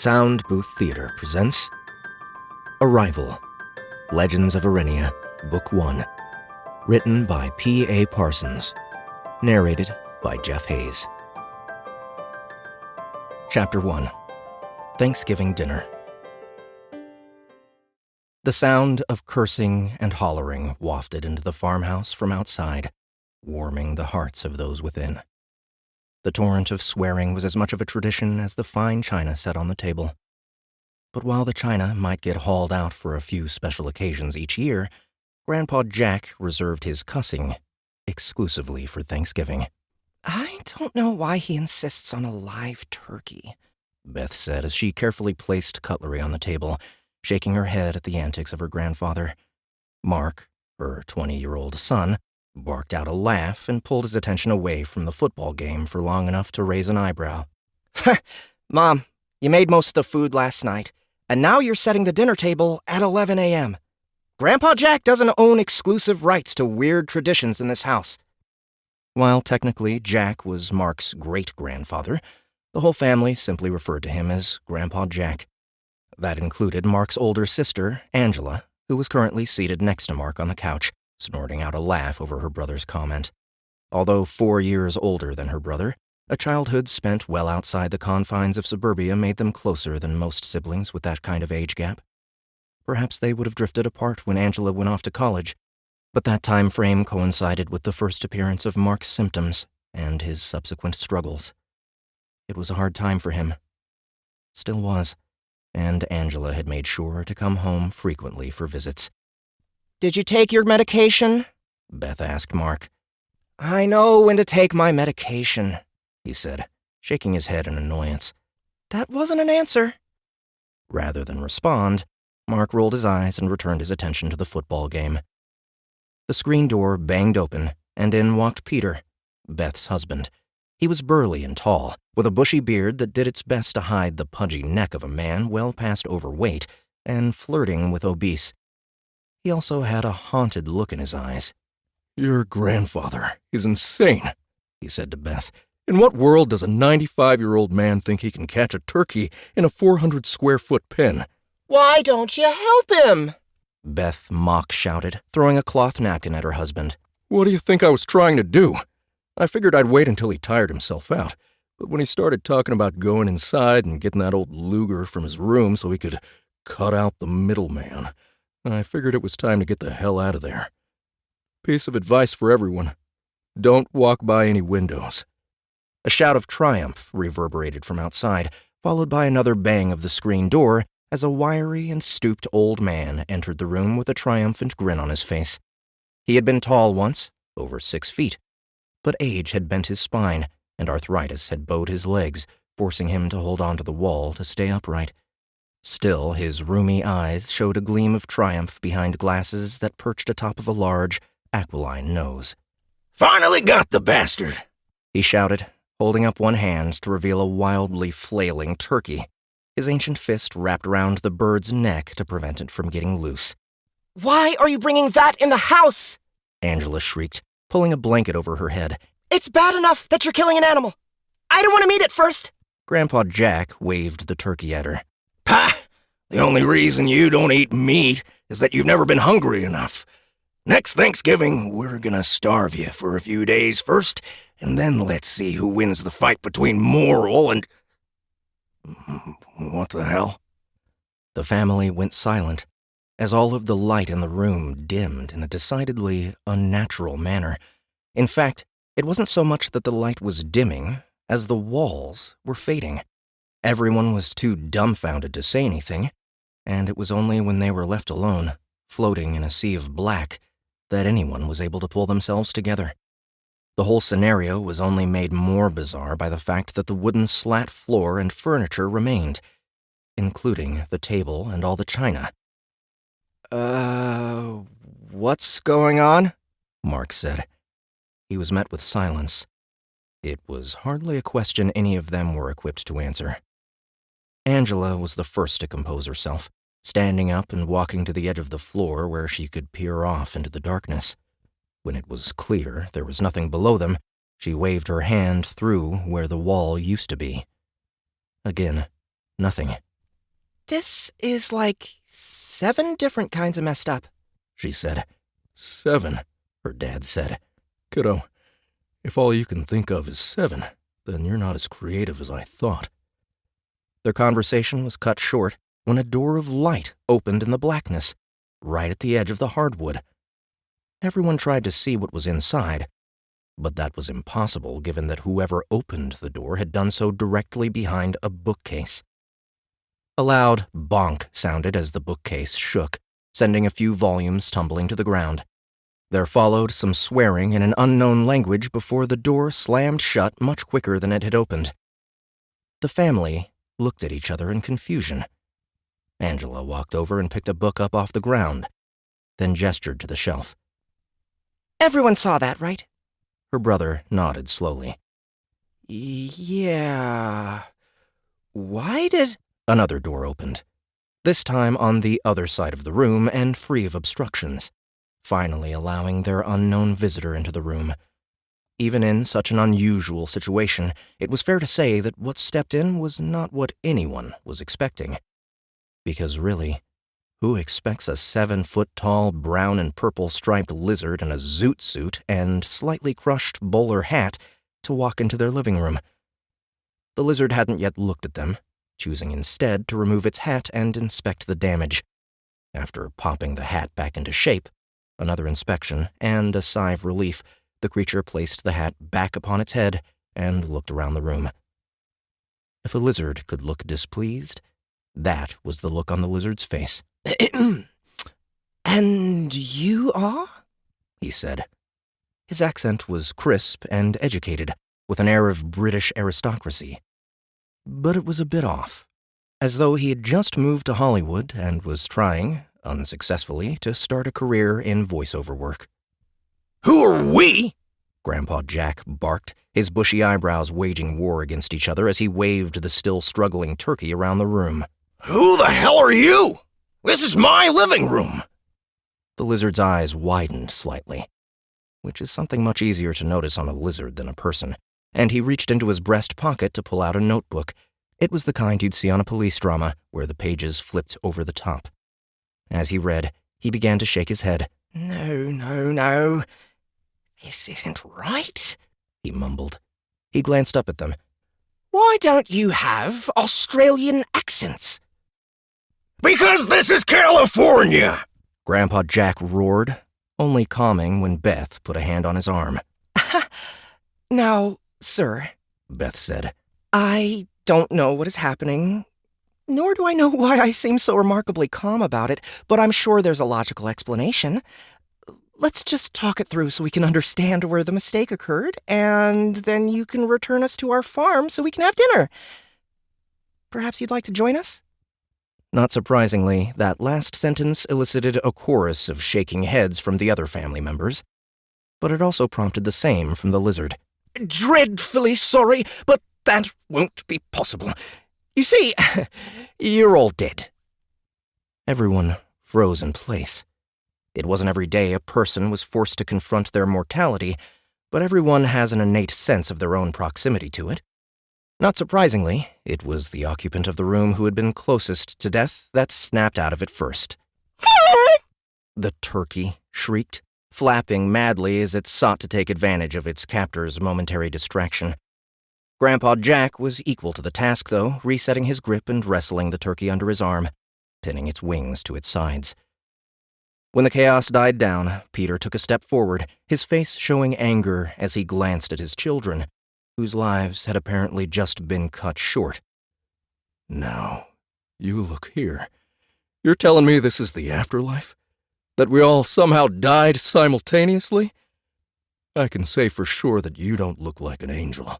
Soundbooth Theater presents Arrival, Legends of Arenia, Book 1, written by P.A. Parsons, narrated by Jeff Hayes. Chapter 1, Thanksgiving Dinner. The sound of cursing and hollering wafted into the farmhouse from outside, warming the hearts of those within. The torrent of swearing was as much of a tradition as the fine china set on the table. But while the china might get hauled out for a few special occasions each year, Grandpa Jack reserved his cussing exclusively for Thanksgiving. "I don't know why he insists on a live turkey," Beth said as she carefully placed cutlery on the table, shaking her head at the antics of her grandfather. Mark, her 20-year-old son, barked out a laugh and pulled his attention away from the football game for long enough to raise an eyebrow. "Mom, you made most of the food last night, and now you're setting the dinner table at 11 a.m. Grandpa Jack doesn't own exclusive rights to weird traditions in this house." While technically Jack was Mark's great-grandfather, the whole family simply referred to him as Grandpa Jack. That included Mark's older sister, Angela, who was currently seated next to Mark on the couch, snorting out a laugh over her brother's comment. Although 4 years older than her brother, a childhood spent well outside the confines of suburbia made them closer than most siblings with that kind of age gap. Perhaps they would have drifted apart when Angela went off to college, but that time frame coincided with the first appearance of Mark's symptoms and his subsequent struggles. It was a hard time for him. Still was, and Angela had made sure to come home frequently for visits. "Did you take your medication?" Beth asked Mark. "I know when to take my medication," he said, shaking his head in annoyance. "That wasn't an answer." Rather than respond, Mark rolled his eyes and returned his attention to the football game. The screen door banged open, and in walked Peter, Beth's husband. He was burly and tall, with a bushy beard that did its best to hide the pudgy neck of a man well past overweight and flirting with obese. He also had a haunted look in his eyes. "Your grandfather is insane," he said to Beth. "In what world does a 95-year-old man think he can catch a turkey in a 400-square-foot pen?" "Why don't you help him?" Beth mock-shouted, throwing a cloth napkin at her husband. "What do you think I was trying to do? I figured I'd wait until he tired himself out, but when he started talking about going inside and getting that old Luger from his room so he could cut out the middleman, I figured it was time to get the hell out of there. Piece of advice for everyone: don't walk by any windows." A shout of triumph reverberated from outside, followed by another bang of the screen door as a wiry and stooped old man entered the room with a triumphant grin on his face. He had been tall once, over 6 feet, but age had bent his spine, and arthritis had bowed his legs, forcing him to hold onto the wall to stay upright. Still, his rheumy eyes showed a gleam of triumph behind glasses that perched atop of a large, aquiline nose. "Finally got the bastard!" he shouted, holding up one hand to reveal a wildly flailing turkey. His ancient fist wrapped around the bird's neck to prevent it from getting loose. "Why are you bringing that in the house?" Angela shrieked, pulling a blanket over her head. "It's bad enough that you're killing an animal. I don't want to meet it first." Grandpa Jack waved the turkey at her. "Pah! The only reason you don't eat meat is that you've never been hungry enough. Next Thanksgiving, we're gonna starve you for a few days first, and then let's see who wins the fight between moral and—" What the hell? The family went silent, as all of the light in the room dimmed in a decidedly unnatural manner. In fact, it wasn't so much that the light was dimming as the walls were fading. Everyone was too dumbfounded to say anything, and it was only when they were left alone, floating in a sea of black, that anyone was able to pull themselves together. The whole scenario was only made more bizarre by the fact that the wooden slat floor and furniture remained, including the table and all the china. What's going on?" Mark said. He was met with silence. It was hardly a question any of them were equipped to answer. Angela was the first to compose herself, standing up and walking to the edge of the floor where she could peer off into the darkness. When it was clear there was nothing below them, she waved her hand through where the wall used to be. Again, nothing. This is like 7 different kinds of messed up, she said. 7, her dad said. Kiddo, if all you can think of is 7, then you're not as creative as I thought. Their conversation was cut short when a door of light opened in the blackness, right at the edge of the hardwood. Everyone tried to see what was inside, but that was impossible given that whoever opened the door had done so directly behind a bookcase. A loud bonk sounded as the bookcase shook, sending a few volumes tumbling to the ground. There followed some swearing in an unknown language before the door slammed shut much quicker than it had opened. The family looked at each other in confusion. Angela walked over and picked a book up off the ground, then gestured to the shelf. Everyone saw that, right? Her brother nodded slowly. Yeah. Why did... Another door opened, this time on the other side of the room and free of obstructions, finally allowing their unknown visitor into the room. Even in such an unusual situation, it was fair to say that what stepped in was not what anyone was expecting. Because really, who expects a 7-foot-tall brown and purple striped lizard in a zoot suit and slightly crushed bowler hat to walk into their living room? The lizard hadn't yet looked at them, choosing instead to remove its hat and inspect the damage. After popping the hat back into shape, another inspection, and a sigh of relief, the creature placed the hat back upon its head and looked around the room. If a lizard could look displeased, that was the look on the lizard's face. And you are? He said. His accent was crisp and educated, with an air of British aristocracy. But it was a bit off, as though he had just moved to Hollywood and was trying, unsuccessfully, to start a career in voiceover work. Who are we? Grandpa Jack barked, his bushy eyebrows waging war against each other as he waved the still struggling turkey around the room. Who the hell are you? This is my living room. The lizard's eyes widened slightly, which is something much easier to notice on a lizard than a person, and he reached into his breast pocket to pull out a notebook. It was the kind you'd see on a police drama, where the pages flipped over the top. As he read, he began to shake his head. No. This isn't right, he mumbled. He glanced up at them. Why don't you have Australian accents? Because this is California, Grandpa Jack roared, only calming when Beth put a hand on his arm. Now, sir, Beth said, I don't know what is happening, nor do I know why I seem so remarkably calm about it, but I'm sure there's a logical explanation. Let's just talk it through so we can understand where the mistake occurred, and then you can return us to our farm so we can have dinner. Perhaps you'd like to join us? Not surprisingly, that last sentence elicited a chorus of shaking heads from the other family members, but it also prompted the same from the lizard. Dreadfully sorry, but that won't be possible. You see, you're all dead. Everyone froze in place. It wasn't every day a person was forced to confront their mortality, but everyone has an innate sense of their own proximity to it. Not surprisingly, it was the occupant of the room who had been closest to death that snapped out of it first. The turkey shrieked, flapping madly as it sought to take advantage of its captor's momentary distraction. Grandpa Jack was equal to the task, though, resetting his grip and wrestling the turkey under his arm, pinning its wings to its sides. When the chaos died down, Peter took a step forward, his face showing anger as he glanced at his children, whose lives had apparently just been cut short. Now, you look here. You're telling me this is the afterlife? That we all somehow died simultaneously? I can say for sure that you don't look like an angel,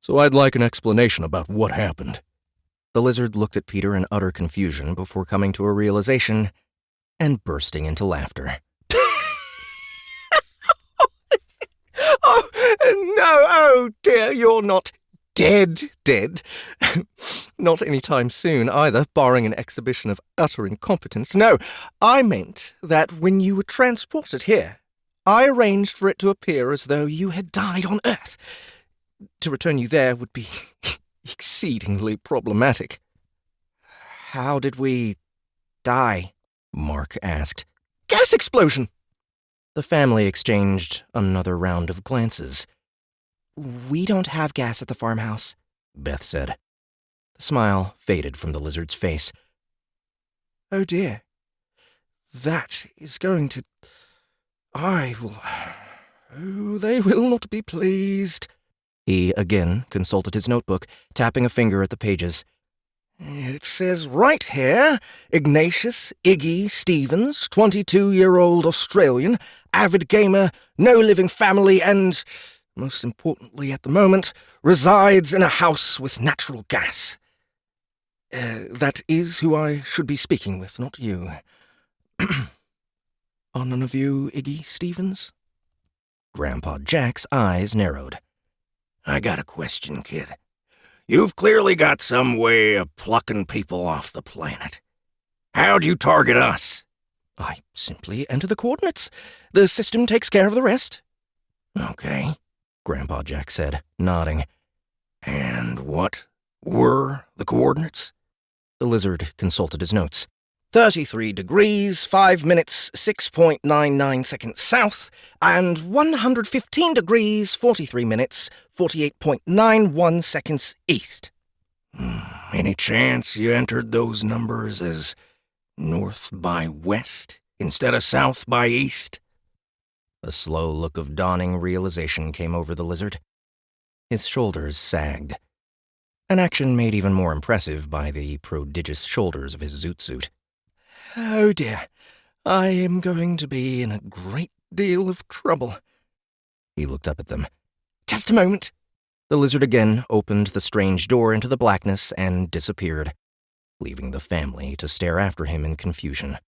so I'd like an explanation about what happened. The lizard looked at Peter in utter confusion before coming to a realization and bursting into laughter. Oh dear, you're not dead. Not any time soon, either, barring an exhibition of utter incompetence. No, I meant that when you were transported here, I arranged for it to appear as though you had died on Earth. To return you there would be exceedingly problematic. How did we die? Mark asked. Gas explosion! The family exchanged another round of glances. We don't have gas at the farmhouse, Beth said. The smile faded from the lizard's face. Oh dear. That is going to... Oh, they will not be pleased. He again consulted his notebook, tapping a finger at the pages. It says right here, Ignatius Iggy Stevens, 22-year-old Australian, avid gamer, no living family, and, most importantly at the moment, resides in a house with natural gas. That is who I should be speaking with, not you. Are none of you Iggy Stevens? Grandpa Jack's eyes narrowed. I got a question, kid. You've clearly got some way of plucking people off the planet. How'd you target us? I simply enter the coordinates. The system takes care of the rest. Okay, Grandpa Jack said, nodding. And what were the coordinates? The lizard consulted his notes. 33 degrees, 5 minutes, 6.99 seconds south, and 115 degrees, 43 minutes, 48.91 seconds east. Any chance you entered those numbers as north by west instead of south by east? A slow look of dawning realization came over the lizard. His shoulders sagged, an action made even more impressive by the prodigious shoulders of his zoot suit. Oh dear, I am going to be in a great deal of trouble. He looked up at them. Just a moment. The lizard again opened the strange door into the blackness and disappeared, leaving the family to stare after him in confusion.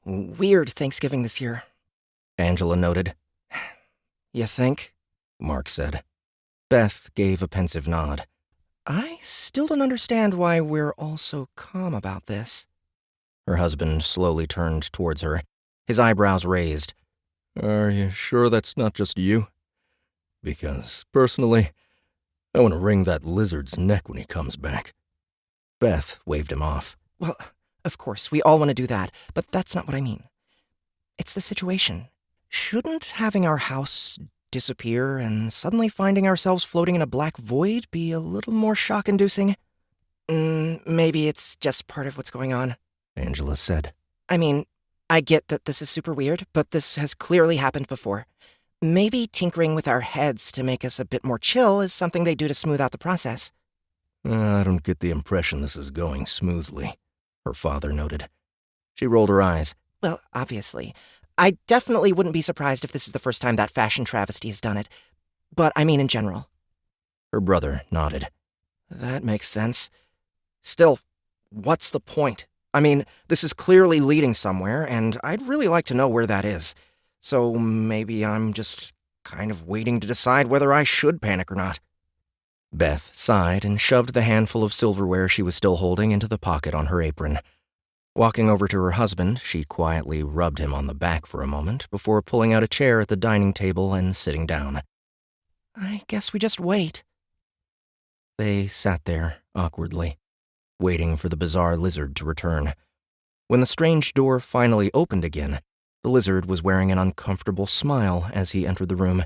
Weird Thanksgiving this year, Angela noted. You think? Mark said. Beth gave a pensive nod. I still don't understand why we're all so calm about this. Her husband slowly turned towards her, his eyebrows raised. Are you sure that's not just you? Because, personally, I want to wring that lizard's neck when he comes back. Beth waved him off. Well, of course, we all want to do that, but that's not what I mean. It's the situation. Shouldn't having our house disappear and suddenly finding ourselves floating in a black void be a little more shock-inducing? Maybe it's just part of what's going on, Angela said. I mean, I get that this is super weird, but this has clearly happened before. Maybe tinkering with our heads to make us a bit more chill is something they do to smooth out the process. I don't get the impression this is going smoothly, her father noted. She rolled her eyes. Well, obviously. I definitely wouldn't be surprised if this is the first time that fashion travesty has done it. But I mean in general. Her brother nodded. That makes sense. Still, what's the point? I mean, this is clearly leading somewhere, and I'd really like to know where that is. So maybe I'm just kind of waiting to decide whether I should panic or not. Beth sighed and shoved the handful of silverware she was still holding into the pocket on her apron. Walking over to her husband, she quietly rubbed him on the back for a moment before pulling out a chair at the dining table and sitting down. I guess we just wait. They sat there, awkwardly, waiting for the bizarre lizard to return. When the strange door finally opened again, the lizard was wearing an uncomfortable smile as he entered the room.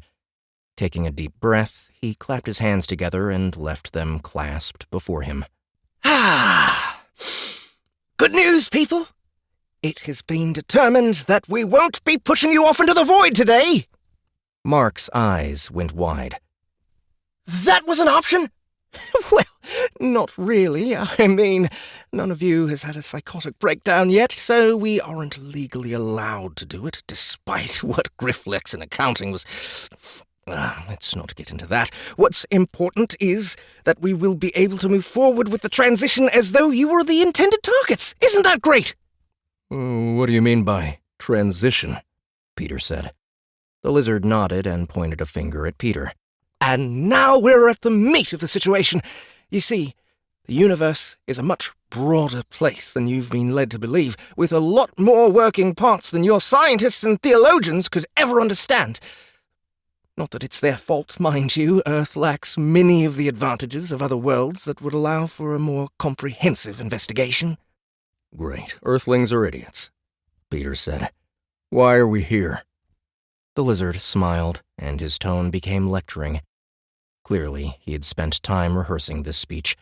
Taking a deep breath, he clapped his hands together and left them clasped before him. Ah! Good news, people! It has been determined that we won't be pushing you off into the void today! Mark's eyes went wide. That was an option? Well, not really. I mean, none of you has had a psychotic breakdown yet, so we aren't legally allowed to do it, despite what Grifflex and accounting was... let's not get into that. What's important is that we will be able to move forward with the transition as though you were the intended targets. Isn't that great? What do you mean by transition? Peter said. The lizard nodded and pointed a finger at Peter. And now we're at the meat of the situation. You see, the universe is a much broader place than you've been led to believe, with a lot more working parts than your scientists and theologians could ever understand. Not that it's their fault, mind you. Earth lacks many of the advantages of other worlds that would allow for a more comprehensive investigation. Great. Earthlings are idiots, Peter said. Why are we here? The lizard smiled, and his tone became lecturing. Clearly, he had spent time rehearsing this speech.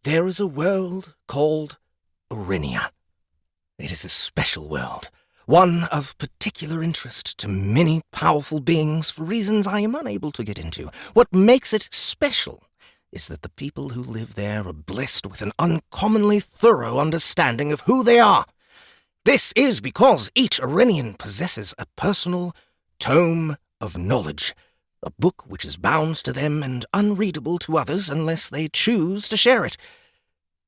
There is a world called Arenia. It is a special world, one of particular interest to many powerful beings for reasons I am unable to get into. What makes it special is that the people who live there are blessed with an uncommonly thorough understanding of who they are. This is because each Arenian possesses a personal tome of knowledge, a book which is bound to them and unreadable to others unless they choose to share it.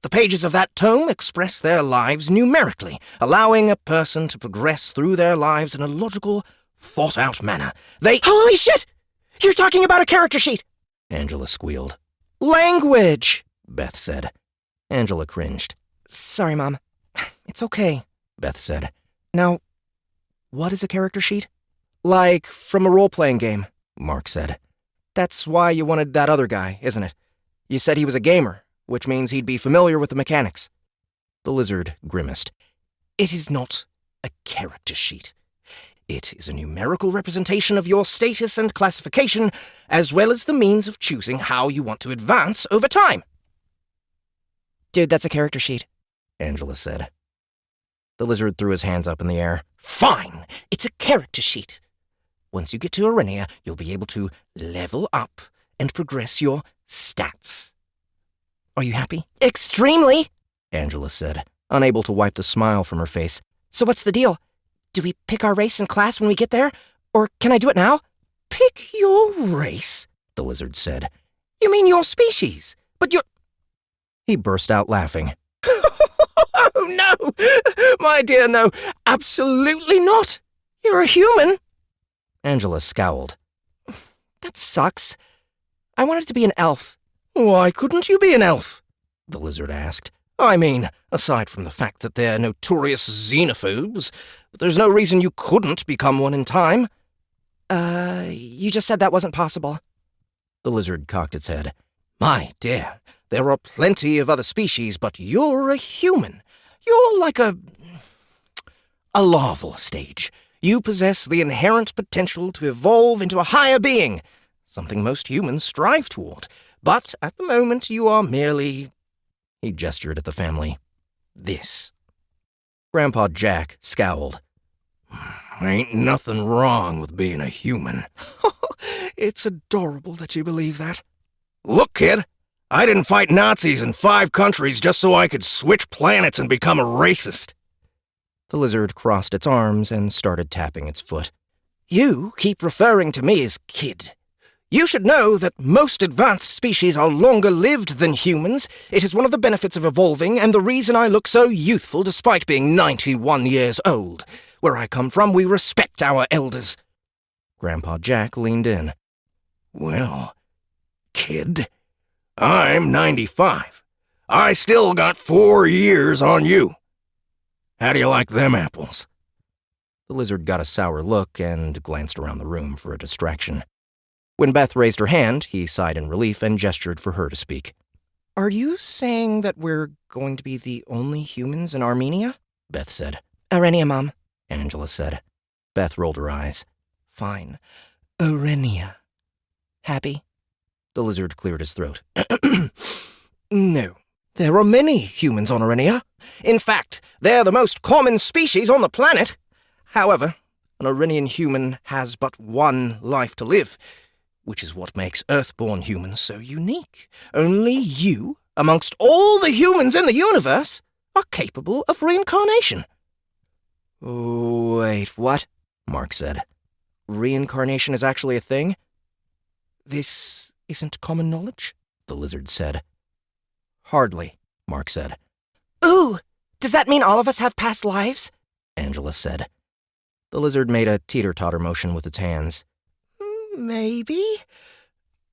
The pages of that tome express their lives numerically, allowing a person to progress through their lives in a logical, thought-out manner. Holy shit! You're talking about a character sheet! Angela squealed. Language! Beth said. Angela cringed. Sorry, Mom. It's okay, Beth said. Now, what is a character sheet? Like from a role-playing game, Mark said. That's why you wanted that other guy, isn't it? You said he was a gamer, which means he'd be familiar with the mechanics. The lizard grimaced. It is not a character sheet. It is a numerical representation of your status and classification, as well as the means of choosing how you want to advance over time. Dude, that's a character sheet, Angela said. The lizard threw his hands up in the air. Fine! It's a character sheet. Once you get to Arenia, you'll be able to level up and progress your stats. Are you happy? Extremely, Angela said, unable to wipe the smile from her face. So what's the deal? Do we pick our race and class when we get there? Or can I do it now? Pick your race, the lizard said. You mean your species? But you're... He burst out laughing. Oh, no! My dear, no. Absolutely not. You're a human. Angela scowled. That sucks. I wanted to be an elf. Why couldn't you be an elf? The lizard asked. I mean, aside from the fact that they're notorious xenophobes, there's no reason you couldn't become one in time. You just said that wasn't possible. The lizard cocked its head. My dear, there are plenty of other species, but you're a human. You're like a larval stage. You possess the inherent potential to evolve into a higher being, something most humans strive toward. But at the moment you are merely... He gestured at the family. This. Grandpa Jack scowled. Ain't nothing wrong with being a human. It's adorable that you believe that. Look, kid, I didn't fight Nazis in 5 countries just so I could switch planets and become a racist. The lizard crossed its arms and started tapping its foot. You keep referring to me as kid. You should know that most advanced species are longer lived than humans. It is one of the benefits of evolving, and the reason I look so youthful despite being 91 years old. Where I come from, we respect our elders. Grandpa Jack leaned in. Well, kid, I'm 95. I still got 4 years on you. How do you like them apples? The lizard got a sour look and glanced around the room for a distraction. When Beth raised her hand, he sighed in relief and gestured for her to speak. Are you saying that we're going to be the only humans in Armenia? Beth said. Arenia, Mom, Angela said. Beth rolled her eyes. Fine. Arenia. Happy? The lizard cleared his throat. No. There are many humans on Arenia. In fact, they're the most common species on the planet. However, an Arenian human has but one life to live, which is what makes Earthborn humans so unique. Only you, amongst all the humans in the universe, are capable of reincarnation. Wait, what? Mark said. Reincarnation is actually a thing? This isn't common knowledge? The lizard said. Hardly, Mark said. Ooh, does that mean all of us have past lives? Angela said. The lizard made a teeter-totter motion with its hands. Maybe.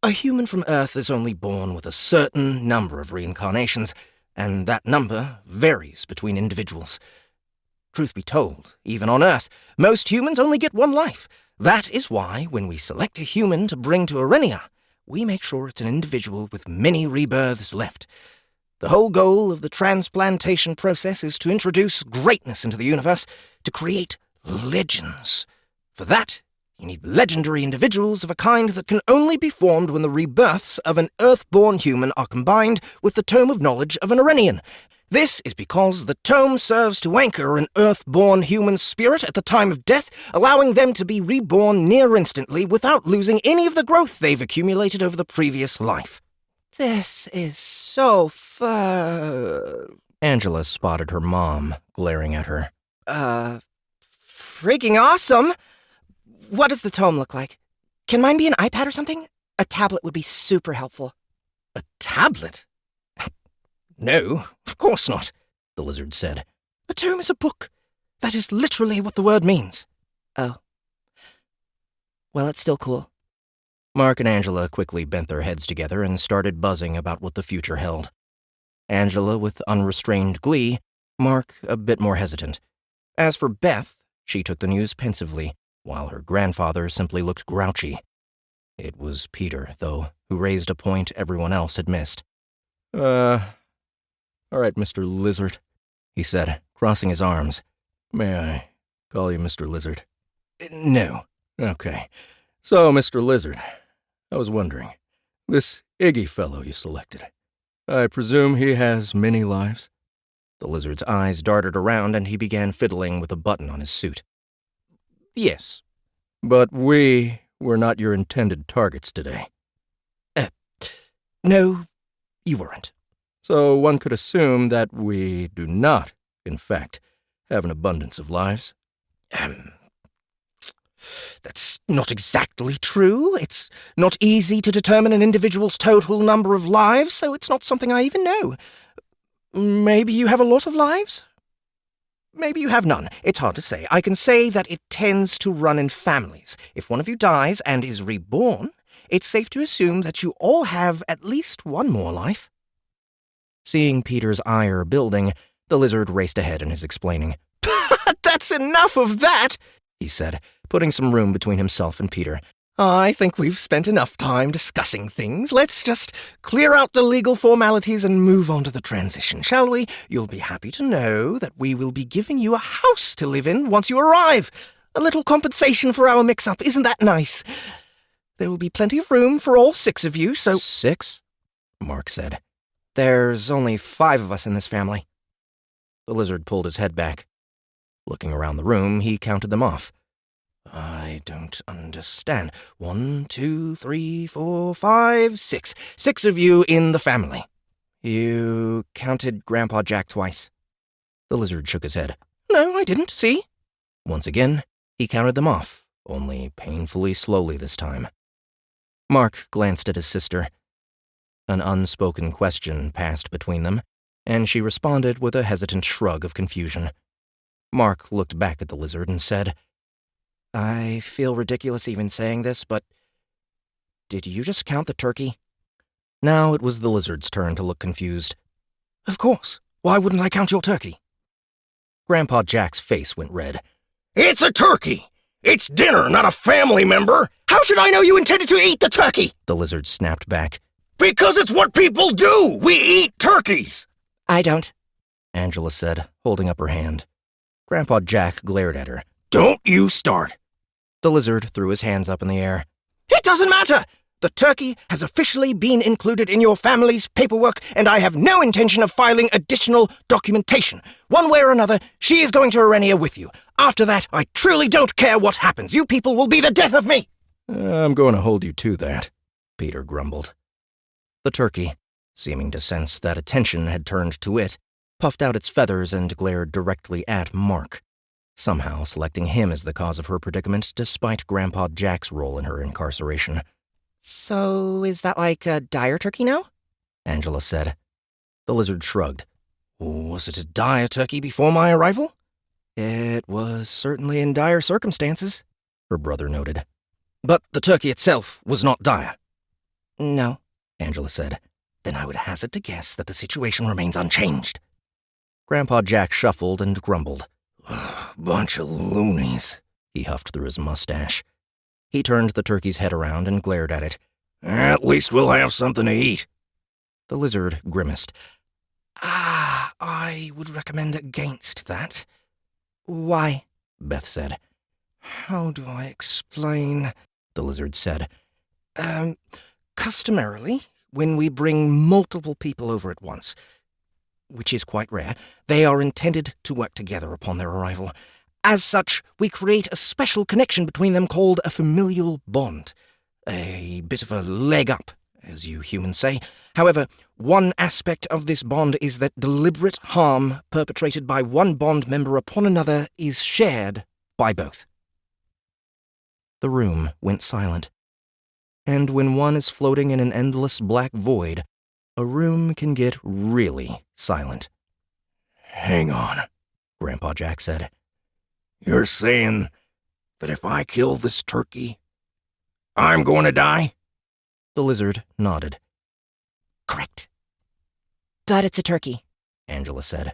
A human from Earth is only born with a certain number of reincarnations, and that number varies between individuals. Truth be told, even on Earth, most humans only get one life. That is why, when we select a human to bring to Arenia, we make sure it's an individual with many rebirths left. The whole goal of the transplantation process is to introduce greatness into the universe, to create legends. For that, you need legendary individuals of a kind that can only be formed when the rebirths of an Earth-born human are combined with the tome of knowledge of an Arenian. This is because the tome serves to anchor an Earth-born human spirit at the time of death, allowing them to be reborn near instantly without losing any of the growth they've accumulated over the previous life. This is so Angela spotted her mom, glaring at her. Freaking awesome! What does the tome look like? Can mine be an iPad or something? A tablet would be super helpful. A tablet? No, of course not, the lizard said. A tome is a book. That is literally what the word means. Oh. Well, it's still cool. Mark and Angela quickly bent their heads together and started buzzing about what the future held. Angela with unrestrained glee, Mark a bit more hesitant. As for Beth, she took the news pensively, while her grandfather simply looked grouchy. It was Peter, though, who raised a point everyone else had missed. All right, Mr. Lizard, he said, crossing his arms. May I call you Mr. Lizard? No. Okay. So, Mr. Lizard, I was wondering, this Iggy fellow you selected, I presume he has many lives? The lizard's eyes darted around and he began fiddling with a button on his suit. Yes. But we were not your intended targets today. No, you weren't. So one could assume that we do not, in fact, have an abundance of lives. That's not exactly true. It's not easy to determine an individual's total number of lives, so it's not something I even know. Maybe you have a lot of lives? Maybe you have none. It's hard to say. I can say that it tends to run in families. If one of you dies and is reborn, it's safe to assume that you all have at least one more life. Seeing Peter's ire building, the lizard raced ahead in his explaining. That's enough of that, he said, putting some room between himself and Peter. I think we've spent enough time discussing things. Let's just clear out the legal formalities and move on to the transition, shall we? You'll be happy to know that we will be giving you a house to live in once you arrive. A little compensation for our mix-up. Isn't that nice? There will be plenty of room for all 6 of you, so— 6? Mark said. There's only 5 of us in this family. The lizard pulled his head back. Looking around the room, he counted them off. I don't understand. 1, 2, 3, 4, 5, 6. 6 of you in the family. You counted Grandpa Jack twice. The lizard shook his head. No, I didn't. See? Once again, he counted them off, only painfully slowly this time. Mark glanced at his sister. An unspoken question passed between them, and she responded with a hesitant shrug of confusion. Mark looked back at the lizard and said, I feel ridiculous even saying this, but did you just count the turkey? Now it was the lizard's turn to look confused. Of course. Why wouldn't I count your turkey? Grandpa Jack's face went red. It's a turkey! It's dinner, not a family member! How should I know you intended to eat the turkey? The lizard snapped back. Because it's what people do! We eat turkeys! I don't, Angela said, holding up her hand. Grandpa Jack glared at her. Don't you start. The lizard threw his hands up in the air. It doesn't matter! The turkey has officially been included in your family's paperwork, and I have no intention of filing additional documentation. One way or another, she is going to Arenia with you. After that, I truly don't care what happens. You people will be the death of me! I'm going to hold you to that, Peter grumbled. The turkey, seeming to sense that attention had turned to it, puffed out its feathers and glared directly at Mark, somehow selecting him as the cause of her predicament despite Grandpa Jack's role in her incarceration. So, is that like a dire turkey now? Angela said. The lizard shrugged. Was it a dire turkey before my arrival? It was certainly in dire circumstances, her brother noted. But the turkey itself was not dire? No, Angela said. Then I would hazard to guess that the situation remains unchanged. Grandpa Jack shuffled and grumbled. Bunch of loonies, he huffed through his mustache. He turned the turkey's head around and glared at it. At least we'll have something to eat. The lizard grimaced. I would recommend against that. Why? Beth said. How do I explain? The lizard said. Customarily, when we bring multiple people over at once, which is quite rare, they are intended to work together upon their arrival. As such, we create a special connection between them called a familial bond. A bit of a leg up, as you humans say. However, one aspect of this bond is that deliberate harm perpetrated by one bond member upon another is shared by both. The room went silent. And when one is floating in an endless black void, a room can get really silent. Hang on, Grandpa Jack said. You're saying that if I kill this turkey, I'm going to die? The lizard nodded. Correct. But it's a turkey, Angela said.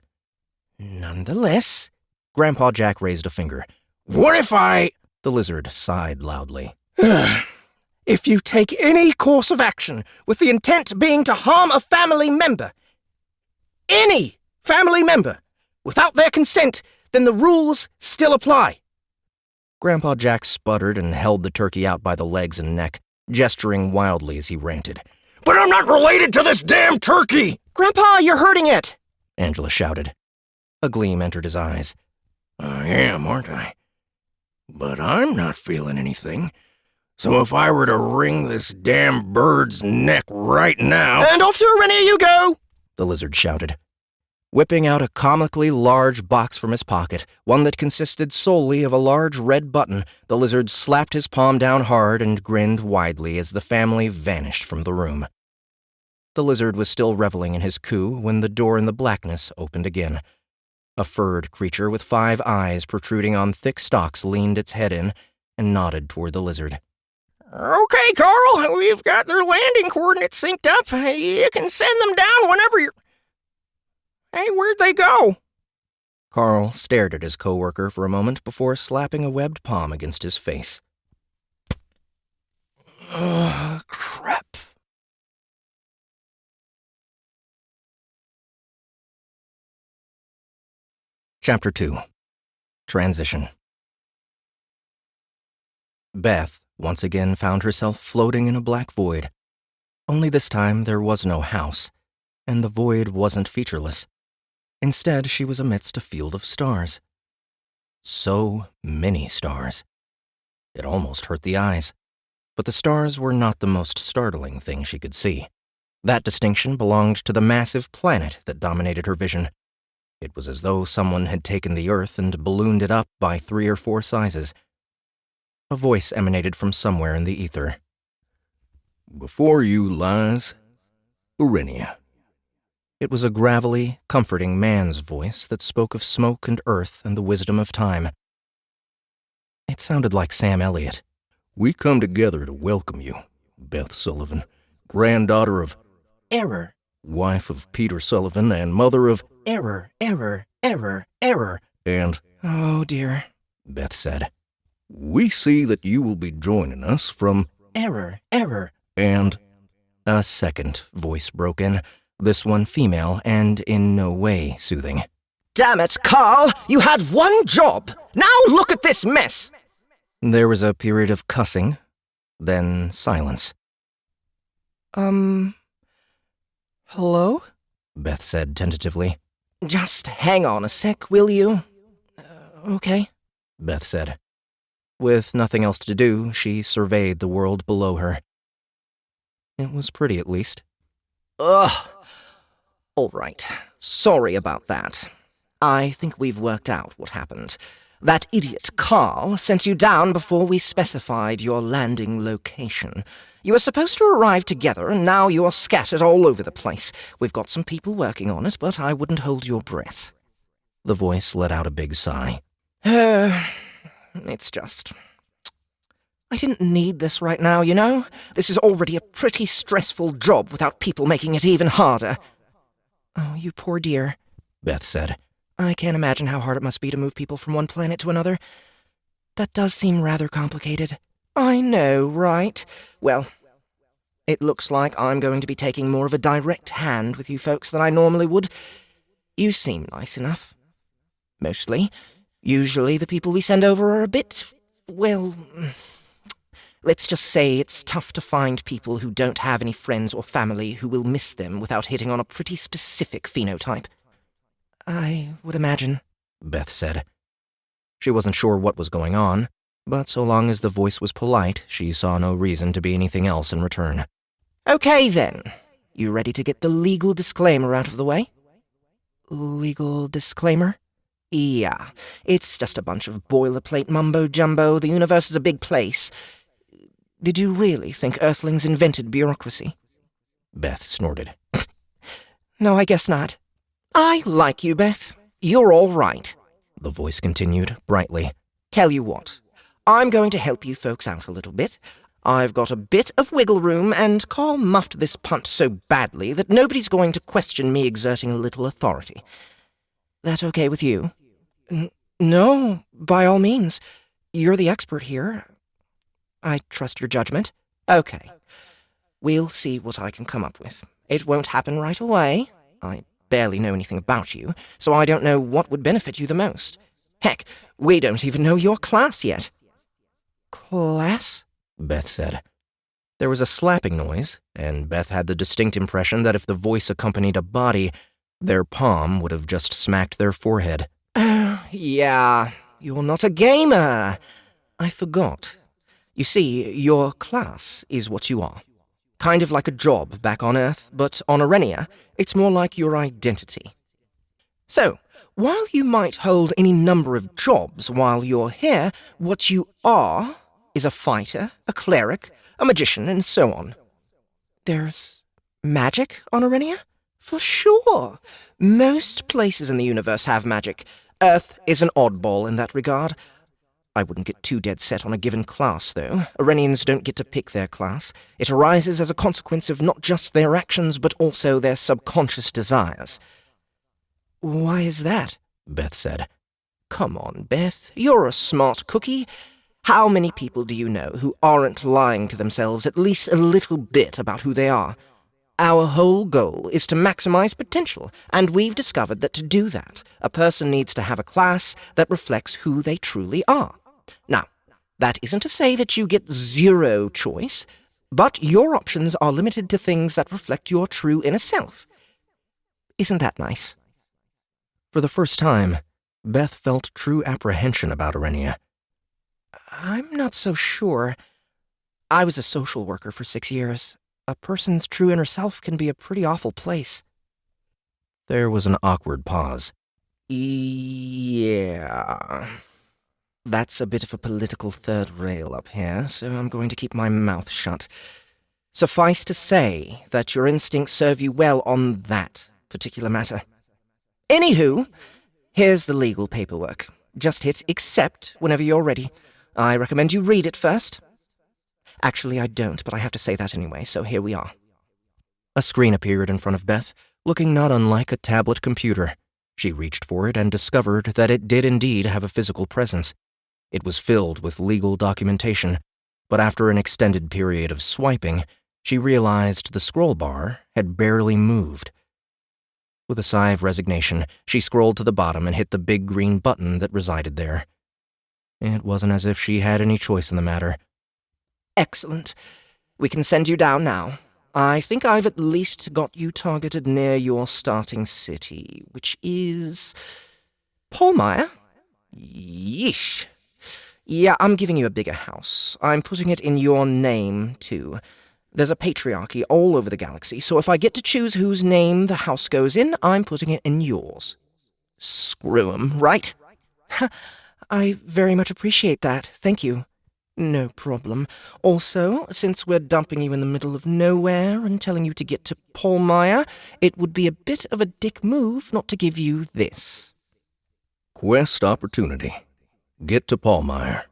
Nonetheless, Grandpa Jack raised a finger. What if I... The lizard sighed loudly. If you take any course of action with the intent being to harm a family member, any family member, without their consent, then the rules still apply. Grandpa Jack sputtered and held the turkey out by the legs and neck, gesturing wildly as he ranted. But I'm not related to this damn turkey! Grandpa, you're hurting it! Angela shouted. A gleam entered his eyes. I am, aren't I? But I'm not feeling anything. So if I were to wring this damn bird's neck right now... And off to Arenia you go! The lizard shouted. Whipping out a comically large box from his pocket, one that consisted solely of a large red button, the lizard slapped his palm down hard and grinned widely as the family vanished from the room. The lizard was still reveling in his coup when the door in the blackness opened again. A furred creature with 5 eyes protruding on thick stalks leaned its head in and nodded toward the lizard. Okay, Carl, we've got their landing coordinates synced up. You can send them down whenever you're... Hey, where'd they go? Carl stared at his coworker for a moment before slapping a webbed palm against his face. Crap. Chapter 2. Transition. Beth once again found herself floating in a black void. Only this time there was no house, and the void wasn't featureless. Instead, she was amidst a field of stars. So many stars. It almost hurt the eyes. But the stars were not the most startling thing she could see. That distinction belonged to the massive planet that dominated her vision. It was as though someone had taken the Earth and ballooned it up by 3 or 4 sizes. A voice emanated from somewhere in the ether. Before you lies Arenia. It was a gravelly, comforting man's voice that spoke of smoke and earth and the wisdom of time. It sounded like Sam Elliott. We come together to welcome you, Beth Sullivan, granddaughter of Error. Wife of Peter Sullivan and mother of Error. And Oh, dear. Beth said. We see that you will be joining us from Error. And A second voice broke in, this one female and in no way soothing. Damn it, Carl! You had one job! Now look at this mess! There was a period of cussing, then silence. Hello? Beth said tentatively. Just hang on a sec, will you? Okay, Beth said. With nothing else to do, she surveyed the world below her. It was pretty, at least. Ugh. All right. Sorry about that. I think we've worked out what happened. That idiot Carl sent you down before we specified your landing location. You were supposed to arrive together, and now you're scattered all over the place. We've got some people working on it, but I wouldn't hold your breath. The voice let out a big sigh. It's just... I didn't need this right now, you know? This is already a pretty stressful job without people making it even harder. Oh, you poor dear, Beth said. I can't imagine how hard it must be to move people from one planet to another. That does seem rather complicated. I know, right? Well, it looks like I'm going to be taking more of a direct hand with you folks than I normally would. You seem nice enough. Mostly. Usually the people we send over are a bit, well, let's just say it's tough to find people who don't have any friends or family who will miss them without hitting on a pretty specific phenotype. I would imagine, Beth said. She wasn't sure what was going on, but so long as the voice was polite, she saw no reason to be anything else in return. Okay then. You ready to get the legal disclaimer out of the way? Legal disclaimer? Yeah, it's just a bunch of boilerplate mumbo-jumbo. The universe is a big place. Did you really think Earthlings invented bureaucracy? Beth snorted. No, I guess not. I like you, Beth. You're all right. The voice continued, brightly. Tell you what, I'm going to help you folks out a little bit. I've got a bit of wiggle room, and Carl muffed this punt so badly that nobody's going to question me exerting a little authority. That okay with you? No, by all means. You're the expert here. I trust your judgment. Okay. We'll see what I can come up with. It won't happen right away. I barely know anything about you, so I don't know what would benefit you the most. Heck, we don't even know your class yet. Class? Beth said. There was a slapping noise, and Beth had the distinct impression that if the voice accompanied a body, their palm would have just smacked their forehead. Oh, yeah, you're not a gamer. I forgot. You see, your class is what you are. Kind of like a job back on Earth, but on Arenia, it's more like your identity. So, while you might hold any number of jobs while you're here, what you are is a fighter, a cleric, a magician, and so on. There's magic on Arenia? For sure. Most places in the universe have magic. Earth is an oddball in that regard. I wouldn't get too dead set on a given class, though. Arenians don't get to pick their class. It arises as a consequence of not just their actions, but also their subconscious desires. Why is that? Beth said. Come on, Beth. You're a smart cookie. How many people do you know who aren't lying to themselves at least a little bit about who they are? Our whole goal is to maximize potential, and we've discovered that to do that, a person needs to have a class that reflects who they truly are. Now, that isn't to say that you get zero choice, but your options are limited to things that reflect your true inner self. Isn't that nice? For the first time, Beth felt true apprehension about Arenia. I'm not so sure. I was a social worker for 6 years. A person's true inner self can be a pretty awful place. There was an awkward pause. Yeah. That's a bit of a political third rail up here, so I'm going to keep my mouth shut. Suffice to say that your instincts serve you well on that particular matter. Anywho, here's the legal paperwork. Just hit accept whenever you're ready. I recommend you read it first. Actually, I don't, but I have to say that anyway, so here we are. A screen appeared in front of Beth, looking not unlike a tablet computer. She reached for it and discovered that it did indeed have a physical presence. It was filled with legal documentation, but after an extended period of swiping, she realized the scroll bar had barely moved. With a sigh of resignation, she scrolled to the bottom and hit the big green button that resided there. It wasn't as if she had any choice in the matter. Excellent. We can send you down now. I think I've at least got you targeted near your starting city, which is Polmire? Yeesh. Yeah, I'm giving you a bigger house. I'm putting it in your name, too. There's a patriarchy all over the galaxy, so if I get to choose whose name the house goes in, I'm putting it in yours. Screw 'em, right? I very much appreciate that. Thank you. No problem. Also, since we're dumping you in the middle of nowhere and telling you to get to Polmire, it would be a bit of a dick move not to give you this. Quest opportunity. Get to Polmire.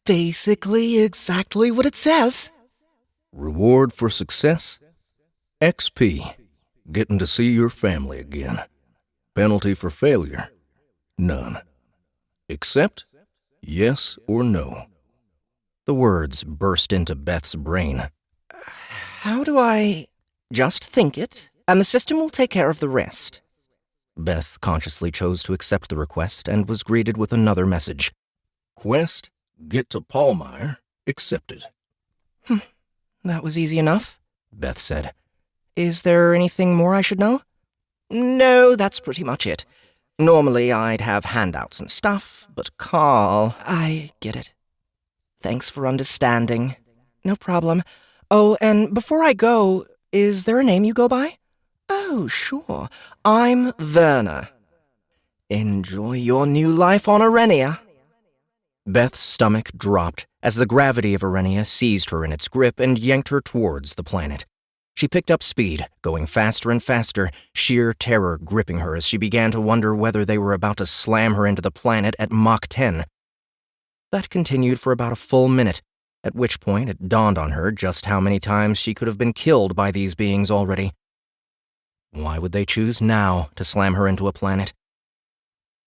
Basically exactly what it says. Reward for success? XP. Getting to see your family again. Penalty for failure? None. Accept? Yes or no? The words burst into Beth's brain. How do I... Just think it, and the system will take care of the rest. Beth consciously chose to accept the request and was greeted with another message. Quest, get to Palmyre, accepted. That was easy enough, Beth said. Is there anything more I should know? No, that's pretty much it. Normally I'd have handouts and stuff, but Carl... I get it. Thanks for understanding. No problem. Oh, and before I go, is there a name you go by? Oh, sure. I'm Werner. Enjoy your new life on Arenia. Beth's stomach dropped as the gravity of Arenia seized her in its grip and yanked her towards the planet. She picked up speed, going faster and faster, sheer terror gripping her as she began to wonder whether they were about to slam her into the planet at Mach 10. That continued for about a full minute, at which point it dawned on her just how many times she could have been killed by these beings already. Why would they choose now to slam her into a planet?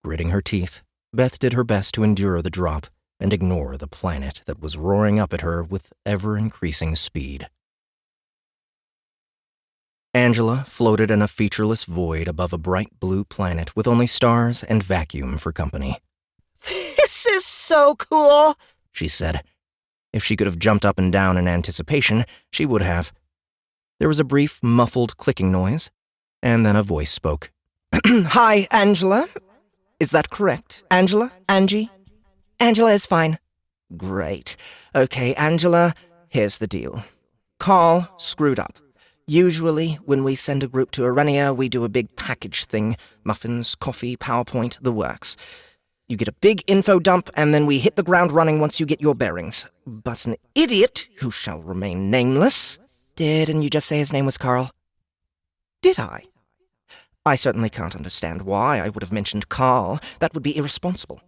Gritting her teeth, Beth did her best to endure the drop and ignore the planet that was roaring up at her with ever-increasing speed. Angela floated in a featureless void above a bright blue planet with only stars and vacuum for company. This is so cool, she said. If she could have jumped up and down in anticipation, she would have. There was a brief, muffled clicking noise, and then a voice spoke. Hi, Angela. Is that correct? Angela? Angie? Angela is fine. Great. Okay, Angela, here's the deal. Carl screwed up. Usually, when we send a group to Arenia, we do a big package thing. Muffins, coffee, PowerPoint, the works. You get a big info dump, and then we hit the ground running once you get your bearings. But an idiot, who shall remain nameless... Didn't you just say his name was Carl? Did I? I certainly can't understand why I would have mentioned Carl. That would be irresponsible.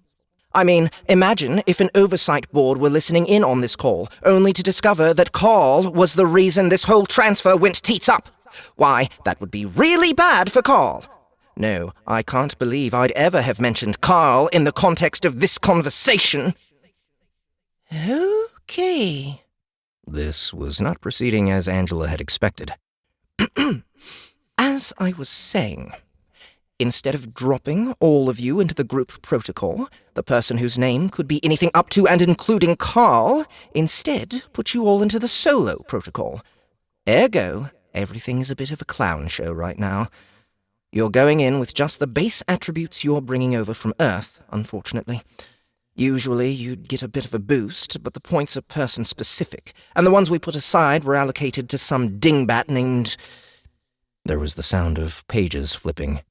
I mean, imagine if an oversight board were listening in on this call, only to discover that Carl was the reason this whole transfer went teats up. Why, that would be really bad for Carl. No, I can't believe I'd ever have mentioned Carl in the context of this conversation. Okay. This was not proceeding as Angela had expected. As I was saying, instead of dropping all of you into the group protocol, the person whose name could be anything up to and including Carl, instead put you all into the solo protocol. Ergo, everything is a bit of a clown show right now. You're going in with just the base attributes you're bringing over from Earth, unfortunately. Usually you'd get a bit of a boost, but the points are person-specific, and the ones we put aside were allocated to some dingbat named... There was the sound of pages flipping.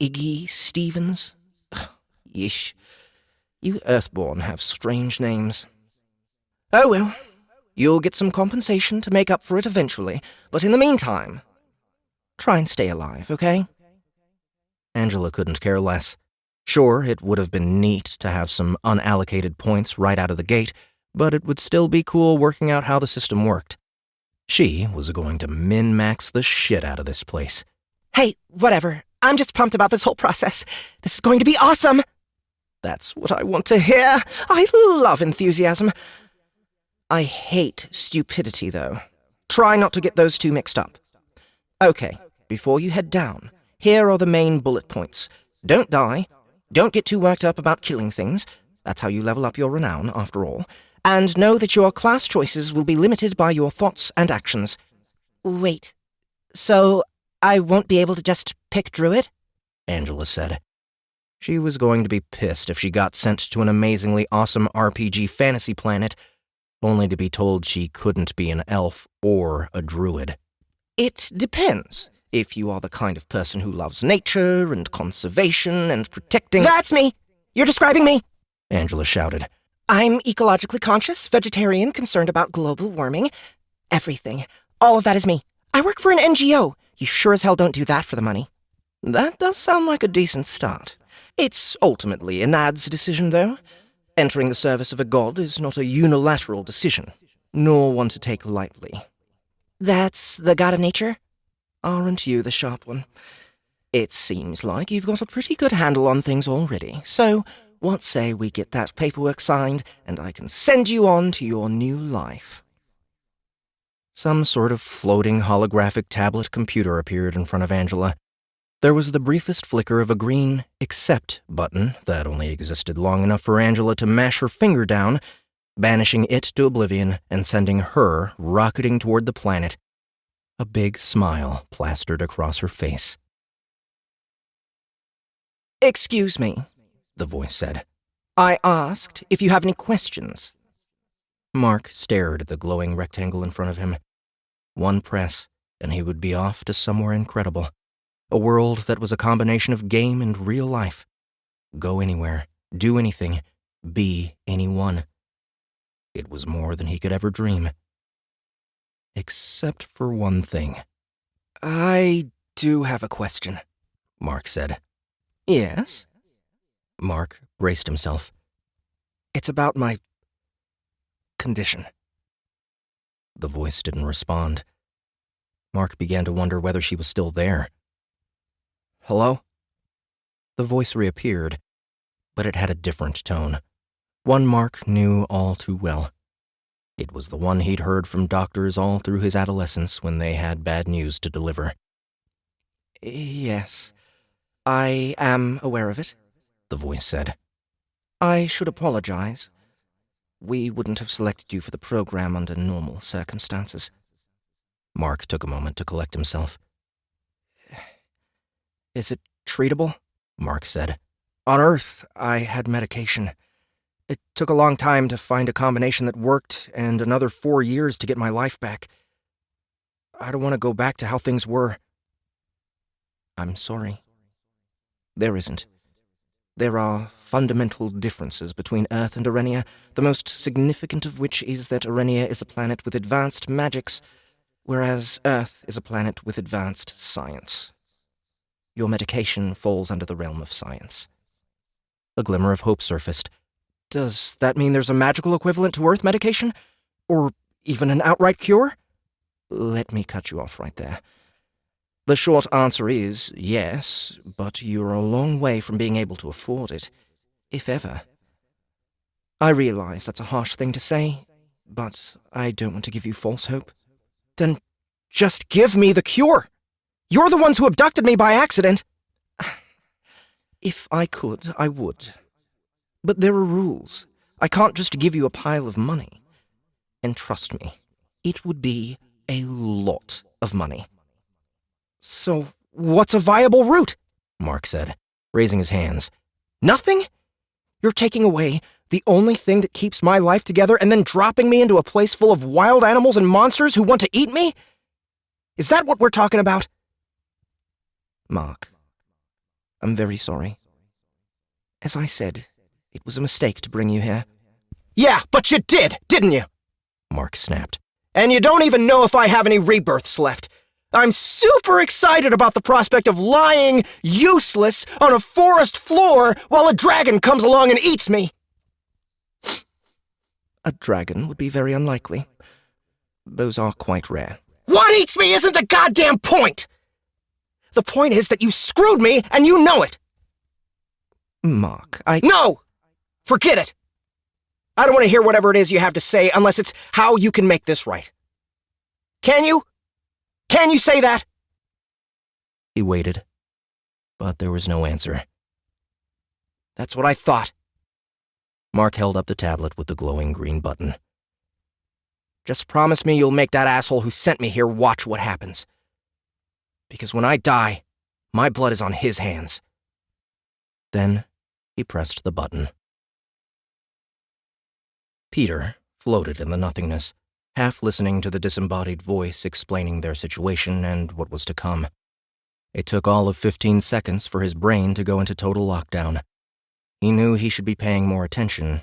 Iggy Stevens? Ugh, yeesh. You Earthborn have strange names. Oh well, you'll get some compensation to make up for it eventually, but in the meantime, try and stay alive, okay? Angela couldn't care less. Sure, it would have been neat to have some unallocated points right out of the gate, but it would still be cool working out how the system worked. She was going to min-max the shit out of this place. Hey, whatever. I'm just pumped about this whole process. This is going to be awesome. That's what I want to hear. I love enthusiasm. I hate stupidity, though. Try not to get those two mixed up. Okay, before you head down, here are the main bullet points. Don't die. Don't get too worked up about killing things. That's how you level up your renown, after all. And know that your class choices will be limited by your thoughts and actions. Wait, so I won't be able to just pick Druid? Angela said. She was going to be pissed if she got sent to an amazingly awesome RPG fantasy planet, only to be told she couldn't be an elf or a druid. It depends. If you are the kind of person who loves nature and conservation and protecting... That's me! You're describing me! Angela shouted. I'm ecologically conscious, vegetarian, concerned about global warming. Everything. All of that is me. I work for an NGO. You sure as hell don't do that for the money. That does sound like a decent start. It's ultimately Enad's decision, though. Entering the service of a god is not a unilateral decision, nor one to take lightly. That's the god of nature? Aren't you the sharp one? It seems like you've got a pretty good handle on things already, so What say we get that paperwork signed, and I can send you on to your new life? Some sort of floating holographic tablet computer appeared in front of Angela. There was the briefest flicker of a green accept button that only existed long enough for Angela to mash her finger down, banishing it to oblivion and sending her rocketing toward the planet. A big smile plastered across her face. Excuse me, the voice said. I asked if you have any questions. Mark stared at the glowing rectangle in front of him. One press, and he would be off to somewhere incredible. A world that was a combination of game and real life. Go anywhere, do anything, be anyone. It was more than he could ever dream. Except for one thing. I do have a question, Mark said. Yes? Mark braced himself. It's about my condition. The voice didn't respond. Mark began to wonder whether she was still there. Hello? The voice reappeared, but it had a different tone. One Mark knew all too well. It was the one he'd heard from doctors all through his adolescence when they had bad news to deliver. Yes, I am aware of it, the voice said. I should apologize. We wouldn't have selected you for the program under normal circumstances. Mark took a moment to collect himself. Is it treatable? Mark said. On Earth, I had medication. It took a long time to find a combination that worked and another 4 years to get my life back. I don't want to go back to how things were. I'm sorry. There isn't. There are fundamental differences between Earth and Arenia, the most significant of which is that Arenia is a planet with advanced magics, whereas Earth is a planet with advanced science. Your medication falls under the realm of science. A glimmer of hope surfaced. Does that mean there's a magical equivalent to Earth medication? Or even an outright cure? Let me cut you off right there. The short answer is yes, but you're a long way from being able to afford it, if ever. I realize that's a harsh thing to say, but I don't want to give you false hope. Then just give me the cure! You're the ones who abducted me by accident! If I could, I would. But there are rules. I can't just give you a pile of money. And trust me, it would be a lot of money. So, what's a viable route? Mark said, raising his hands. Nothing? You're taking away the only thing that keeps my life together and then dropping me into a place full of wild animals and monsters who want to eat me? Is that what we're talking about? Mark, I'm very sorry. As I said, it was a mistake to bring you here. Yeah, but you did, didn't you? Mark snapped. And you don't even know if I have any rebirths left. I'm super excited about the prospect of lying useless on a forest floor while a dragon comes along and eats me. A dragon would be very unlikely. Those are quite rare. What eats me isn't the goddamn point! The point is that you screwed me and you know it! Mark, No! Forget it! I don't want to hear whatever it is you have to say unless it's how you can make this right. Can you? Can you say that? He waited, but there was no answer. That's what I thought. Mark held up the tablet with the glowing green button. Just promise me you'll make that asshole who sent me here watch what happens. Because when I die, my blood is on his hands. Then he pressed the button. Peter floated in the nothingness, half listening to the disembodied voice explaining their situation and what was to come. It took all of 15 seconds for his brain to go into total lockdown. He knew he should be paying more attention,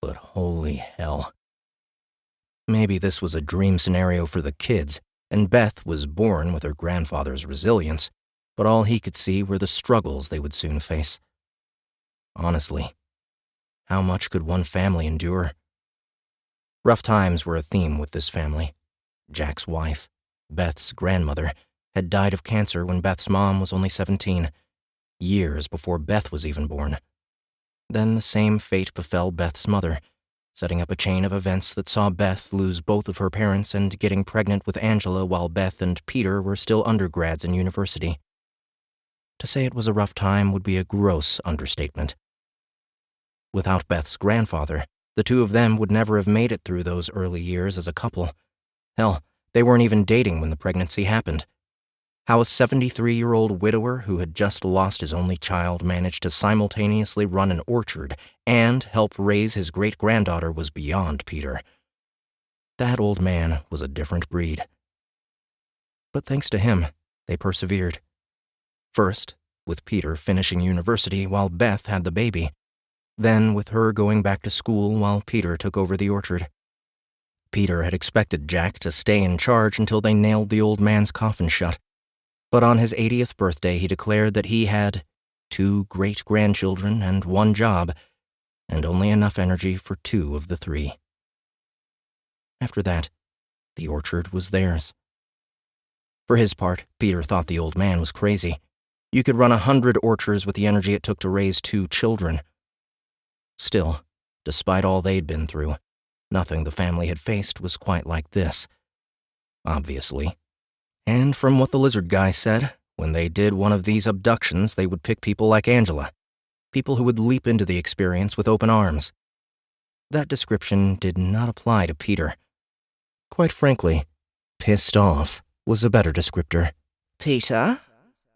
but holy hell. Maybe this was a dream scenario for the kids, and Beth was born with her grandfather's resilience, but all he could see were the struggles they would soon face. Honestly, how much could one family endure? Rough times were a theme with this family. Jack's wife, Beth's grandmother, had died of cancer when Beth's mom was only 17, years before Beth was even born. Then the same fate befell Beth's mother, setting up a chain of events that saw Beth lose both of her parents and getting pregnant with Angela while Beth and Peter were still undergrads in university. To say it was a rough time would be a gross understatement. Without Beth's grandfather, the two of them would never have made it through those early years as a couple. Hell, they weren't even dating when the pregnancy happened. How a 73-year-old widower who had just lost his only child managed to simultaneously run an orchard and help raise his great-granddaughter was beyond Peter. That old man was a different breed. But thanks to him, they persevered. First, with Peter finishing university while Beth had the baby. Then with her going back to school while Peter took over the orchard. Peter had expected Jack to stay in charge until they nailed the old man's coffin shut. But on his 80th birthday he declared that he had 2 great-grandchildren and 1 job, and only enough energy for 2 of the 3. After that, the orchard was theirs. For his part, Peter thought the old man was crazy. You could run 100 orchards with the energy it took to raise 2 children. Still, despite all they'd been through, nothing the family had faced was quite like this. Obviously. And from what the lizard guy said, when they did one of these abductions, they would pick people like Angela, people who would leap into the experience with open arms. That description did not apply to Peter. Quite frankly, pissed off was a better descriptor. Peter,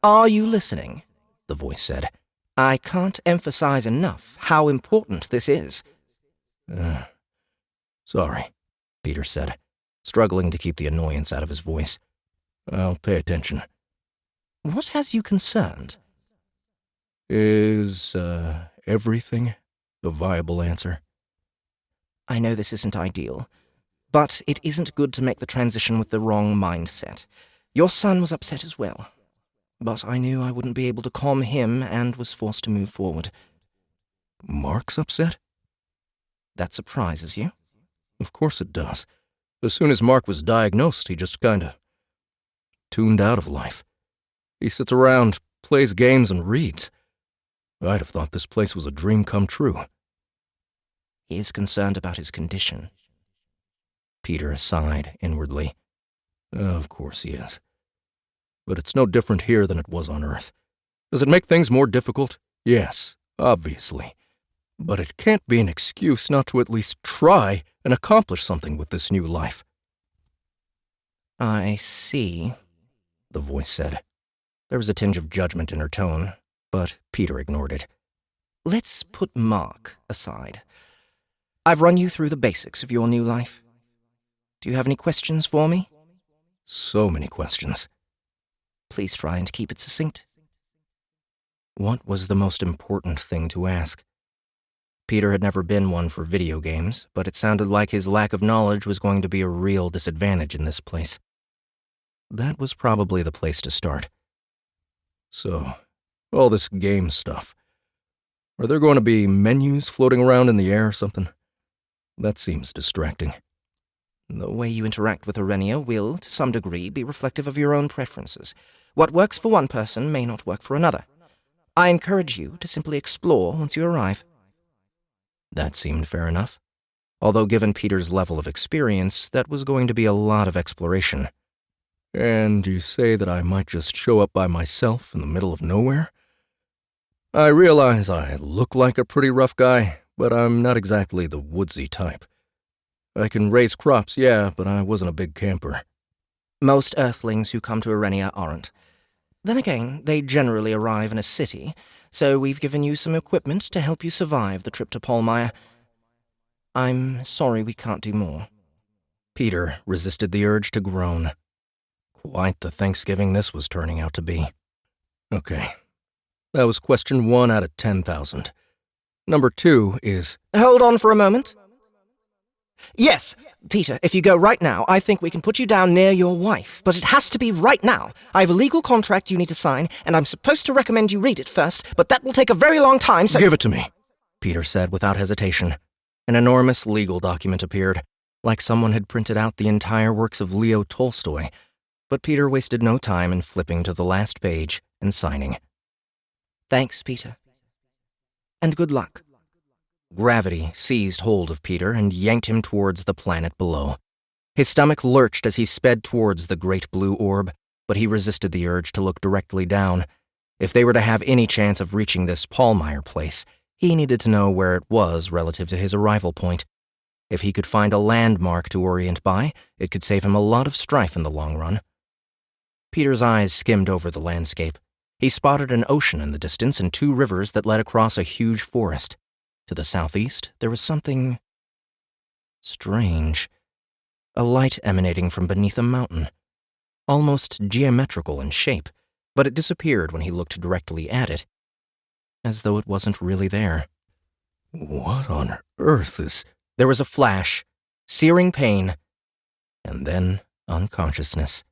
are you listening? The voice said. I can't emphasize enough how important this is. Sorry, Peter said, struggling to keep the annoyance out of his voice. I'll pay attention. What has you concerned? Is, everything a viable answer? I know this isn't ideal, but it isn't good to make the transition with the wrong mindset. Your son was upset as well, but I knew I wouldn't be able to calm him and was forced to move forward. Mark's upset? That surprises you? Of course it does. As soon as Mark was diagnosed, he just kinda tuned out of life. He sits around, plays games, and reads. I'd have thought this place was a dream come true. He is concerned about his condition. Peter sighed inwardly. Of course he is. But it's no different here than it was on Earth. Does it make things more difficult? Yes, obviously. But it can't be an excuse not to at least try and accomplish something with this new life. I see, the voice said. There was a tinge of judgment in her tone, but Peter ignored it. Let's put Mark aside. I've run you through the basics of your new life. Do you have any questions for me? So many questions. Please try and keep it succinct. What was the most important thing to ask? Peter had never been one for video games, but it sounded like his lack of knowledge was going to be a real disadvantage in this place. That was probably the place to start. So, all this game stuff. Are there going to be menus floating around in the air or something? That seems distracting. The way you interact with Arenia will, to some degree, be reflective of your own preferences. What works for one person may not work for another. I encourage you to simply explore once you arrive. That seemed fair enough. Although given Peter's level of experience, that was going to be a lot of exploration. And you say that I might just show up by myself in the middle of nowhere? I realize I look like a pretty rough guy, but I'm not exactly the woodsy type. I can raise crops, yeah, but I wasn't a big camper. Most Earthlings who come to Arenia aren't. Then again, they generally arrive in a city, so we've given you some equipment to help you survive the trip to Polmire. I'm sorry we can't do more. Peter resisted the urge to groan. Quite the Thanksgiving this was turning out to be. Okay. That was question 1 out of 10,000. Number 2 is... Hold on for a moment. Yes, Peter, if you go right now, I think we can put you down near your wife. But it has to be right now. I have a legal contract you need to sign, and I'm supposed to recommend you read it first, but that will take a very long time, so... Give it to me, Peter said without hesitation. An enormous legal document appeared, like someone had printed out the entire works of Leo Tolstoy, but Peter wasted no time in flipping to the last page and signing. Thanks, Peter. And good luck. Gravity seized hold of Peter and yanked him towards the planet below. His stomach lurched as he sped towards the great blue orb, but he resisted the urge to look directly down. If they were to have any chance of reaching this Pallmeyer place, he needed to know where it was relative to his arrival point. If he could find a landmark to orient by, it could save him a lot of strife in the long run. Peter's eyes skimmed over the landscape. He spotted an ocean in the distance and 2 rivers that led across a huge forest. To the southeast, there was something strange. A light emanating from beneath a mountain. Almost geometrical in shape, but it disappeared when he looked directly at it, as though it wasn't really there. What on earth is... There was a flash, searing pain, and then unconsciousness.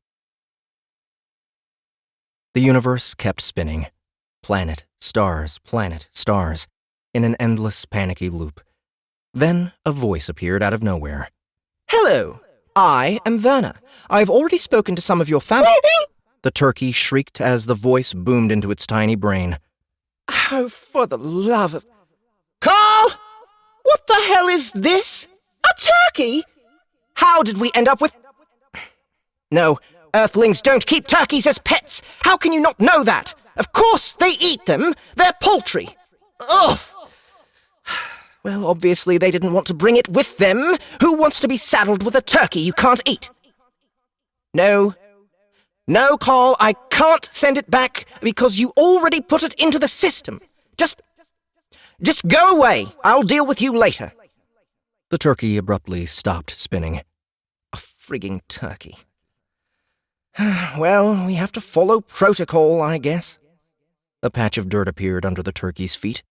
The universe kept spinning. Planet, stars, in an endless, panicky loop. Then a voice appeared out of nowhere. Hello, I am Werner. I've already spoken to some of your family. The turkey shrieked as the voice boomed into its tiny brain. Oh, for the love of... Carl! What the hell is this? A turkey? How did we end up with... No, Earthlings don't keep turkeys as pets. How can you not know that? Of course they eat them. They're poultry. Ugh! Well, obviously they didn't want to bring it with them. Who wants to be saddled with a turkey you can't eat? No, Carl, I can't send it back because you already put it into the system. Just go away. I'll deal with you later. The turkey abruptly stopped spinning. A frigging turkey. Well, we have to follow protocol, I guess. A patch of dirt appeared under the turkey's feet,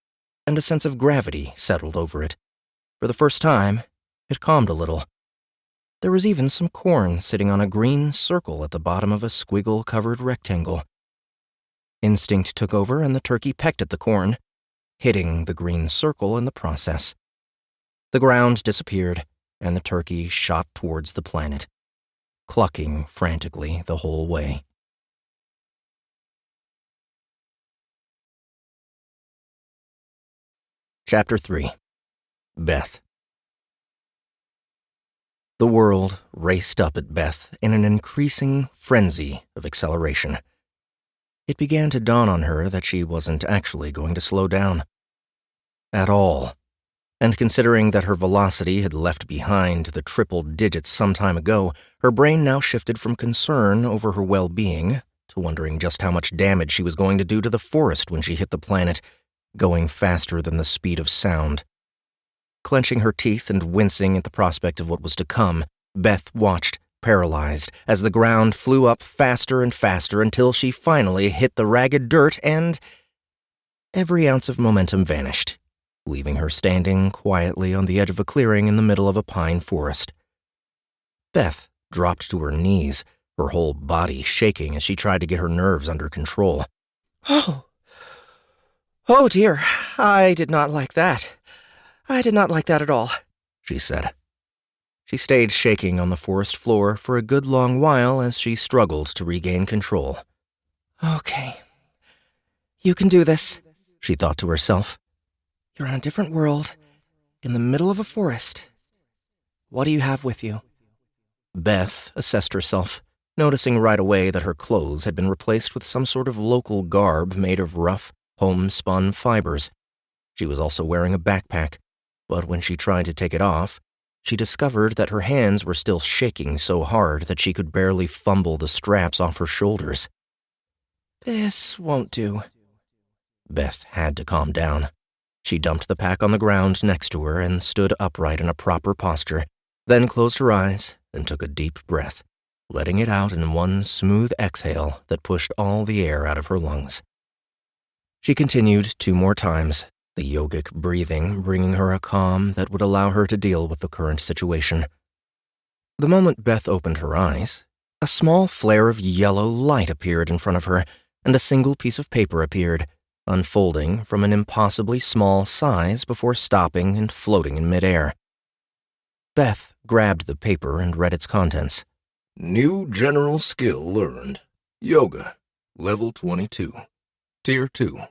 and a sense of gravity settled over it. For the first time, it calmed a little. There was even some corn sitting on a green circle at the bottom of a squiggle-covered rectangle. Instinct took over, and the turkey pecked at the corn, hitting the green circle in the process. The ground disappeared, and the turkey shot towards the planet, clucking frantically the whole way. Chapter 3. Beth. The world raced up at Beth in an increasing frenzy of acceleration. It began to dawn on her that she wasn't actually going to slow down. At all. And considering that her velocity had left behind the triple digits some time ago, her brain now shifted from concern over her well-being to wondering just how much damage she was going to do to the forest when she hit the planet, going faster than the speed of sound. Clenching her teeth and wincing at the prospect of what was to come, Beth watched, paralyzed, as the ground flew up faster and faster until she finally hit the ragged dirt and every ounce of momentum vanished, leaving her standing quietly on the edge of a clearing in the middle of a pine forest. Beth dropped to her knees, her whole body shaking as she tried to get her nerves under control. Oh dear, I did not like that. I did not like that at all, she said. She stayed shaking on the forest floor for a good long while as she struggled to regain control. Okay. You can do this, she thought to herself. You're in a different world, in the middle of a forest. What do you have with you? Beth assessed herself, noticing right away that her clothes had been replaced with some sort of local garb made of rough, homespun fibers. She was also wearing a backpack, but when she tried to take it off, she discovered that her hands were still shaking so hard that she could barely fumble the straps off her shoulders. This won't do. Beth had to calm down. She dumped the pack on the ground next to her and stood upright in a proper posture, then closed her eyes and took a deep breath, letting it out in one smooth exhale that pushed all the air out of her lungs. She continued 2 more times, the yogic breathing bringing her a calm that would allow her to deal with the current situation. The moment Beth opened her eyes, a small flare of yellow light appeared in front of her, and a single piece of paper appeared, unfolding from an impossibly small size before stopping and floating in midair. Beth grabbed the paper and read its contents. New general skill learned. Yoga. Level 22. Tier 2.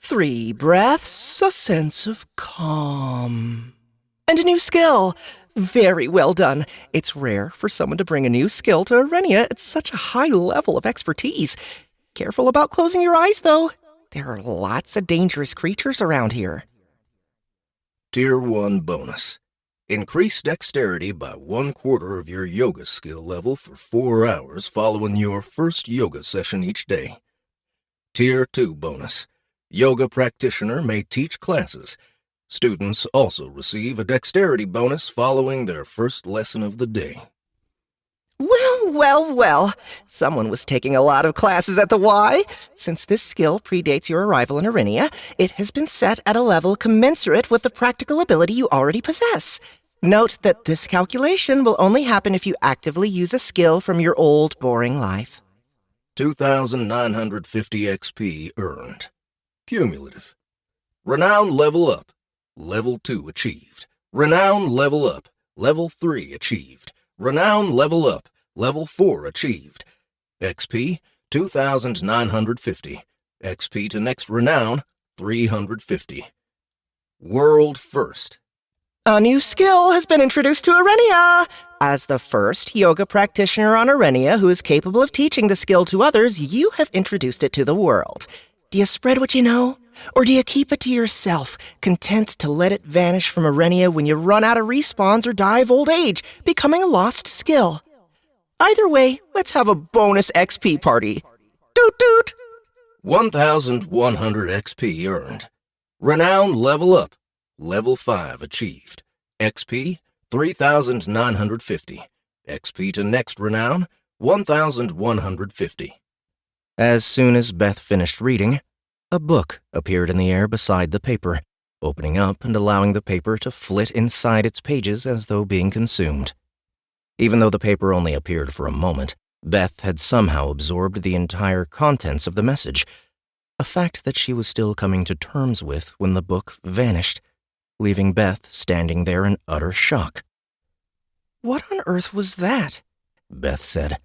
3 breaths, a sense of calm. And a new skill. Very well done. It's rare for someone to bring a new skill to Arenia at such a high level of expertise. Careful about closing your eyes, though. There are lots of dangerous creatures around here. Tier 1 bonus. Increase dexterity by 1/4 of your yoga skill level for 4 hours following your first yoga session each day. Tier 2 bonus. Yoga practitioner may teach classes. Students also receive a dexterity bonus following their first lesson of the day. Well. Someone was taking a lot of classes at the Y. Since this skill predates your arrival in Arenia, it has been set at a level commensurate with the practical ability you already possess. Note that this calculation will only happen if you actively use a skill from your old, boring life. 2,950 XP earned. Cumulative. Renown level up. Level 2 achieved. Renown level up. Level 3 achieved. Renown level up. Level 4 achieved. XP, 2,950. XP to next renown, 350. World first. A new skill has been introduced to Arenia. As the first yoga practitioner on Arenia who is capable of teaching the skill to others, you have introduced it to the world. Do you spread what you know? Or do you keep it to yourself, content to let it vanish from Arenia when you run out of respawns or die of old age, becoming a lost skill? Either way, let's have a bonus XP party. Doot doot! 1,100 XP earned. Renown level up. Level 5 achieved. XP, 3,950. XP to next renown, 1,150. As soon as Beth finished reading, a book appeared in the air beside the paper, opening up and allowing the paper to flit inside its pages as though being consumed. Even though the paper only appeared for a moment, Beth had somehow absorbed the entire contents of the message, a fact that she was still coming to terms with when the book vanished, leaving Beth standing there in utter shock. What on earth was that? Beth said.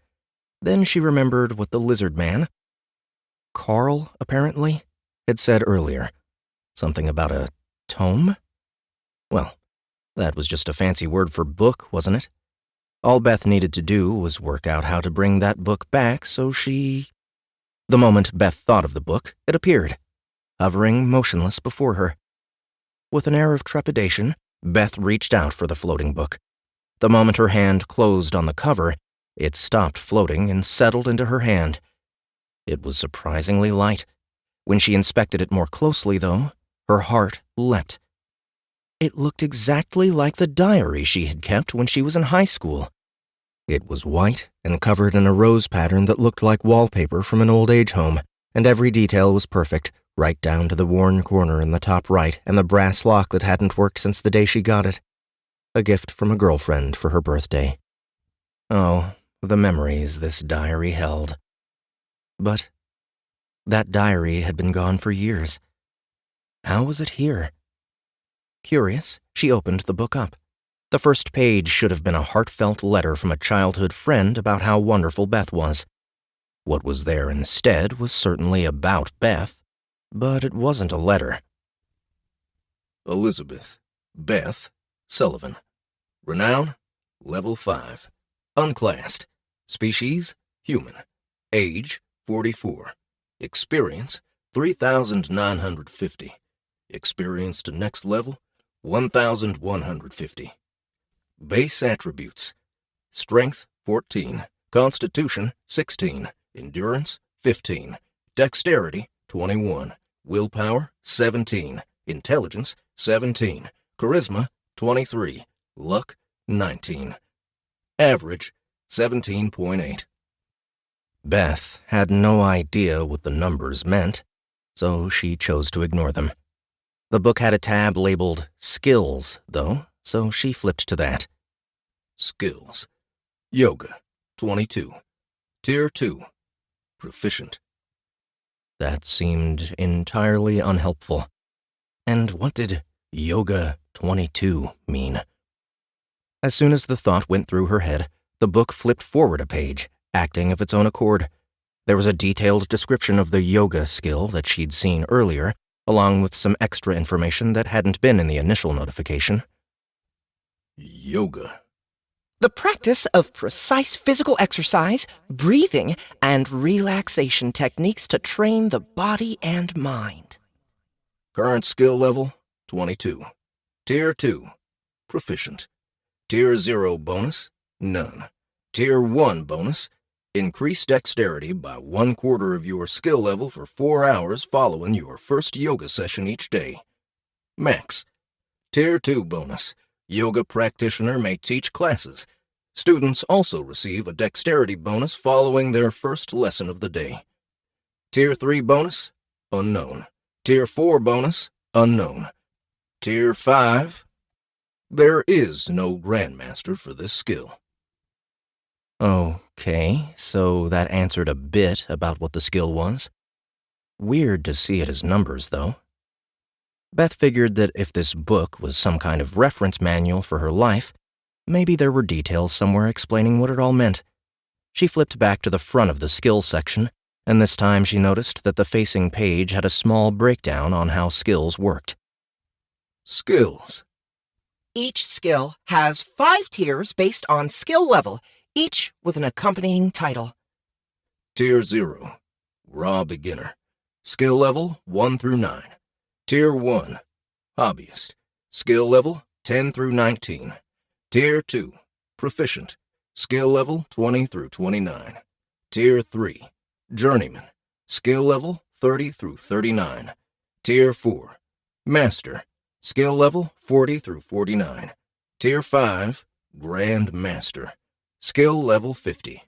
Then she remembered what the lizard man, Carl, apparently, had said earlier. Something about a tome? Well, that was just a fancy word for book, wasn't it? All Beth needed to do was work out how to bring that book back, so she... The moment Beth thought of the book, it appeared, hovering motionless before her. With an air of trepidation, Beth reached out for the floating book. The moment her hand closed on the cover, it stopped floating and settled into her hand. It was surprisingly light. When she inspected it more closely, though, her heart leapt. It looked exactly like the diary she had kept when she was in high school. It was white and covered in a rose pattern that looked like wallpaper from an old age home, and every detail was perfect, right down to the worn corner in the top right and the brass lock that hadn't worked since the day she got it. A gift from a girlfriend for her birthday. Oh, the memories this diary held. But that diary had been gone for years. How was it here? Curious, she opened the book up. The first page should have been a heartfelt letter from a childhood friend about how wonderful Beth was. What was there instead was certainly about Beth, but it wasn't a letter. Elizabeth, Beth, Sullivan. Renown, level 5. Unclassed. Species, human. Age, 44. Experience, 3,950. Experience to next level, 1,150. Base attributes. Strength, 14. Constitution, 16. Endurance, 15. Dexterity, 21. Willpower, 17. Intelligence, 17. Charisma, 23. Luck, 19. Average, 17.8. Beth had no idea what the numbers meant, so she chose to ignore them. The book had a tab labeled Skills, though, so she flipped to that. Skills. Yoga, 22. Tier 2. Proficient. That seemed entirely unhelpful. And what did Yoga 22 mean? As soon as the thought went through her head, the book flipped forward a page, acting of its own accord. There was a detailed description of the yoga skill that she'd seen earlier, along with some extra information that hadn't been in the initial notification. Yoga. The practice of precise physical exercise, breathing, and relaxation techniques to train the body and mind. Current skill level, 22. Tier 2, proficient. Tier 0 bonus, none. Tier 1 bonus, increase dexterity by 1/4 of your skill level for 4 hours following your first yoga session each day. Max. Tier 2 bonus, yoga practitioner may teach classes. Students also receive a dexterity bonus following their first lesson of the day. Tier 3 bonus, unknown. Tier 4 bonus, unknown. Tier 5, there is no Grandmaster for this skill. Okay, so that answered a bit about what the skill was. Weird to see it as numbers, though. Beth figured that if this book was some kind of reference manual for her life, maybe there were details somewhere explaining what it all meant. She flipped back to the front of the skills section, and this time she noticed that the facing page had a small breakdown on how skills worked. Skills. Each skill has 5 tiers based on skill level, each with an accompanying title. Tier 0, raw beginner. Skill level 1 through 9. Tier 1, hobbyist. Skill level 10 through 19. Tier 2, proficient. Skill level 20 through 29. Tier 3, journeyman. Skill level 30 through 39. Tier 4, master. Skill level 40 through 49. Tier 5, Grand Master. Skill level 50.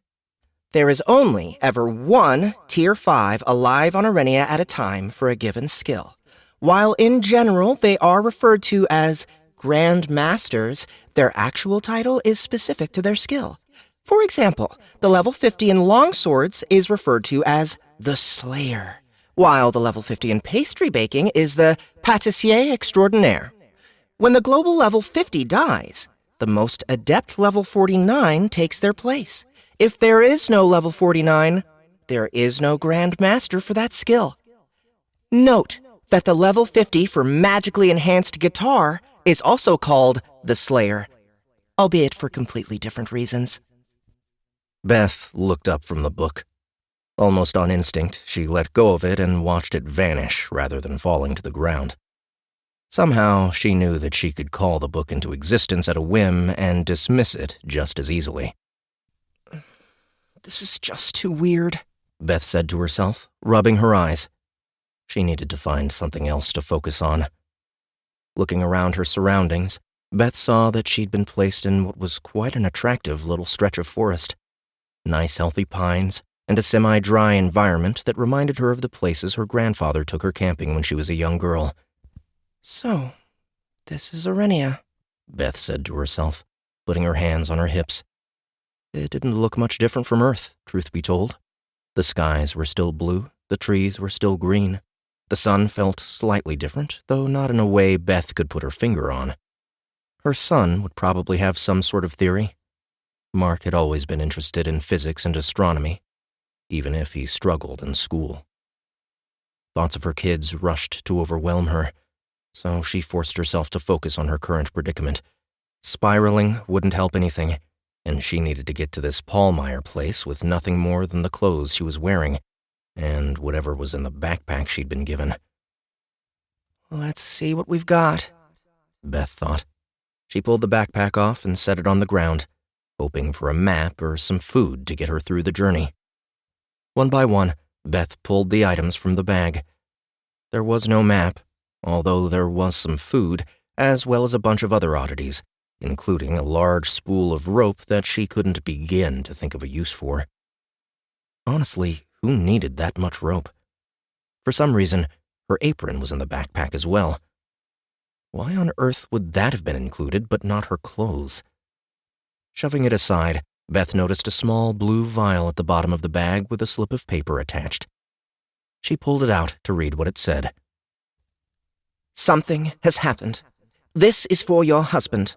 There is only ever one Tier 5 alive on Arenia at a time for a given skill. While in general they are referred to as Grand Masters, their actual title is specific to their skill. For example, the level 50 in longswords is referred to as the Slayer, while the level 50 in pastry baking is the Pâtissier Extraordinaire. When the global level 50 dies, the most adept level 49 takes their place. If there is no level 49, there is no Grand Master for that skill. Note that the level 50 for magically enhanced guitar is also called the Slayer, albeit for completely different reasons. Beth looked up from the book. Almost on instinct, she let go of it and watched it vanish rather than falling to the ground. Somehow, she knew that she could call the book into existence at a whim and dismiss it just as easily. This is just too weird, Beth said to herself, rubbing her eyes. She needed to find something else to focus on. Looking around her surroundings, Beth saw that she'd been placed in what was quite an attractive little stretch of forest. Nice healthy pines, and a semi-dry environment that reminded her of the places her grandfather took her camping when she was a young girl. So, this is Arenia, Beth said to herself, putting her hands on her hips. It didn't look much different from Earth, truth be told. The skies were still blue, the trees were still green. The sun felt slightly different, though not in a way Beth could put her finger on. Her son would probably have some sort of theory. Mark had always been interested in physics and astronomy, even if he struggled in school. Thoughts of her kids rushed to overwhelm her, so she forced herself to focus on her current predicament. Spiraling wouldn't help anything, and she needed to get to this Pallmeyer place with nothing more than the clothes she was wearing, and whatever was in the backpack she'd been given. Let's see what we've got, Beth thought. She pulled the backpack off and set it on the ground, hoping for a map or some food to get her through the journey. One by one, Beth pulled the items from the bag. There was no map, although there was some food, as well as a bunch of other oddities, including a large spool of rope that she couldn't begin to think of a use for. Honestly, who needed that much rope? For some reason, her apron was in the backpack as well. Why on earth would that have been included but not her clothes? Shoving it aside, Beth noticed a small blue vial at the bottom of the bag with a slip of paper attached. She pulled it out to read what it said. Something has happened. This is for your husband,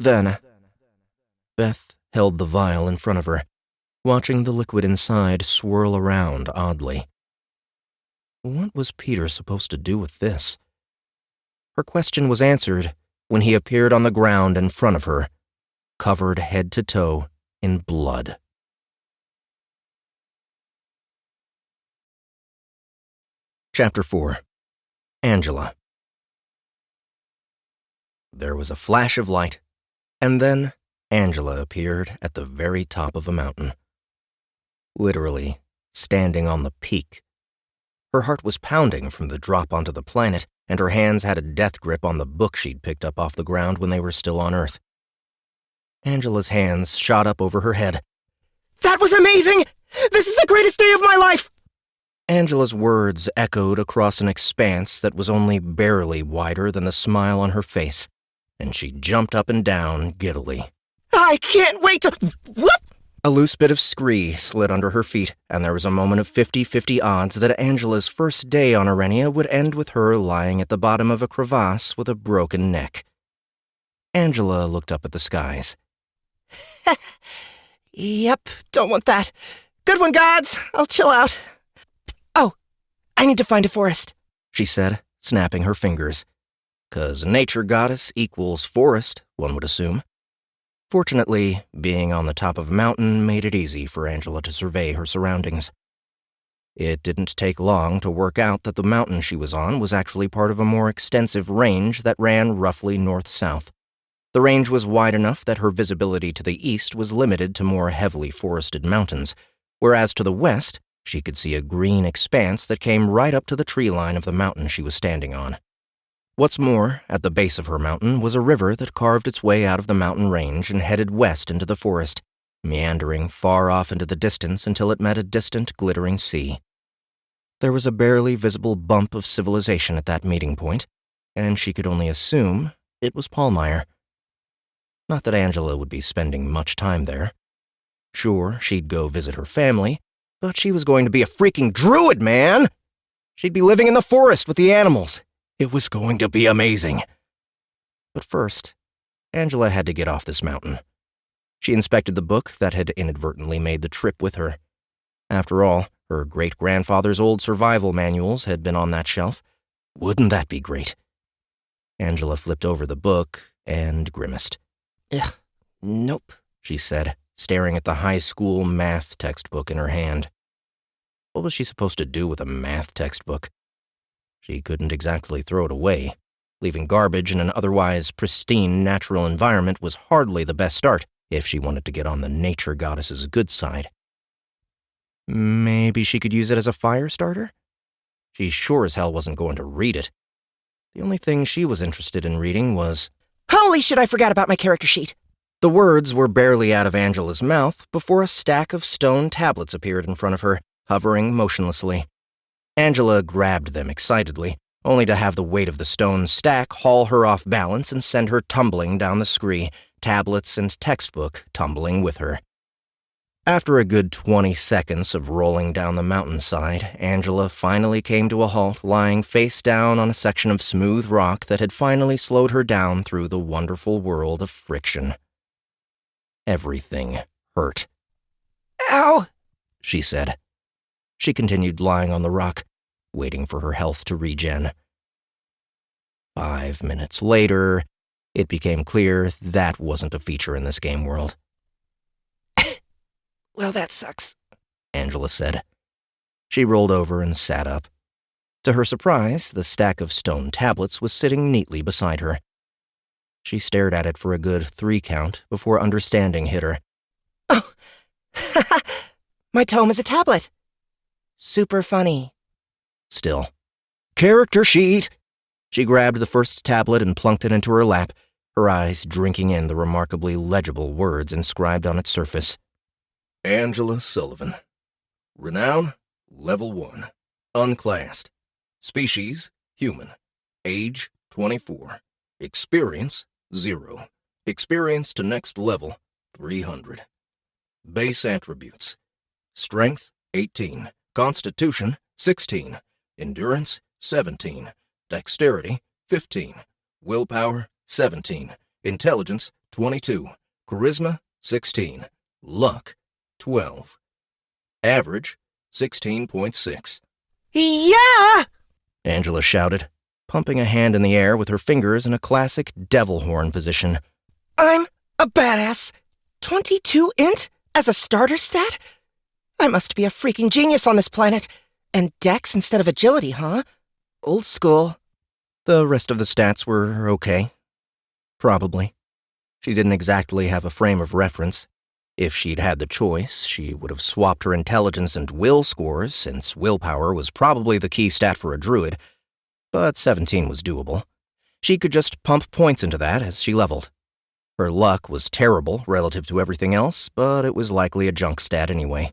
Werner. Beth held the vial in front of her, watching the liquid inside swirl around oddly. What was Peter supposed to do with this? Her question was answered when he appeared on the ground in front of her, covered head to toe in blood. Chapter 4. Angela. There was a flash of light, and then Angela appeared at the very top of a mountain. Literally, standing on the peak. Her heart was pounding from the drop onto the planet, and her hands had a death grip on the book she'd picked up off the ground when they were still on Earth. Angela's hands shot up over her head. That was amazing! This is the greatest day of my life! Angela's words echoed across an expanse that was only barely wider than the smile on her face, and she jumped up and down giddily. I can't wait to... Whoop! A loose bit of scree slid under her feet, and there was a moment of 50-50 odds that Angela's first day on Arenia would end with her lying at the bottom of a crevasse with a broken neck. Angela looked up at the skies. Yep, don't want that. Good one, gods. I'll chill out. Oh, I need to find a forest, she said, snapping her fingers. 'Cause nature goddess equals forest, one would assume. Fortunately, being on the top of a mountain made it easy for Angela to survey her surroundings. It didn't take long to work out that the mountain she was on was actually part of a more extensive range that ran roughly north-south. The range was wide enough that her visibility to the east was limited to more heavily forested mountains, whereas to the west, she could see a green expanse that came right up to the tree line of the mountain she was standing on. What's more, at the base of her mountain was a river that carved its way out of the mountain range and headed west into the forest, meandering far off into the distance until it met a distant, glittering sea. There was a barely visible bump of civilization at that meeting point, and she could only assume it was Palmyre. Not that Angela would be spending much time there. Sure, she'd go visit her family, but she was going to be a freaking druid, man! She'd be living in the forest with the animals. It was going to be amazing. But first, Angela had to get off this mountain. She inspected the book that had inadvertently made the trip with her. After all, her great-grandfather's old survival manuals had been on that shelf. Wouldn't that be great? Angela flipped over the book and grimaced. Ugh, nope, she said, staring at the high school math textbook in her hand. What was she supposed to do with a math textbook? She couldn't exactly throw it away. Leaving garbage in an otherwise pristine natural environment was hardly the best start if she wanted to get on the nature goddess's good side. Maybe she could use it as a fire starter? She sure as hell wasn't going to read it. The only thing she was interested in reading was... Holy shit, I forgot about my character sheet. The words were barely out of Angela's mouth before a stack of stone tablets appeared in front of her, hovering motionlessly. Angela grabbed them excitedly, only to have the weight of the stone stack haul her off balance and send her tumbling down the scree, tablets and textbook tumbling with her. After a good 20 seconds of rolling down the mountainside, Angela finally came to a halt, lying face down on a section of smooth rock that had finally slowed her down through the wonderful world of friction. Everything hurt. Ow, she said. She continued lying on the rock, waiting for her health to regen. 5 minutes later, it became clear that wasn't a feature in this game world. Well, that sucks, Angela said. She rolled over and sat up. To her surprise, the stack of stone tablets was sitting neatly beside her. She stared at it for a good 3 count before understanding hit her. Oh, my tome is a tablet. Super funny. Still. Character sheet! She grabbed the first tablet and plunked it into her lap, her eyes drinking in the remarkably legible words inscribed on its surface. Angela Sullivan. Renown, Level 1. Unclassed. Species, Human. Age, 24. Experience, 0. Experience to next level, 300. Base attributes. Strength, 18. Constitution, 16. Endurance, 17. Dexterity, 15. Willpower, 17. Intelligence, 22. Charisma, 16. Luck, 12. Average, 16.6. Yeah! Angela shouted, pumping a hand in the air with her fingers in a classic devil horn position. I'm a badass. 22 int as a starter stat? I must be a freaking genius on this planet. And dex instead of agility, huh? Old school. The rest of the stats were okay. Probably. She didn't exactly have a frame of reference. If she'd had the choice, she would have swapped her intelligence and will scores, since willpower was probably the key stat for a druid. But 17 was doable. She could just pump points into that as she leveled. Her luck was terrible relative to everything else, but it was likely a junk stat anyway.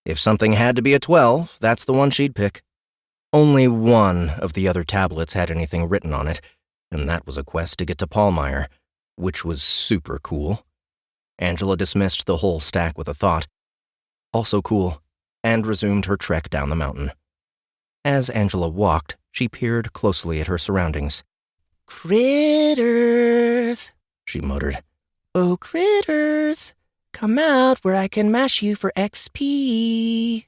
If something had to be a 12, that's the one she'd pick. Only one of the other tablets had anything written on it, and that was a quest to get to Pallmeyer, which was super cool. Angela dismissed the whole stack with a thought. Also cool, and resumed her trek down the mountain. As Angela walked, she peered closely at her surroundings. Critters, she muttered. Oh, critters, come out where I can mash you for XP.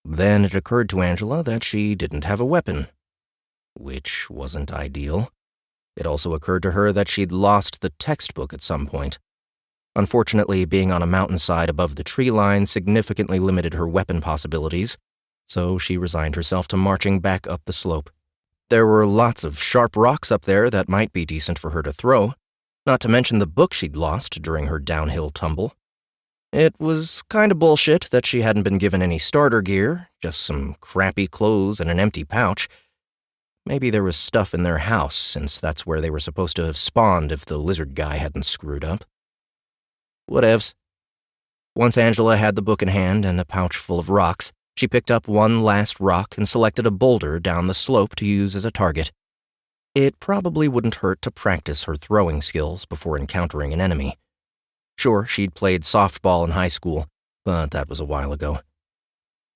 Then it occurred to Angela that she didn't have a weapon, which wasn't ideal. It also occurred to her that she'd lost the textbook at some point. Unfortunately, being on a mountainside above the tree line significantly limited her weapon possibilities, so she resigned herself to marching back up the slope. There were lots of sharp rocks up there that might be decent for her to throw, not to mention the book she'd lost during her downhill tumble. It was kind of bullshit that she hadn't been given any starter gear, just some crappy clothes and an empty pouch. Maybe there was stuff in their house, since that's where they were supposed to have spawned if the lizard guy hadn't screwed up. Whatevs. Once Angela had the book in hand and a pouch full of rocks, she picked up one last rock and selected a boulder down the slope to use as a target. It probably wouldn't hurt to practice her throwing skills before encountering an enemy. Sure, she'd played softball in high school, but that was a while ago.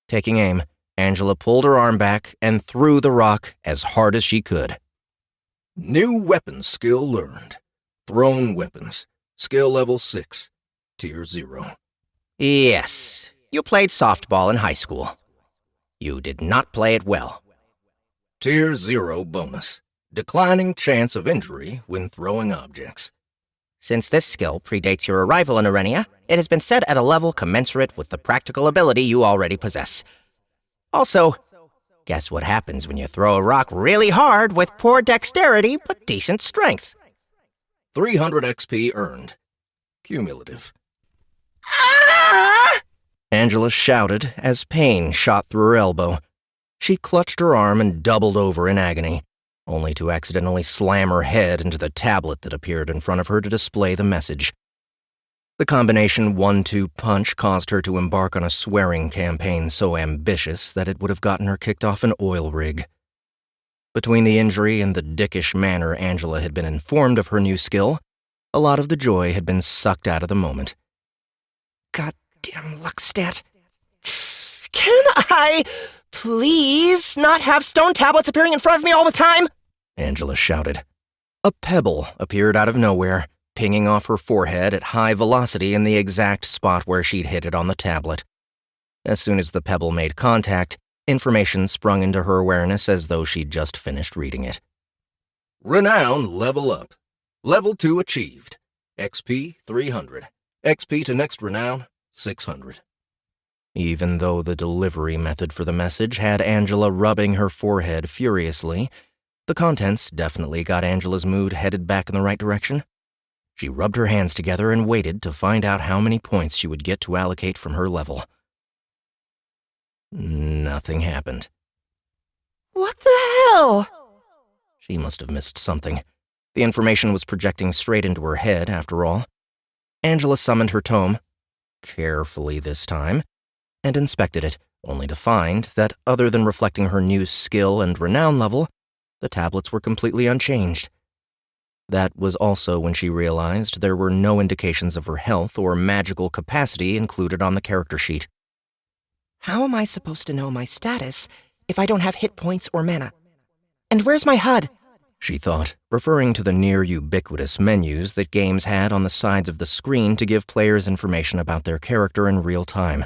Taking aim, Angela pulled her arm back and threw the rock as hard as she could. New weapon skill learned. Thrown weapons. Skill level 6. Tier 0. Yes, you played softball in high school. You did not play it well. Tier 0 bonus. Declining chance of injury when throwing objects. Since this skill predates your arrival in Arenia, it has been set at a level commensurate with the practical ability you already possess. Also, guess what happens when you throw a rock really hard with poor dexterity but decent strength? 300 XP earned. Cumulative. Ah! Angela shouted as pain shot through her elbow. She clutched her arm and doubled over in agony, only to accidentally slam her head into the tablet that appeared in front of her to display the message. The combination 1-2 punch caused her to embark on a swearing campaign so ambitious that it would have gotten her kicked off an oil rig. Between the injury and the dickish manner Angela had been informed of her new skill, a lot of the joy had been sucked out of the moment. Goddamn luck stat. Can I please not have stone tablets appearing in front of me all the time? Angela shouted. A pebble appeared out of nowhere, pinging off her forehead at high velocity in the exact spot where she'd hit it on the tablet. As soon as the pebble made contact, information sprung into her awareness as though she'd just finished reading it. Renown level up. Level 2 achieved. XP 300. XP to next renown 600. Even though the delivery method for the message had Angela rubbing her forehead furiously, the contents definitely got Angela's mood headed back in the right direction. She rubbed her hands together and waited to find out how many points she would get to allocate from her level. Nothing happened. What the hell? She must have missed something. The information was projecting straight into her head, after all. Angela summoned her tome, carefully this time, and inspected it, only to find that, other than reflecting her new skill and renown level, the tablets were completely unchanged. That was also when she realized there were no indications of her health or magical capacity included on the character sheet. How am I supposed to know my status if I don't have hit points or mana? And where's my HUD? She thought, referring to the near-ubiquitous menus that games had on the sides of the screen to give players information about their character in real time.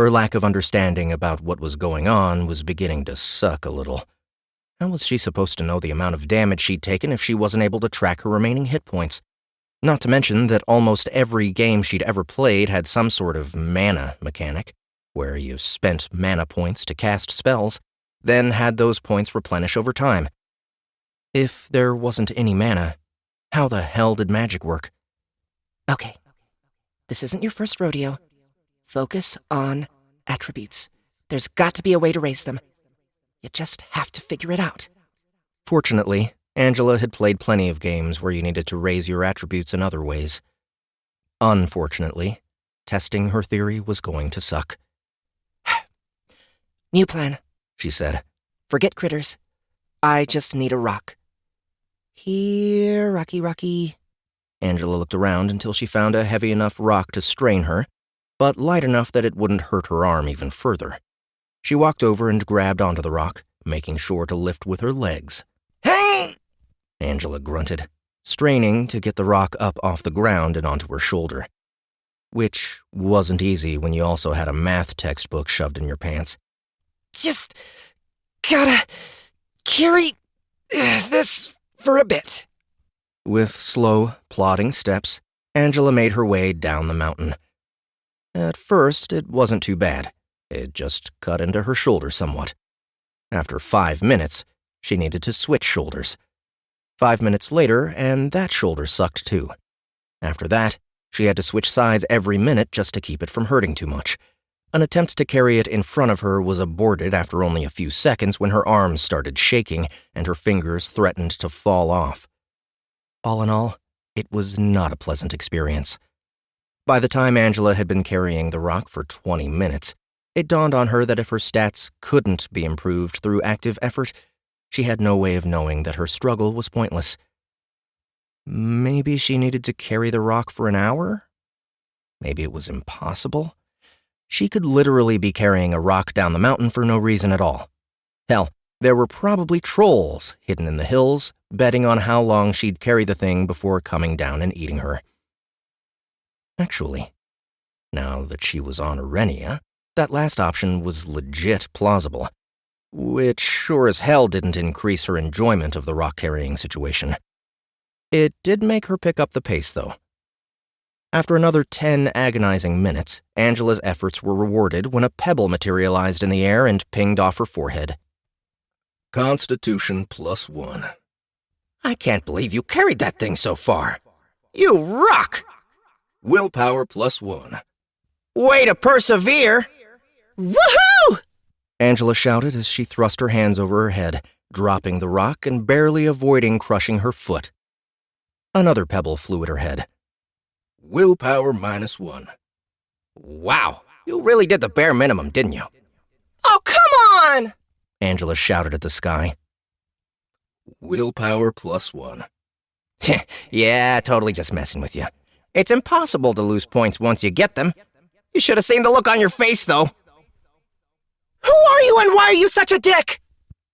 Her lack of understanding about what was going on was beginning to suck a little. How was she supposed to know the amount of damage she'd taken if she wasn't able to track her remaining hit points? Not to mention that almost every game she'd ever played had some sort of mana mechanic, where you spent mana points to cast spells, then had those points replenish over time. If there wasn't any mana, how the hell did magic work? Okay, this isn't your first rodeo. Focus on attributes. There's got to be a way to raise them. You just have to figure it out. Fortunately, Angela had played plenty of games where you needed to raise your attributes in other ways. Unfortunately, testing her theory was going to suck. New plan, she said. Forget critters. I just need a rock. Here, Rocky. Angela looked around until she found a heavy enough rock to strain her, but light enough that it wouldn't hurt her arm even further. She walked over and grabbed onto the rock, making sure to lift with her legs. Hang! Angela grunted, straining to get the rock up off the ground and onto her shoulder. Which wasn't easy when you also had a math textbook shoved in your pants. Just gotta carry this for a bit. With slow, plodding steps, Angela made her way down the mountain. At first, it wasn't too bad. It just cut into her shoulder somewhat. After 5 minutes, she needed to switch shoulders. 5 minutes later, and that shoulder sucked too. After that, she had to switch sides every minute just to keep it from hurting too much. An attempt to carry it in front of her was aborted after only a few seconds when her arms started shaking and her fingers threatened to fall off. All in all, it was not a pleasant experience. By the time Angela had been carrying the rock for 20 minutes, it dawned on her that if her stats couldn't be improved through active effort, she had no way of knowing that her struggle was pointless. Maybe she needed to carry the rock for an hour? Maybe it was impossible? She could literally be carrying a rock down the mountain for no reason at all. Hell, there were probably trolls hidden in the hills, betting on how long she'd carry the thing before coming down and eating her. Actually, now that she was on Arenia, that last option was legit plausible, which sure as hell didn't increase her enjoyment of the rock-carrying situation. It did make her pick up the pace, though. After another 10 agonizing minutes, Angela's efforts were rewarded when a pebble materialized in the air and pinged off her forehead. Constitution +1. I can't believe you carried that thing so far. You rock! Willpower +1. Way to persevere! Woohoo! Angela shouted as she thrust her hands over her head, dropping the rock and barely avoiding crushing her foot. Another pebble flew at her head. Willpower -1. Wow, you really did the bare minimum, didn't you? Oh, come on! Angela shouted at the sky. Willpower +1. Yeah, totally just messing with you. It's impossible to lose points once you get them. You should have seen the look on your face, though. Who are you and why are you such a dick?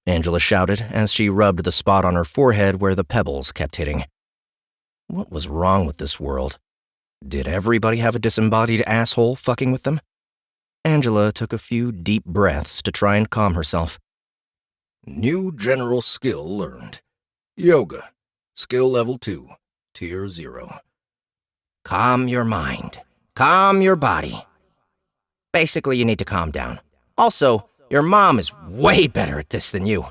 Angela shouted as she rubbed the spot on her forehead where the pebbles kept hitting. What was wrong with this world? Did everybody have a disembodied asshole fucking with them? Angela took a few deep breaths to try and calm herself. New general skill learned. Yoga. Skill level 2. Tier 0. Calm your mind. Calm your body. Basically, you need to calm down. Also, your mom is way better at this than you.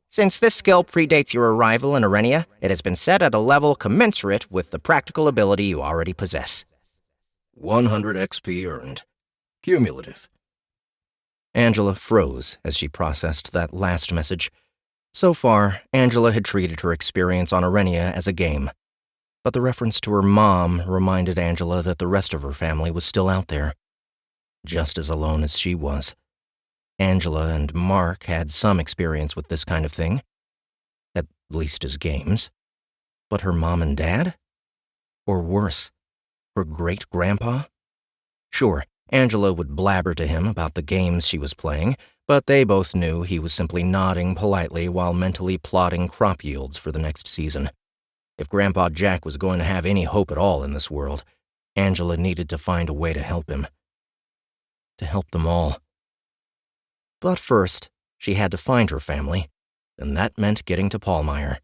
Since this skill predates your arrival in Arenia, it has been set at a level commensurate with the practical ability you already possess. 100 XP earned. Cumulative. Angela froze as she processed that last message. So far, Angela had treated her experience on Arenia as a game. But the reference to her mom reminded Angela that the rest of her family was still out there, just as alone as she was. Angela and Mark had some experience with this kind of thing, at least as games. But her mom and dad? Or worse, her great-grandpa? Sure, Angela would blabber to him about the games she was playing, but they both knew he was simply nodding politely while mentally plotting crop yields for the next season. If Grandpa Jack was going to have any hope at all in this world, Angela needed to find a way to help him. to help them all. But first, she had to find her family, and that meant getting to Pallmeyer.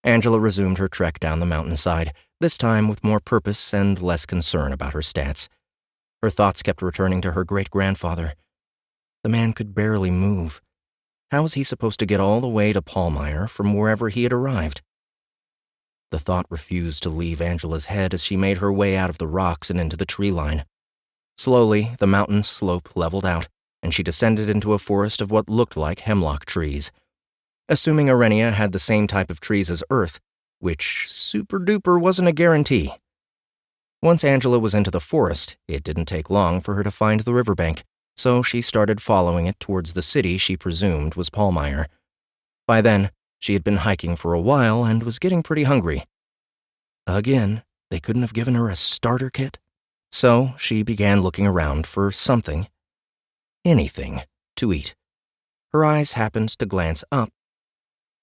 Angela resumed her trek down the mountainside, this time with more purpose and less concern about her stats. Her thoughts kept returning to her great-grandfather. The man could barely move. How was he supposed to get all the way to Pallmeyer from wherever he had arrived? The thought refused to leave Angela's head as she made her way out of the rocks and into the tree line. Slowly, the mountain slope leveled out, and she descended into a forest of what looked like hemlock trees. Assuming Arenia had the same type of trees as Earth, which super-duper wasn't a guarantee. Once Angela was into the forest, it didn't take long for her to find the riverbank, so she started following it towards the city she presumed was Pallmeyer. By then, she had been hiking for a while and was getting pretty hungry. Again, they couldn't have given her a starter kit, so she began looking around for something, anything, to eat. Her eyes happened to glance up,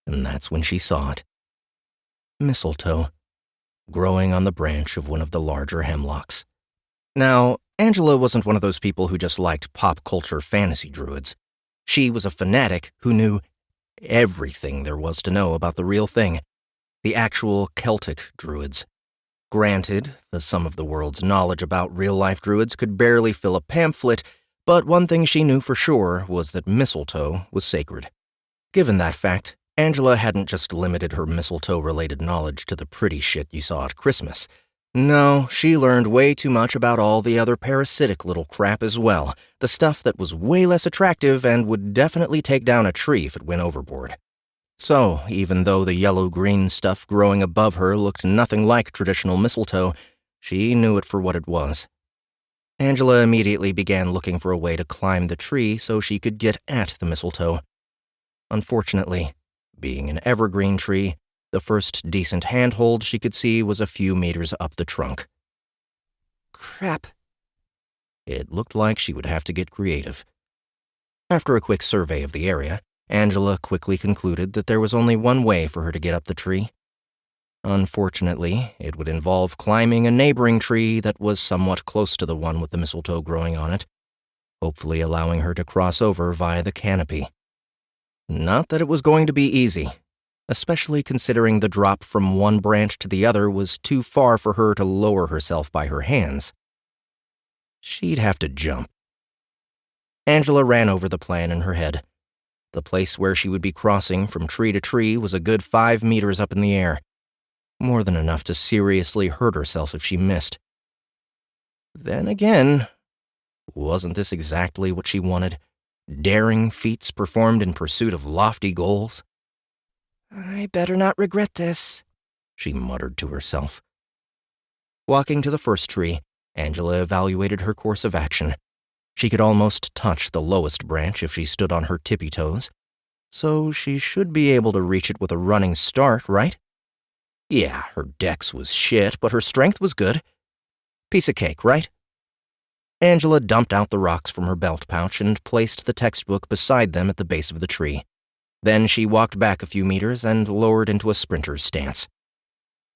and that's when she saw it. Mistletoe, growing on the branch of one of the larger hemlocks. Now, Angela wasn't one of those people who just liked pop culture fantasy druids. She was a fanatic who knew everything there was to know about the real thing, the actual Celtic druids. Granted, the sum of the world's knowledge about real-life druids could barely fill a pamphlet, but one thing she knew for sure was that mistletoe was sacred. Given that fact, Angela hadn't just limited her mistletoe-related knowledge to the pretty shit you saw at Christmas. No, she learned way too much about all the other parasitic little crap as well, the stuff that was way less attractive and would definitely take down a tree if it went overboard. So, even though the yellow-green stuff growing above her looked nothing like traditional mistletoe, she knew it for what it was. Angela immediately began looking for a way to climb the tree so she could get at the mistletoe. Unfortunately, being an evergreen tree, the first decent handhold she could see was a few meters up the trunk. Crap. It looked like she would have to get creative. After a quick survey of the area, Angela quickly concluded that there was only one way for her to get up the tree. Unfortunately, it would involve climbing a neighboring tree that was somewhat close to the one with the mistletoe growing on it, hopefully allowing her to cross over via the canopy. Not that it was going to be easy, especially considering the drop from one branch to the other was too far for her to lower herself by her hands. She'd have to jump. Angela ran over the plan in her head. The place where she would be crossing from tree to tree was a good 5 meters up in the air, more than enough to seriously hurt herself if she missed. Then again, wasn't this exactly what she wanted? Daring feats performed in pursuit of lofty goals? I better not regret this, she muttered to herself. Walking to the first tree, Angela evaluated her course of action. She could almost touch the lowest branch if she stood on her tippy toes, so she should be able to reach it with a running start, right? Yeah, her dex was shit, but her strength was good. Piece of cake, right? Angela dumped out the rocks from her belt pouch and placed the textbook beside them at the base of the tree. Then she walked back a few meters and lowered into a sprinter's stance.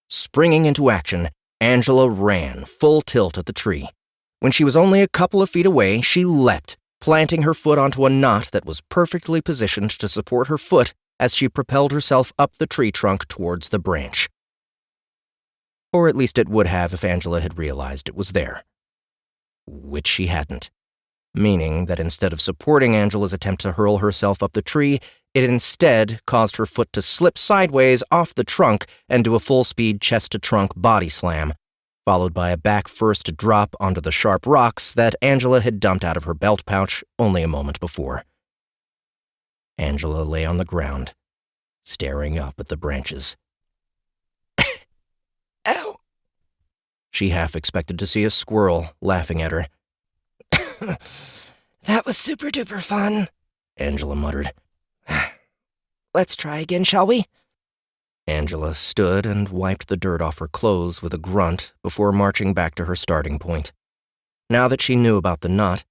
Springing into action, Angela ran full tilt at the tree. When she was only a couple of feet away, she leapt, planting her foot onto a knot that was perfectly positioned to support her foot as she propelled herself up the tree trunk towards the branch. Or at least it would have if Angela had realized it was there. Which she hadn't. Meaning that instead of supporting Angela's attempt to hurl herself up the tree, it instead caused her foot to slip sideways off the trunk and do a full-speed chest-to-trunk body slam, followed by a back-first drop onto the sharp rocks that Angela had dumped out of her belt pouch only a moment before. Angela lay on the ground, staring up at the branches. Ow! She half expected to see a squirrel laughing at her. That was super-duper fun, Angela muttered. Let's try again, shall we? Angela stood and wiped the dirt off her clothes with a grunt before marching back to her starting point. Now that she knew about the knot,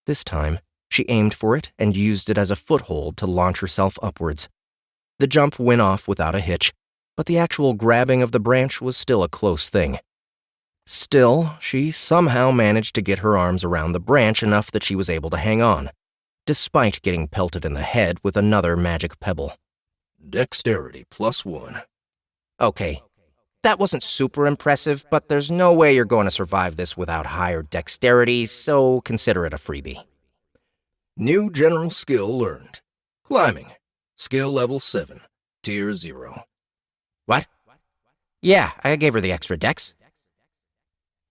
this time she aimed for it and used it as a foothold to launch herself upwards. The jump went off without a hitch, but the actual grabbing of the branch was still a close thing. Still, she somehow managed to get her arms around the branch enough that she was able to hang on, despite getting pelted in the head with another magic pebble. Dexterity +1. Okay, that wasn't super impressive, but there's no way you're going to survive this without higher dexterity, so consider it a freebie. New general skill learned. Climbing. Skill level 7. Tier 0. What? Yeah, I gave her the extra dex.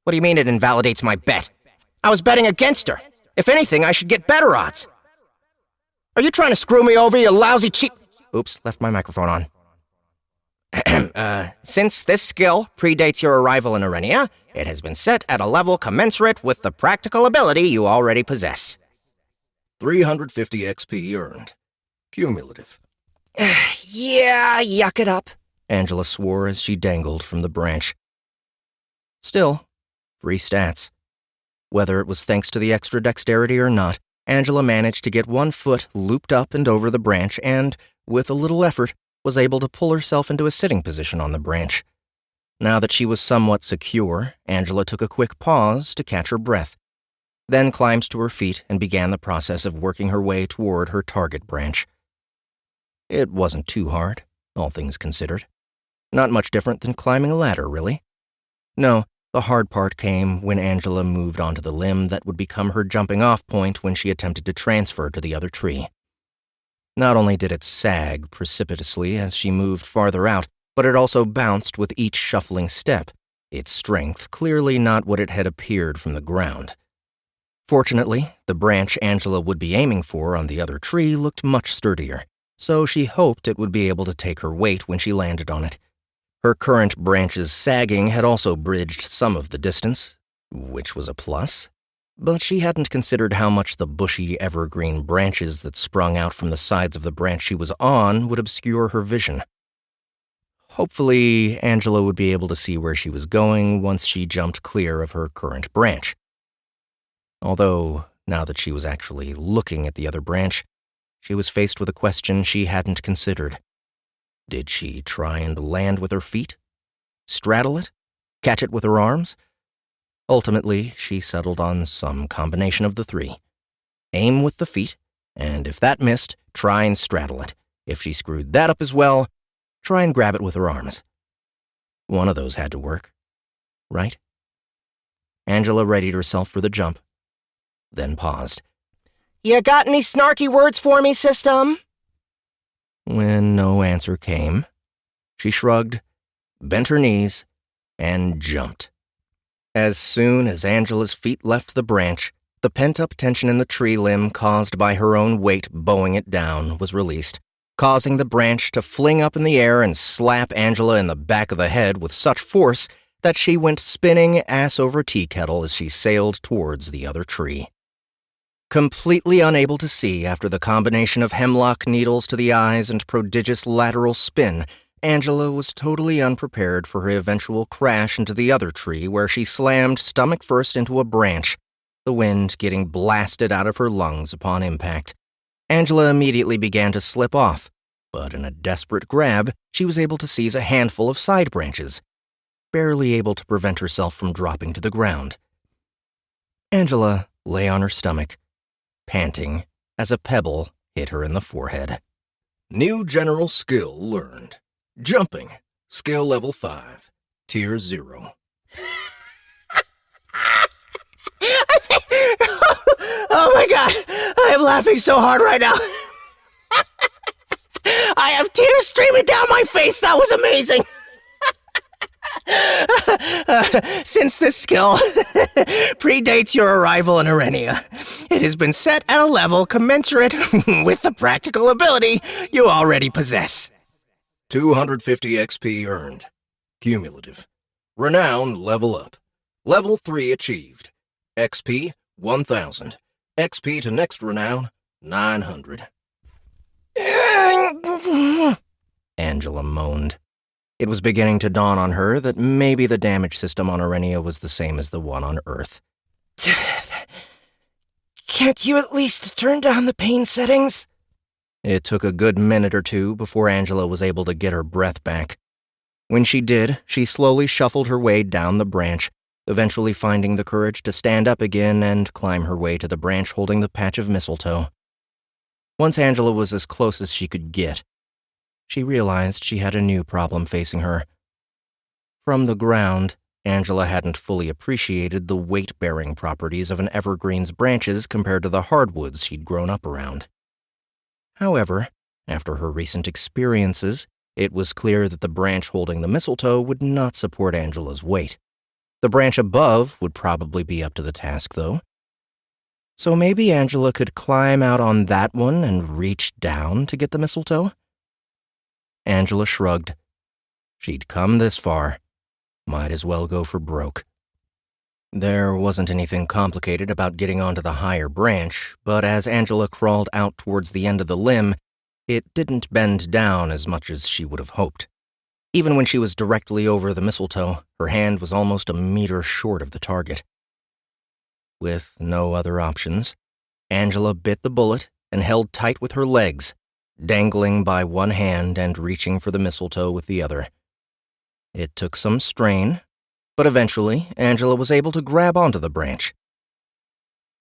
What do you mean it invalidates my bet? I was betting against her. If anything, I should get better odds. Are you trying to screw me over, you lousy cheap... Oops, left my microphone on. Since this skill predates your arrival in Arenia, it has been set at a level commensurate with the practical ability you already possess. 350 XP earned. Cumulative. Yeah, yuck it up. Angela swore as she dangled from the branch. Still, free stats. Whether it was thanks to the extra dexterity or not, Angela managed to get one foot looped up and over the branch and, with a little effort, was able to pull herself into a sitting position on the branch. Now that she was somewhat secure, Angela took a quick pause to catch her breath, then climbed to her feet and began the process of working her way toward her target branch. It wasn't too hard, all things considered. Not much different than climbing a ladder, really. No, the hard part came when Angela moved onto the limb that would become her jumping-off point when she attempted to transfer to the other tree. Not only did it sag precipitously as she moved farther out, but it also bounced with each shuffling step, its strength clearly not what it had appeared from the ground. Fortunately, the branch Angela would be aiming for on the other tree looked much sturdier, so she hoped it would be able to take her weight when she landed on it. Her current branch's sagging had also bridged some of the distance, which was a plus, but she hadn't considered how much the bushy evergreen branches that sprung out from the sides of the branch she was on would obscure her vision. Hopefully, Angela would be able to see where she was going once she jumped clear of her current branch. Although, now that she was actually looking at the other branch, she was faced with a question she hadn't considered. Did she try and land with her feet? Straddle it? Catch it with her arms? Ultimately, she settled on some combination of the three. Aim with the feet, and if that missed, try and straddle it. If she screwed that up as well, try and grab it with her arms. One of those had to work, right? Angela readied herself for the jump, then paused. You got any snarky words for me, system? When no answer came, she shrugged, bent her knees, and jumped. As soon as Angela's feet left the branch, the pent-up tension in the tree limb caused by her own weight bowing it down was released, causing the branch to fling up in the air and slap Angela in the back of the head with such force that she went spinning ass over tea kettle as she sailed towards the other tree. Completely unable to see after the combination of hemlock needles to the eyes and prodigious lateral spin, Angela was totally unprepared for her eventual crash into the other tree where she slammed stomach first into a branch, the wind getting blasted out of her lungs upon impact. Angela immediately began to slip off, but in a desperate grab, she was able to seize a handful of side branches, barely able to prevent herself from dropping to the ground. Angela lay on her stomach, panting as a pebble hit her in the forehead. New general skill learned. Jumping. Skill level 5. Tier 0. Oh my god, I am laughing so hard right now. I have tears streaming down my face. That was amazing. Since this skill predates your arrival in Arenia, it has been set at a level commensurate with the practical ability you already possess. 250 XP earned. Cumulative. Renown level up. Level 3 achieved. XP 1000. XP to next renown 900. Angela moaned. It was beginning to dawn on her that maybe the damage system on Arenia was the same as the one on Earth. Can't you at least turn down the pain settings? It took a good minute or two before Angela was able to get her breath back. When she did, she slowly shuffled her way down the branch, eventually finding the courage to stand up again and climb her way to the branch holding the patch of mistletoe. Once Angela was as close as she could get, she realized she had a new problem facing her. From the ground, Angela hadn't fully appreciated the weight-bearing properties of an evergreen's branches compared to the hardwoods she'd grown up around. However, after her recent experiences, it was clear that the branch holding the mistletoe would not support Angela's weight. The branch above would probably be up to the task, though. So maybe Angela could climb out on that one and reach down to get the mistletoe? Angela shrugged. She'd come this far. Might as well go for broke. There wasn't anything complicated about getting onto the higher branch, but as Angela crawled out towards the end of the limb, it didn't bend down as much as she would have hoped. Even when she was directly over the mistletoe, her hand was almost a meter short of the target. With no other options, Angela bit the bullet and held tight with her legs, dangling by one hand and reaching for the mistletoe with the other. It took some strain, but eventually Angela was able to grab onto the branch.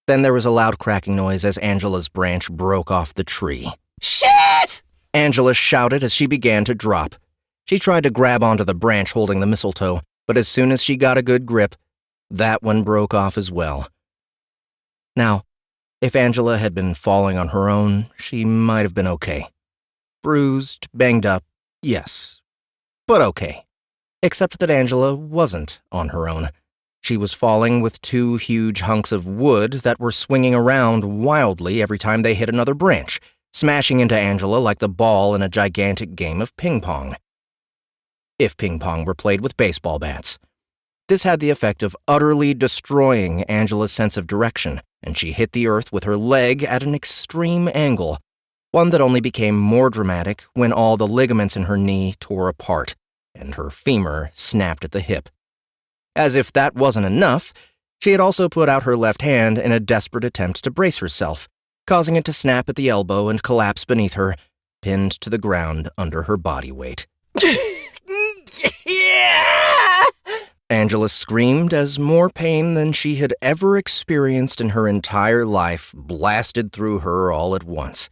Then there was a loud cracking noise as Angela's branch broke off the tree. "Shit!" Angela shouted as she began to drop. She tried to grab onto the branch holding the mistletoe, but as soon as she got a good grip, that one broke off as well. Now, if Angela had been falling on her own, she might have been okay. Bruised, banged up, yes, but okay. Except that Angela wasn't on her own. She was falling with two huge hunks of wood that were swinging around wildly every time they hit another branch, smashing into Angela like the ball in a gigantic game of ping pong. If ping pong were played with baseball bats. This had the effect of utterly destroying Angela's sense of direction, and she hit the earth with her leg at an extreme angle, one that only became more dramatic when all the ligaments in her knee tore apart, and her femur snapped at the hip. As if that wasn't enough, she had also put out her left hand in a desperate attempt to brace herself, causing it to snap at the elbow and collapse beneath her, pinned to the ground under her body weight. Angela screamed as more pain than she had ever experienced in her entire life blasted through her all at once.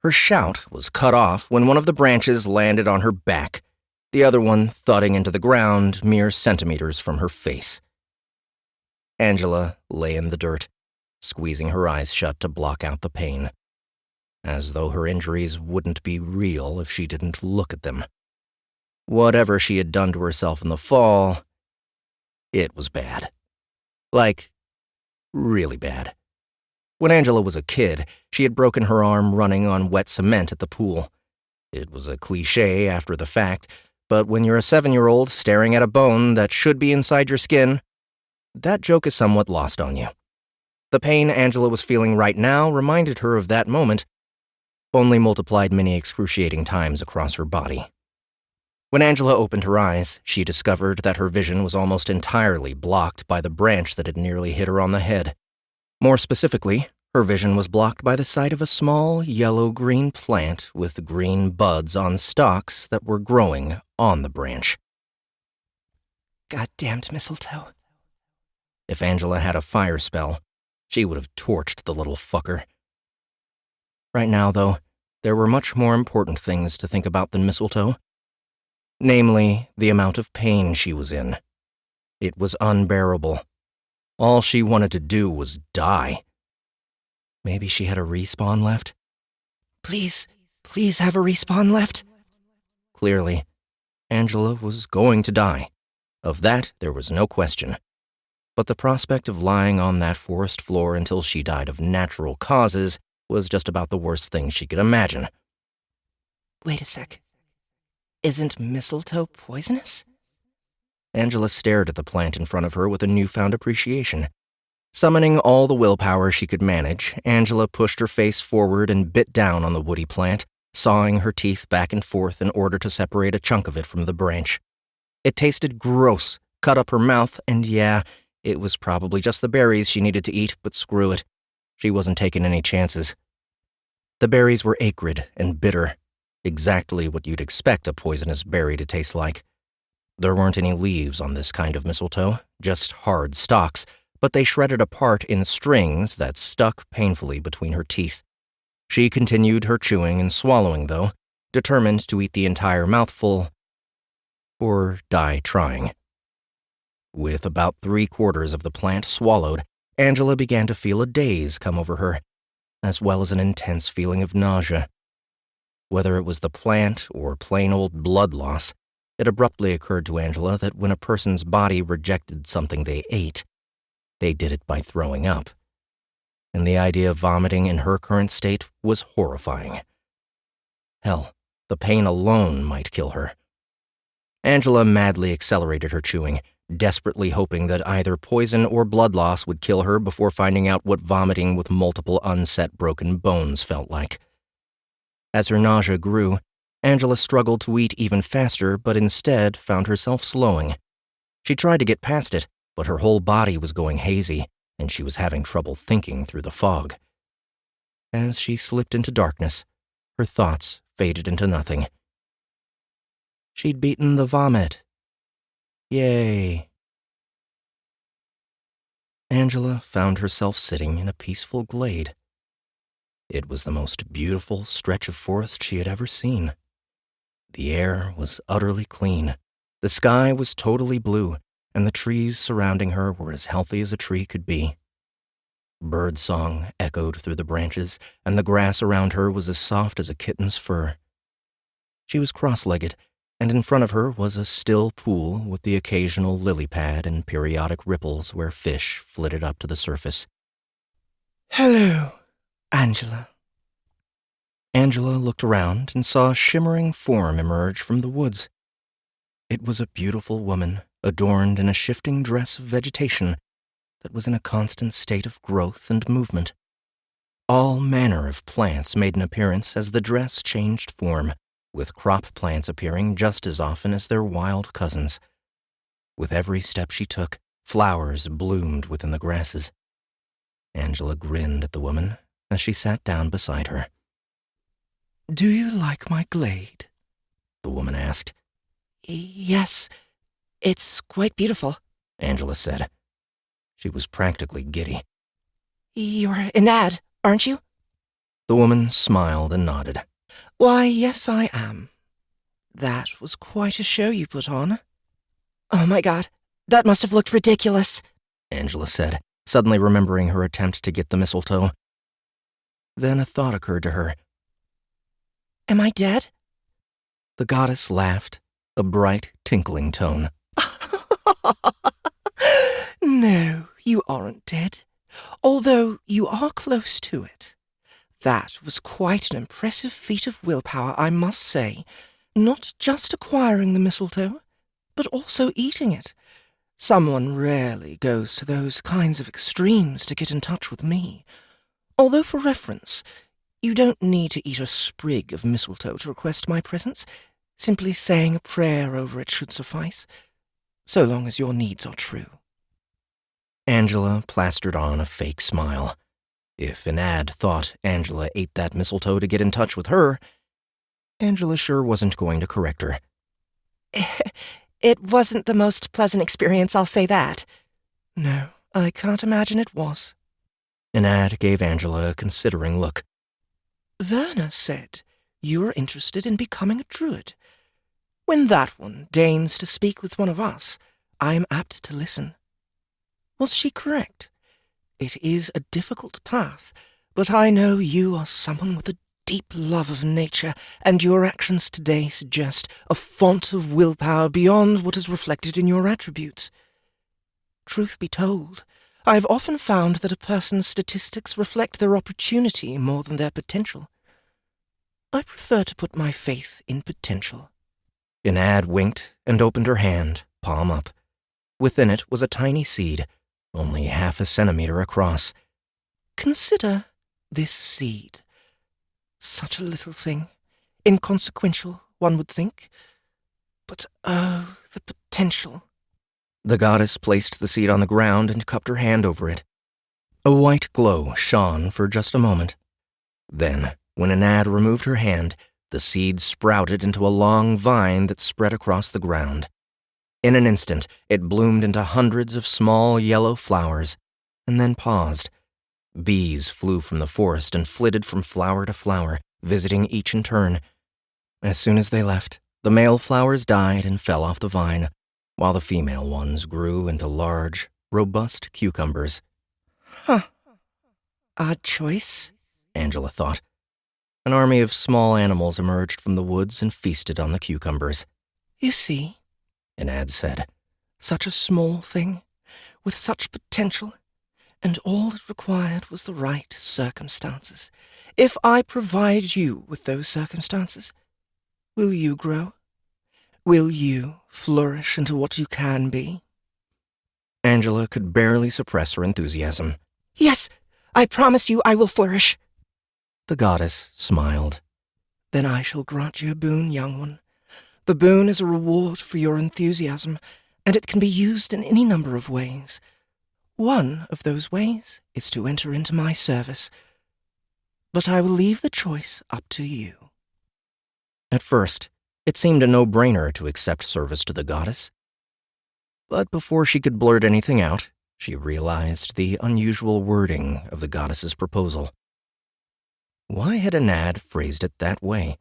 Her shout was cut off when one of the branches landed on her back, the other one thudding into the ground mere centimeters from her face. Angela lay in the dirt, squeezing her eyes shut to block out the pain, as though her injuries wouldn't be real if she didn't look at them. Whatever she had done to herself in the fall, it was bad. Like, really bad. When Angela was a kid, she had broken her arm running on wet cement at the pool. It was a cliché after the fact, but when you're a 7-year-old staring at a bone that should be inside your skin, that joke is somewhat lost on you. The pain Angela was feeling right now reminded her of that moment, only multiplied many excruciating times across her body. When Angela opened her eyes, she discovered that her vision was almost entirely blocked by the branch that had nearly hit her on the head. More specifically, her vision was blocked by the sight of a small yellow-green plant with green buds on stalks that were growing on the branch. Goddamned mistletoe. If Angela had a fire spell, she would have torched the little fucker. Right now, though, there were much more important things to think about than mistletoe. Namely, the amount of pain she was in. It was unbearable. All she wanted to do was die. Maybe she had a respawn left? Please have a respawn left? Clearly, Angela was going to die. Of that, there was no question. But the prospect of lying on that forest floor until she died of natural causes was just about the worst thing she could imagine. Wait a sec. Isn't mistletoe poisonous? Angela stared at the plant in front of her with a newfound appreciation. Summoning all the willpower she could manage, Angela pushed her face forward and bit down on the woody plant, sawing her teeth back and forth in order to separate a chunk of it from the branch. It tasted gross, cut up her mouth, and yeah, it was probably just the berries she needed to eat, but screw it. She wasn't taking any chances. The berries were acrid and bitter, exactly what you'd expect a poisonous berry to taste like. There weren't any leaves on this kind of mistletoe, just hard stalks, but they shredded apart in strings that stuck painfully between her teeth. She continued her chewing and swallowing, though, determined to eat the entire mouthful or die trying. With about 3/4 of the plant swallowed, Angela began to feel a daze come over her, as well as an intense feeling of nausea. Whether it was the plant or plain old blood loss, it abruptly occurred to Angela that when a person's body rejected something they ate, they did it by throwing up. And the idea of vomiting in her current state was horrifying. Hell, the pain alone might kill her. Angela madly accelerated her chewing, desperately hoping that either poison or blood loss would kill her before finding out what vomiting with multiple unset broken bones felt like. As her nausea grew, Angela struggled to eat even faster, but instead found herself slowing. She tried to get past it, but her whole body was going hazy, and she was having trouble thinking through the fog. As she slipped into darkness, her thoughts faded into nothing. She'd beaten the vomit. Yay. Angela found herself sitting in a peaceful glade. It was the most beautiful stretch of forest she had ever seen. The air was utterly clean. The sky was totally blue, and the trees surrounding her were as healthy as a tree could be. Birdsong echoed through the branches, and the grass around her was as soft as a kitten's fur. She was cross-legged, and in front of her was a still pool with the occasional lily pad and periodic ripples where fish flitted up to the surface. Hello, Angela. Angela looked around and saw a shimmering form emerge from the woods. It was a beautiful woman, adorned in a shifting dress of vegetation that was in a constant state of growth and movement. All manner of plants made an appearance as the dress changed form, with crop plants appearing just as often as their wild cousins. With every step she took, flowers bloomed within the grasses. Angela grinned at the woman as she sat down beside her. Do you like my glade? The woman asked. Yes, it's quite beautiful, Angela said. She was practically giddy. You're an ad, aren't you? The woman smiled and nodded. Why, yes, I am. That was quite a show you put on. Oh my God, that must have looked ridiculous, Angela said, suddenly remembering her attempt to get the mistletoe. Then a thought occurred to her. Am I dead? The goddess laughed, a bright, tinkling tone. No, you aren't dead, although you are close to it. That was quite an impressive feat of willpower, I must say. Not just acquiring the mistletoe, but also eating it. Someone rarely goes to those kinds of extremes to get in touch with me. Although for reference, you don't need to eat a sprig of mistletoe to request my presence. Simply saying a prayer over it should suffice, so long as your needs are true. Angela plastered on a fake smile. If an ad thought Angela ate that mistletoe to get in touch with her, Angela sure wasn't going to correct her. It wasn't the most pleasant experience, I'll say that. No, I can't imagine it was. An ad gave Angela a considering look. Werner said you're interested in becoming a druid. When that one deigns to speak with one of us, I am apt to listen. Was she correct? It is a difficult path, but I know you are someone with a deep love of nature, and your actions today suggest a font of willpower beyond what is reflected in your attributes. Truth be told, I have often found that a person's statistics reflect their opportunity more than their potential. I prefer to put my faith in potential. An ad winked and opened her hand, palm up. Within it was a tiny seed, only half a centimeter across. Consider this seed. Such a little thing. Inconsequential, one would think. But oh, the potential. The goddess placed the seed on the ground and cupped her hand over it. A white glow shone for just a moment. Then, when an ad removed her hand, the seed sprouted into a long vine that spread across the ground. In an instant, it bloomed into hundreds of small yellow flowers, and then paused. Bees flew from the forest and flitted from flower to flower, visiting each in turn. As soon as they left, the male flowers died and fell off the vine, while the female ones grew into large, robust cucumbers. Huh. Odd choice, Angela thought. An army of small animals emerged from the woods and feasted on the cucumbers. You see, Enad said. such a small thing, with such potential, and all it required was the right circumstances. If I provide you with those circumstances, will you grow? Will you flourish into what you can be? Angela could barely suppress her enthusiasm. Yes, I promise you I will flourish. The goddess smiled. Then I shall grant you a boon, young one. The boon is a reward for your enthusiasm, and it can be used in any number of ways. One of those ways is to enter into my service, but I will leave the choice up to you. At first, it seemed a no-brainer to accept service to the goddess. But before she could blurt anything out, she realized the unusual wording of the goddess's proposal. Why had Enad phrased it that way?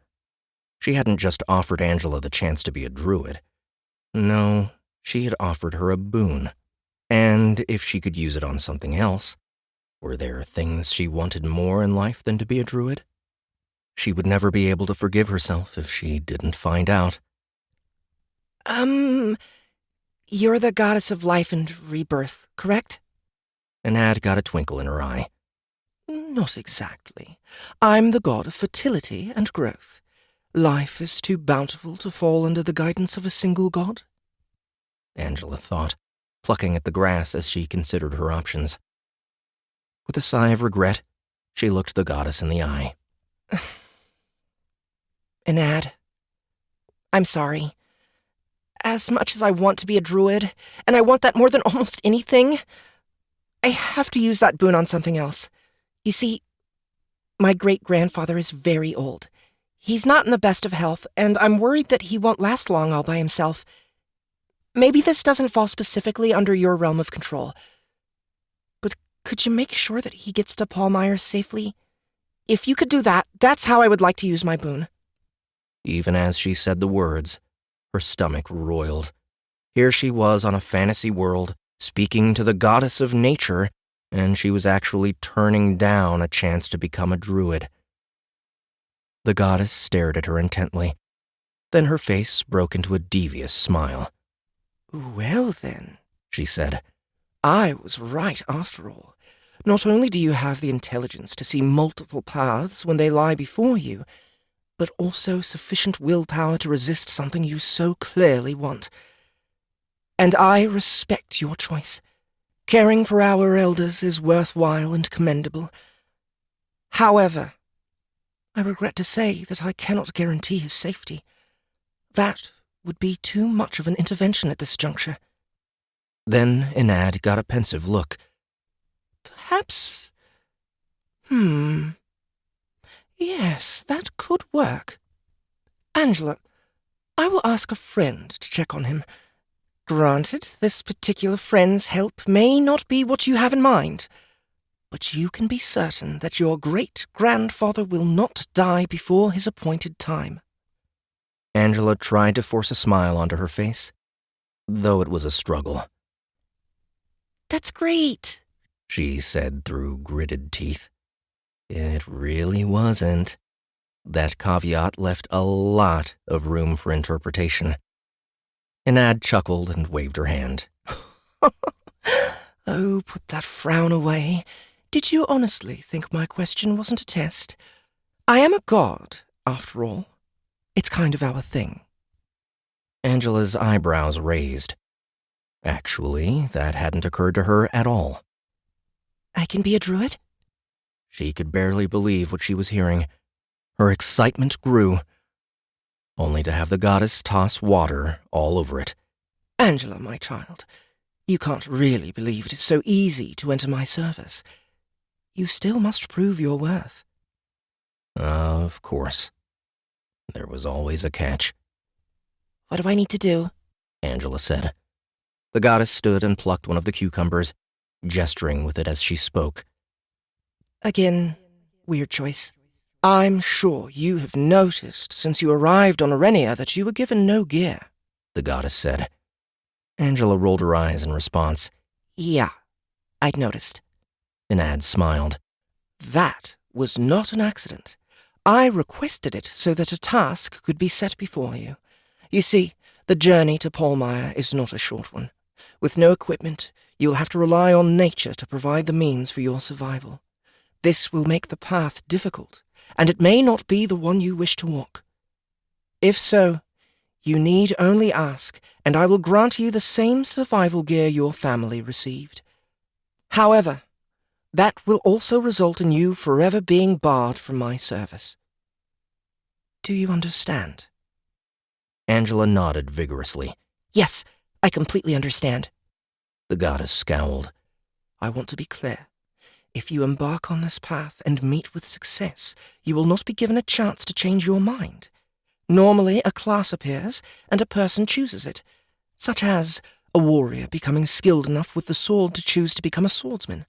She hadn't just offered Angela the chance to be a druid. No, she had offered her a boon. And if she could use it on something else, were there things she wanted more in life than to be a druid? She would never be able to forgive herself if she didn't find out. You're the goddess of life and rebirth, correct? Enad got a twinkle in her eye. Not exactly. I'm the god of fertility and growth. Life is too bountiful to fall under the guidance of a single god. Angela thought, plucking at the grass as she considered her options. With a sigh of regret, she looked the goddess in the eye. Enad, I'm sorry. As much as I want to be a druid, and I want that more than almost anything, I have to use that boon on something else. You see, my great-grandfather is very old. He's not in the best of health, and I'm worried that he won't last long all by himself. Maybe this doesn't fall specifically under your realm of control, but could you make sure that he gets to Paulmeyer safely? If you could do that, that's how I would like to use my boon. Even as she said the words, her stomach roiled. Here she was on a fantasy world, speaking to the goddess of nature, and she was actually turning down a chance to become a druid. The goddess stared at her intently. Then her face broke into a devious smile. Well then, she said, I was right after all. Not only do you have the intelligence to see multiple paths when they lie before you, but also sufficient willpower to resist something you so clearly want. And I respect your choice. Caring for our elders is worthwhile and commendable. However, I regret to say that I cannot guarantee his safety. That would be too much of an intervention at this juncture. Then Enad got a pensive look. Perhaps... Yes, that could work. Angela, I will ask a friend to check on him. Granted, this particular friend's help may not be what you have in mind, but you can be certain that your great-grandfather will not die before his appointed time. Angela tried to force a smile onto her face, though it was a struggle. That's great, she said through gritted teeth. It really wasn't. That caveat left a lot of room for interpretation. Enad chuckled and waved her hand. Oh, put that frown away. Did you honestly think my question wasn't a test? I am a god, after all. It's kind of our thing. Angela's eyebrows raised. Actually, that hadn't occurred to her at all. I can be a druid? She could barely believe what she was hearing. Her excitement grew, only to have the goddess toss water all over it. Angela, my child, you can't really believe it is so easy to enter my service. You still must prove your worth. Of course. There was always a catch. What do I need to do? Angela said. The goddess stood and plucked one of the cucumbers, gesturing with it as she spoke. Again, weird choice. I'm sure you have noticed since you arrived on Arenia that you were given no gear, the goddess said. Angela rolled her eyes in response. Yeah, I'd noticed. Enad smiled. That was not an accident. I requested it so that a task could be set before you. You see, the journey to Polmire is not a short one. With no equipment, you will have to rely on nature to provide the means for your survival. This will make the path difficult, and it may not be the one you wish to walk. If so, you need only ask, and I will grant you the same survival gear your family received. However, that will also result in you forever being barred from my service. Do you understand? Angela nodded vigorously. Yes, I completely understand. The goddess scowled. I want to be clear. If you embark on this path and meet with success, you will not be given a chance to change your mind. Normally, a class appears, and a person chooses it, such as a warrior becoming skilled enough with the sword to choose to become a swordsman.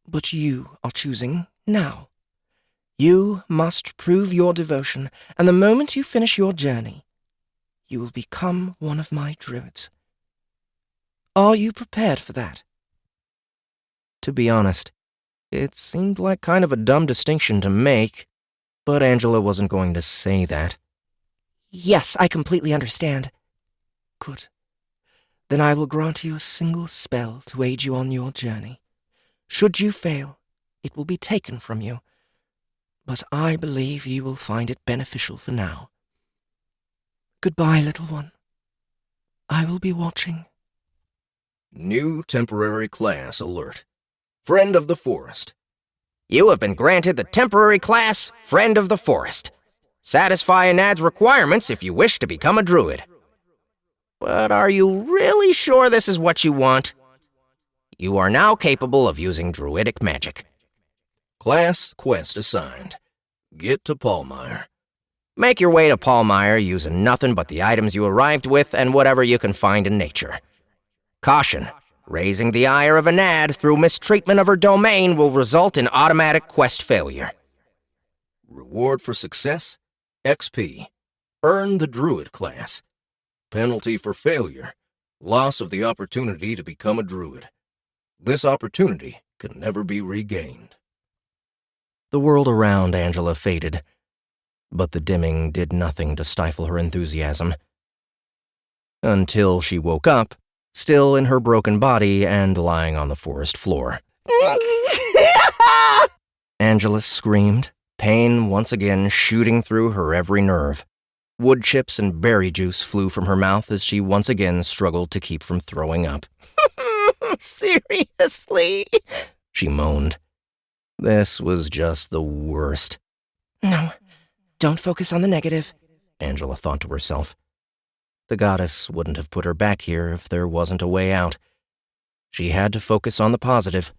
But you are choosing now. You must prove your devotion, and the moment you finish your journey, you will become one of my druids. Are you prepared for that? To be honest, it seemed like kind of a dumb distinction to make, but Angela wasn't going to say that. Yes, I completely understand. Good. Then I will grant you a single spell to aid you on your journey. Should you fail, it will be taken from you. But I believe you will find it beneficial for now. Goodbye, little one. I will be watching. New temporary class alert. Friend of the Forest. You have been granted the temporary class Friend of the Forest. Satisfy Enad's requirements if you wish to become a druid. But are you really sure this is what you want? You are now capable of using druidic magic. Class quest assigned. Get to Polmire. Make your way to Polmire using nothing but the items you arrived with and whatever you can find in nature. Caution. Raising the ire of Enad through mistreatment of her domain will result in automatic quest failure. Reward for success? XP. Earn the Druid class. Penalty for failure. Loss of the opportunity to become a Druid. This opportunity can never be regained. The world around Angela faded, but the dimming did nothing to stifle her enthusiasm. Until she woke up, still in her broken body and lying on the forest floor. Angela screamed, pain once again shooting through her every nerve. Wood chips and berry juice flew from her mouth as she once again struggled to keep from throwing up. Seriously? She moaned. This was just the worst. No, don't focus on the negative, Angela thought to herself. The goddess wouldn't have put her back here if there wasn't a way out. She had to focus on the positive,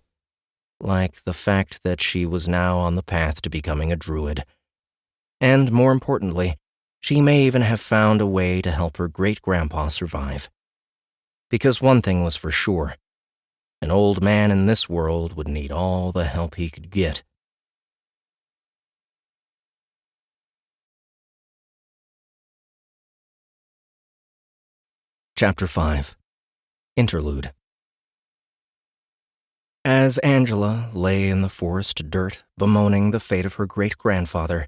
like the fact that she was now on the path to becoming a druid. And more importantly, she may even have found a way to help her great-grandpa survive. Because one thing was for sure, an old man in this world would need all the help he could get. Chapter 5. Interlude. As Angela lay in the forest dirt, bemoaning the fate of her great-grandfather,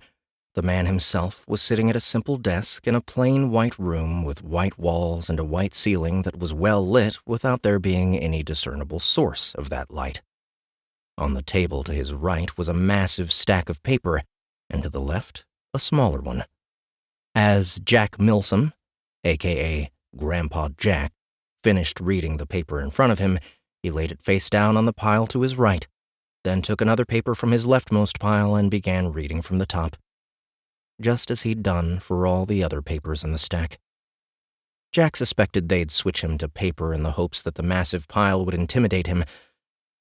the man himself was sitting at a simple desk in a plain white room with white walls and a white ceiling that was well lit without there being any discernible source of that light. On the table to his right was a massive stack of paper, and to the left, a smaller one. As Jack Milsom, a.k.a. Grandpa Jack, finished reading the paper in front of him, he laid it face down on the pile to his right, then took another paper from his leftmost pile and began reading from the top, just as he'd done for all the other papers in the stack. Jack suspected they'd switch him to paper in the hopes that the massive pile would intimidate him,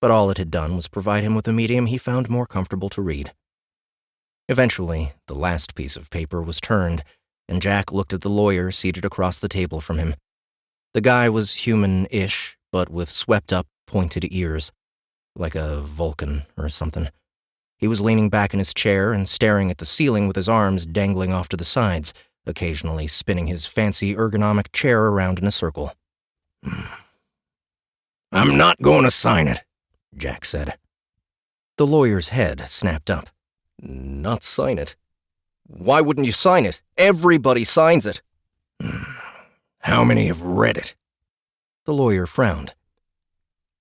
but all it had done was provide him with a medium he found more comfortable to read. Eventually, the last piece of paper was turned, and Jack looked at the lawyer seated across the table from him. The guy was human-ish, but with swept-up, pointed ears, like a Vulcan or something. He was leaning back in his chair and staring at the ceiling with his arms dangling off to the sides, occasionally spinning his fancy ergonomic chair around in a circle. I'm not going to sign it, Jack said. The lawyer's head snapped up. Not sign it? Why wouldn't you sign it? Everybody signs it. How many have read it? The lawyer frowned.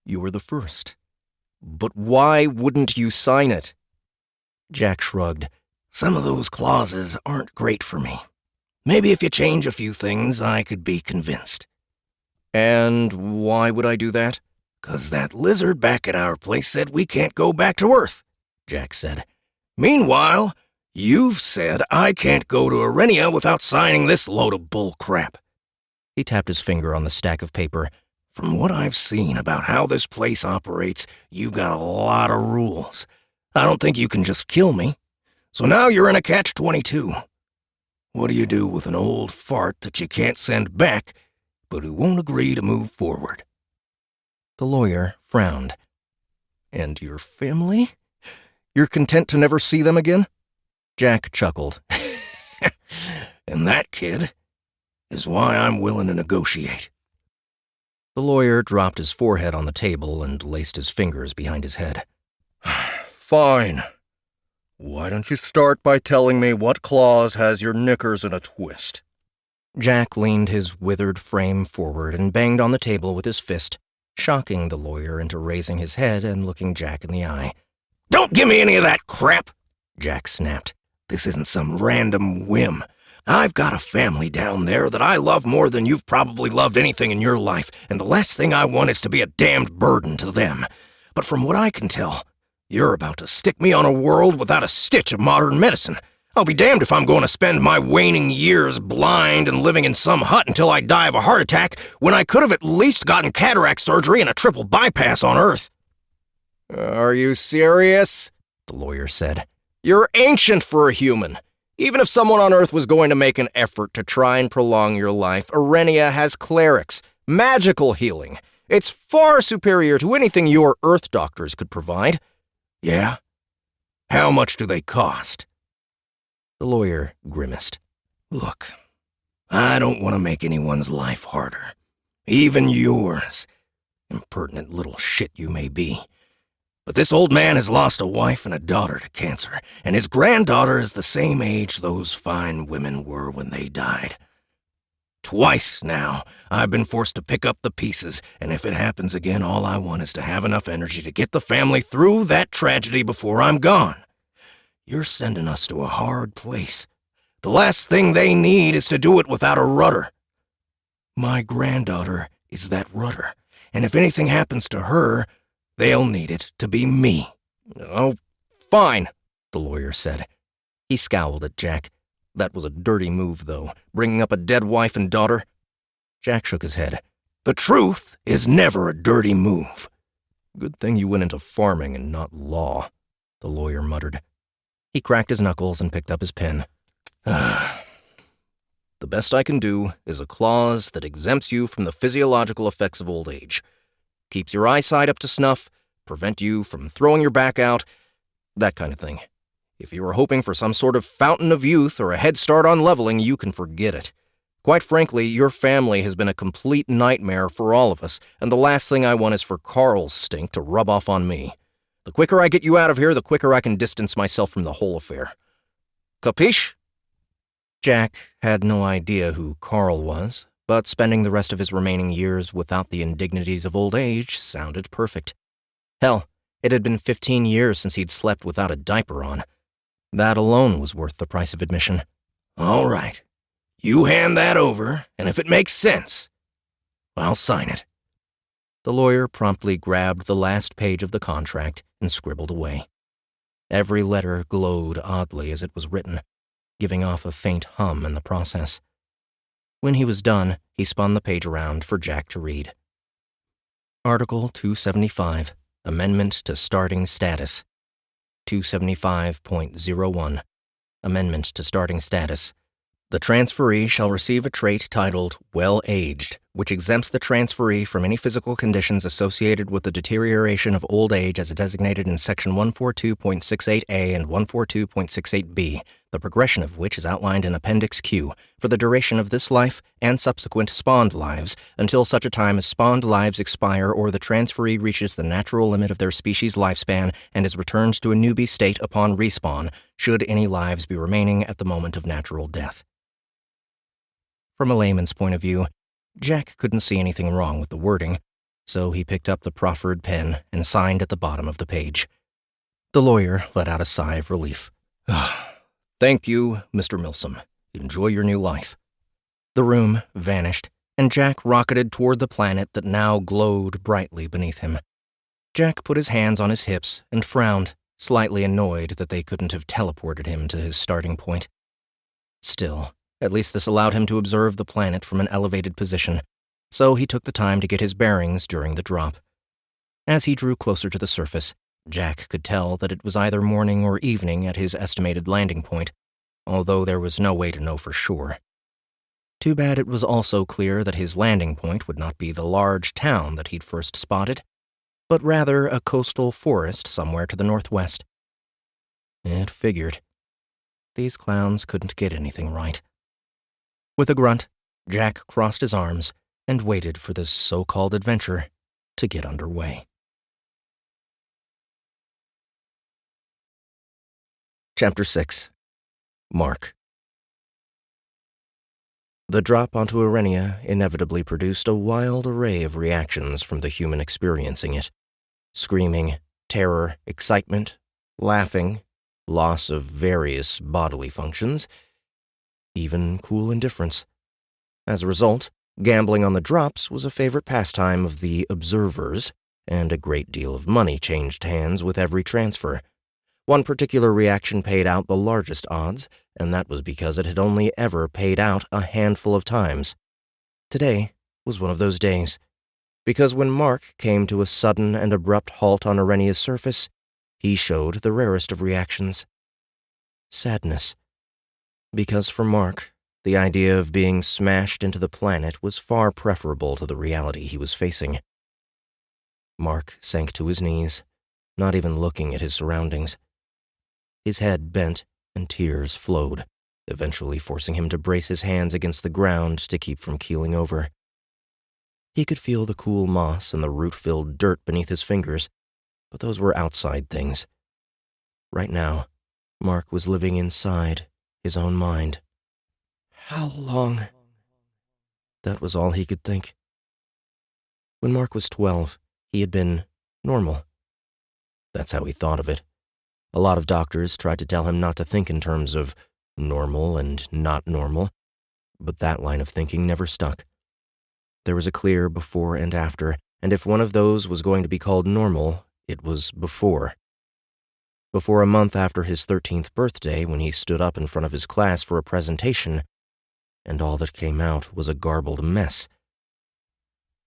You were the first. But why wouldn't you sign it? Jack shrugged. Some of those clauses aren't great for me. Maybe if you change a few things, I could be convinced. And why would I do that? 'Cause that lizard back at our place said we can't go back to Earth, Jack said. Meanwhile, you've said I can't go to Arenia without signing this load of bull crap. He tapped his finger on the stack of paper. From what I've seen about how this place operates, you got a lot of rules. I don't think you can just kill me. So now you're in a catch-22. What do you do with an old fart that you can't send back, but who won't agree to move forward? The lawyer frowned. And your family? You're content to never see them again? Jack chuckled. And that, kid, is why I'm willing to negotiate. The lawyer dropped his forehead on the table and laced his fingers behind his head. Fine. Why don't you start by telling me what clause has your knickers in a twist? Jack leaned his withered frame forward and banged on the table with his fist, shocking the lawyer into raising his head and looking Jack in the eye. Don't give me any of that crap, Jack snapped. This isn't some random whim. I've got a family down there that I love more than you've probably loved anything in your life, and the last thing I want is to be a damned burden to them. But from what I can tell, you're about to stick me on a world without a stitch of modern medicine. I'll be damned if I'm going to spend my waning years blind and living in some hut until I die of a heart attack when I could have at least gotten cataract surgery and a triple bypass on Earth. Are you serious? The lawyer said. You're ancient for a human. Even if someone on Earth was going to make an effort to try and prolong your life, Arenia has clerics, magical healing. It's far superior to anything your Earth doctors could provide. Yeah? How much do they cost? The lawyer grimaced. Look, I don't want to make anyone's life harder. Even yours. Impertinent little shit you may be. But this old man has lost a wife and a daughter to cancer, and his granddaughter is the same age those fine women were when they died. Twice now, I've been forced to pick up the pieces, and if it happens again, all I want is to have enough energy to get the family through that tragedy before I'm gone. You're sending us to a hard place. The last thing they need is to do it without a rudder. My granddaughter is that rudder, and if anything happens to her, they'll need it to be me. Oh, fine, the lawyer said. He scowled at Jack. That was a dirty move, though, bringing up a dead wife and daughter. Jack shook his head. The truth is never a dirty move. Good thing you went into farming and not law, the lawyer muttered. He cracked his knuckles and picked up his pen. The best I can do is a clause that exempts you from the physiological effects of old age. Keeps your eyesight up to snuff, prevent you from throwing your back out, that kind of thing. If you were hoping for some sort of fountain of youth or a head start on leveling, you can forget it. Quite frankly, your family has been a complete nightmare for all of us, and the last thing I want is for Carl's stink to rub off on me. The quicker I get you out of here, the quicker I can distance myself from the whole affair. Capiche? Jack had no idea who Carl was, but spending the rest of his remaining years without the indignities of old age sounded perfect. Hell, it had been 15 years since he'd slept without a diaper on. That alone was worth the price of admission. All right. You hand that over, and if it makes sense, I'll sign it. The lawyer promptly grabbed the last page of the contract and scribbled away. Every letter glowed oddly as it was written, giving off a faint hum in the process. When he was done, he spun the page around for Jack to read. Article 275, Amendment to Starting Status. 275.01, Amendment to Starting Status. The transferee shall receive a trait titled Well-Aged which exempts the transferee from any physical conditions associated with the deterioration of old age as designated in Section 142.68a and 142.68b, the progression of which is outlined in Appendix Q, for the duration of this life and subsequent spawned lives, until such a time as spawned lives expire or the transferee reaches the natural limit of their species' lifespan and is returned to a newbie state upon respawn, should any lives be remaining at the moment of natural death. From a layman's point of view, Jack couldn't see anything wrong with the wording, so he picked up the proffered pen and signed at the bottom of the page. The lawyer let out a sigh of relief. Thank you, Mr. Milsom. Enjoy your new life. The room vanished, and Jack rocketed toward the planet that now glowed brightly beneath him. Jack put his hands on his hips and frowned, slightly annoyed that they couldn't have teleported him to his starting point. Still, at least this allowed him to observe the planet from an elevated position, so he took the time to get his bearings during the drop. As he drew closer to the surface, Jack could tell that it was either morning or evening at his estimated landing point, although there was no way to know for sure. Too bad it was also clear that his landing point would not be the large town that he'd first spotted, but rather a coastal forest somewhere to the northwest. It figured. These clowns couldn't get anything right. With a grunt, Jack crossed his arms and waited for this so-called adventure to get underway. Chapter 6. Mark. The drop onto Arenia inevitably produced a wild array of reactions from the human experiencing it. Screaming, terror, excitement, laughing, loss of various bodily functions, even cool indifference. As a result, gambling on the drops was a favorite pastime of the observers, and a great deal of money changed hands with every transfer. One particular reaction paid out the largest odds, and that was because it had only ever paid out a handful of times. Today was one of those days, because when Mark came to a sudden and abrupt halt on Arenia's surface, he showed the rarest of reactions. Sadness. Because for Mark, the idea of being smashed into the planet was far preferable to the reality he was facing. Mark sank to his knees, not even looking at his surroundings. His head bent and tears flowed, eventually forcing him to brace his hands against the ground to keep from keeling over. He could feel the cool moss and the root-filled dirt beneath his fingers, but those were outside things. Right now, Mark was living inside his own mind. How long? That was all he could think. When Mark was 12, he had been normal. That's how he thought of it. A lot of doctors tried to tell him not to think in terms of normal and not normal, but that line of thinking never stuck. There was a clear before and after, and if one of those was going to be called normal, it was before. Before a month after his 13th birthday, when he stood up in front of his class for a presentation, and all that came out was a garbled mess.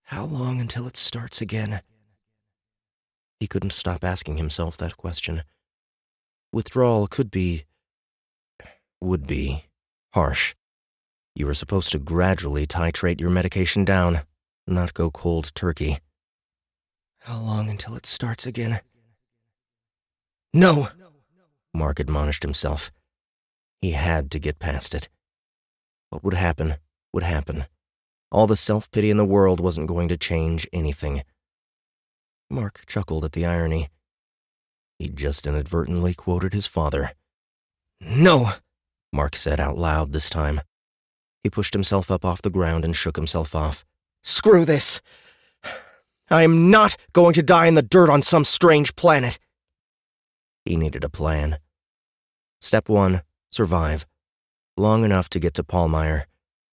How long until it starts again? He couldn't stop asking himself that question. Withdrawal would be, harsh. You were supposed to gradually titrate your medication down, not go cold turkey. How long until it starts again? No! Mark admonished himself. He had to get past it. What would happen would happen. All the self-pity in the world wasn't going to change anything. Mark chuckled at the irony. He'd just inadvertently quoted his father. No! Mark said out loud this time. He pushed himself up off the ground and shook himself off. Screw this! I am not going to die in the dirt on some strange planet! He needed a plan. Step 1, survive. Long enough to get to Palmyre.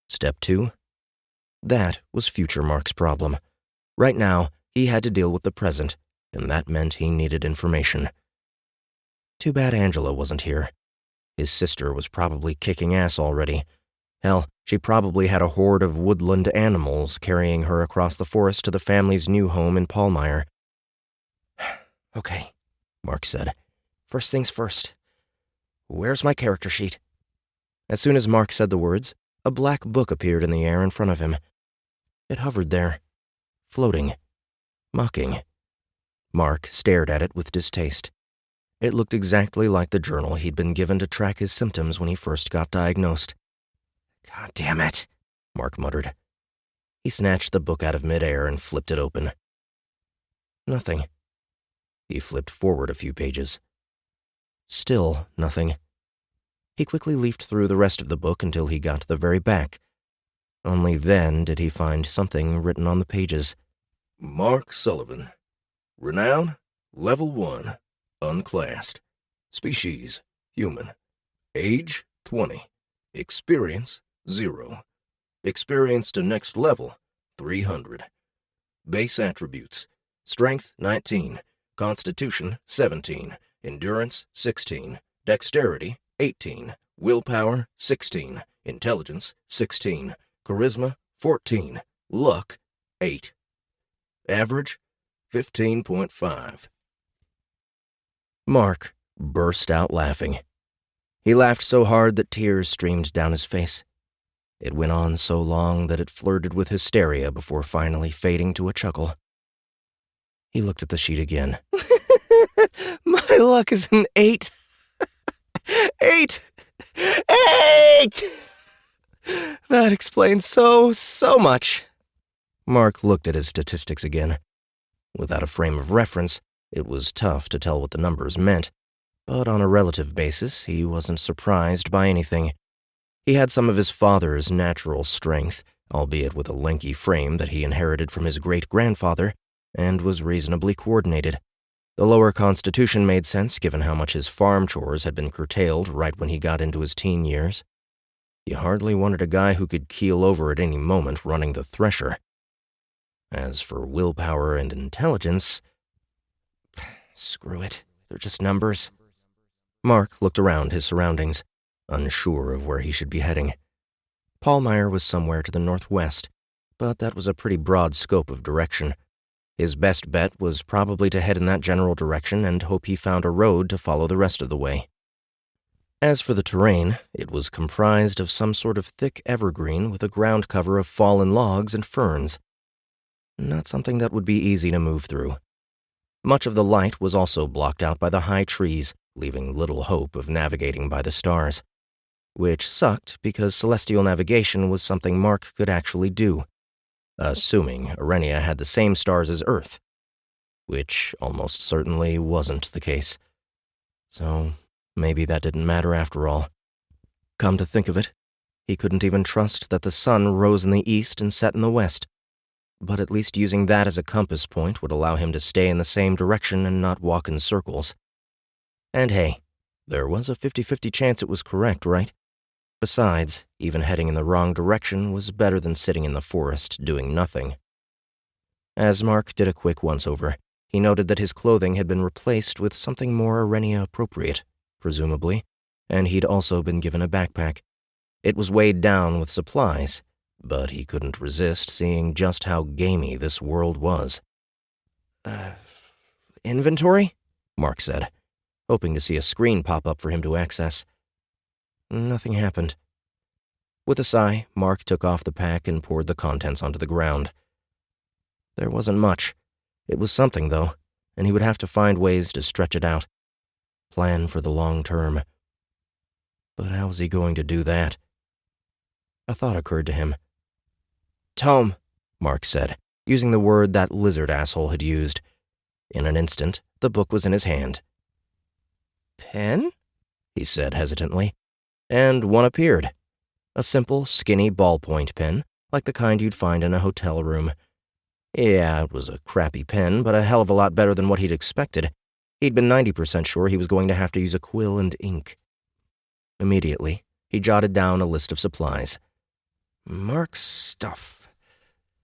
Step 2? That was future Mark's problem. Right now, he had to deal with the present, and that meant he needed information. Too bad Angela wasn't here. His sister was probably kicking ass already. Hell, she probably had a horde of woodland animals carrying her across the forest to the family's new home in Palmyre. Okay, Mark said. First things first. Where's my character sheet? As soon as Mark said the words, a black book appeared in the air in front of him. It hovered there, floating, mocking. Mark stared at it with distaste. It looked exactly like the journal he'd been given to track his symptoms when he first got diagnosed. God damn it, Mark muttered. He snatched the book out of midair and flipped it open. Nothing. He flipped forward a few pages. Still nothing. He quickly leafed through the rest of the book until he got to the very back. Only then did he find something written on the pages. Mark Sullivan. Renown, Level 1. Unclassed. Species, human. Age, 20. Experience, 0. Experience to next level, 300. Base attributes. Strength, 19. Constitution, 17. Endurance, 16. Dexterity, 18. Willpower, 16. Intelligence, 16. Charisma, 14. Luck, 8. Average, 15.5. Mark burst out laughing. He laughed so hard that tears streamed down his face. It went on so long that it flirted with hysteria before finally fading to a chuckle. He looked at the sheet again. My luck is an 8. 8! 8! That explains so much. Mark looked at his statistics again. Without a frame of reference, it was tough to tell what the numbers meant, but on a relative basis, he wasn't surprised by anything. He had some of his father's natural strength, albeit with a lanky frame that he inherited from his great-grandfather, and was reasonably coordinated. The lower constitution made sense given how much his farm chores had been curtailed right when he got into his teen years. He hardly wanted a guy who could keel over at any moment running the thresher. As for willpower and intelligence, screw it, they're just numbers. Mark looked around his surroundings, unsure of where he should be heading. Paulmeyer was somewhere to the northwest, but that was a pretty broad scope of direction. His best bet was probably to head in that general direction and hope he found a road to follow the rest of the way. As for the terrain, it was comprised of some sort of thick evergreen with a ground cover of fallen logs and ferns. Not something that would be easy to move through. Much of the light was also blocked out by the high trees, leaving little hope of navigating by the stars. Which sucked because celestial navigation was something Mark could actually do, assuming Arenia had the same stars as Earth, which almost certainly wasn't the case. So maybe that didn't matter after all. Come to think of it, he couldn't even trust that the sun rose in the east and set in the west, but at least using that as a compass point would allow him to stay in the same direction and not walk in circles. And hey, there was a 50-50 chance it was correct, right? Besides, even heading in the wrong direction was better than sitting in the forest doing nothing. As Mark did a quick once-over, he noted that his clothing had been replaced with something more Arenia appropriate, presumably, and he'd also been given a backpack. It was weighed down with supplies, but he couldn't resist seeing just how gamey this world was. Inventory? Mark said, hoping to see a screen pop up for him to access. Nothing happened. With a sigh, Mark took off the pack and poured the contents onto the ground. There wasn't much. It was something, though, and he would have to find ways to stretch it out. Plan for the long term. But how was he going to do that? A thought occurred to him. Tome, Mark said, using the word that lizard asshole had used. In an instant, the book was in his hand. Pen? He said hesitantly, and one appeared. A simple, skinny ballpoint pen, like the kind you'd find in a hotel room. Yeah, it was a crappy pen, but a hell of a lot better than what he'd expected. He'd been 90% sure he was going to have to use a quill and ink. Immediately, he jotted down a list of supplies. Mark's stuff.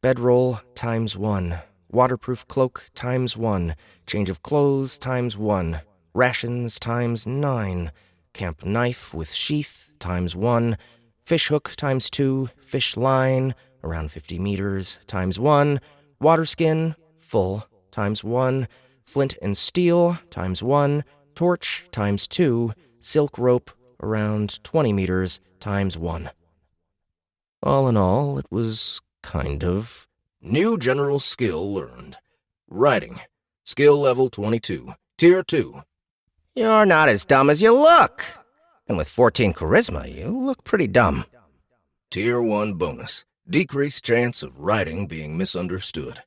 Bedroll ×1. Waterproof cloak ×1. Change of clothes ×1. Rations ×9. Camp knife with sheath ×1. Fish hook ×2. Fish line, around 50 meters, ×1. Water skin, full, ×1. Flint and steel, ×1. Torch, ×2. Silk rope, around 20 meters, ×1. All in all, it was kind of New general skill learned. Writing. Skill level 22. Tier 2. You're not as dumb as you look. And with 14 charisma, you look pretty dumb. Tier 1 bonus. Decreased chance of writing being misunderstood.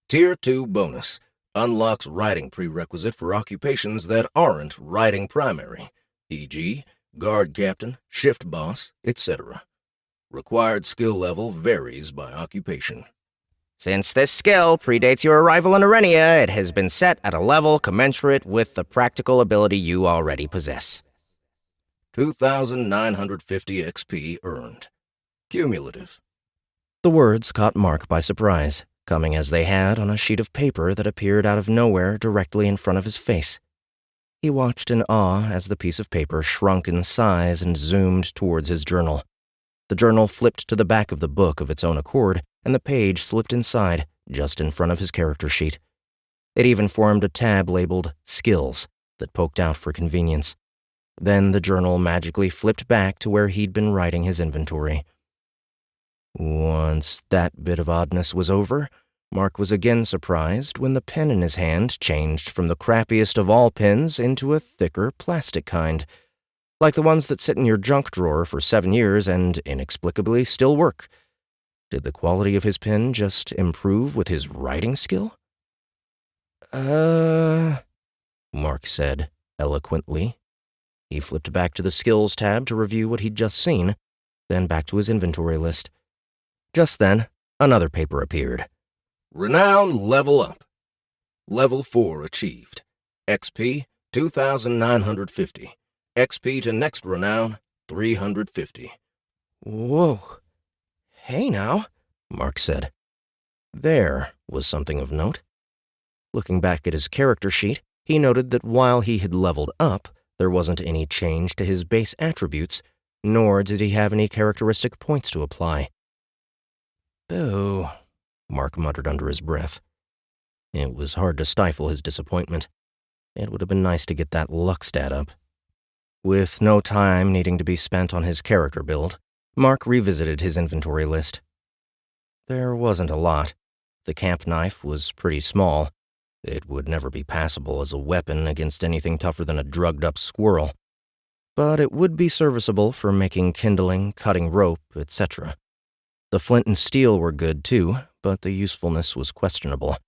Tier 2 bonus. Unlocks writing prerequisite for occupations that aren't writing primary, e.g., guard captain, shift boss, etc. Required skill level varies by occupation. Since this skill predates your arrival in Arenia, it has been set at a level commensurate with the practical ability you already possess. 2,950 XP earned. Cumulative. The words caught Mark by surprise, coming as they had on a sheet of paper that appeared out of nowhere directly in front of his face. He watched in awe as the piece of paper shrunk in size and zoomed towards his journal. The journal flipped to the back of the book of its own accord, and the page slipped inside, just in front of his character sheet. It even formed a tab labeled Skills that poked out for convenience. Then the journal magically flipped back to where he'd been writing his inventory. Once that bit of oddness was over, Mark was again surprised when the pen in his hand changed from the crappiest of all pens into a thicker plastic kind, like the ones that sit in your junk drawer for 7 years and inexplicably still work. Did the quality of his pen just improve with his writing skill? Mark said, eloquently. He flipped back to the Skills tab to review what he'd just seen, then back to his inventory list. Just then, another paper appeared. Renown level up. Level 4 achieved. XP 2,950. XP to next renown 350. Whoa. Hey now, Mark said. There was something of note. Looking back at his character sheet, he noted that while he had leveled up, there wasn't any change to his base attributes, nor did he have any characteristic points to apply. Boo, Mark muttered under his breath. It was hard to stifle his disappointment. It would have been nice to get that luck stat up. With no time needing to be spent on his character build, Mark revisited his inventory list. There wasn't a lot. The camp knife was pretty small. It would never be passable as a weapon against anything tougher than a drugged-up squirrel. But it would be serviceable for making kindling, cutting rope, etc. The flint and steel were good, too, but the usefulness was questionable.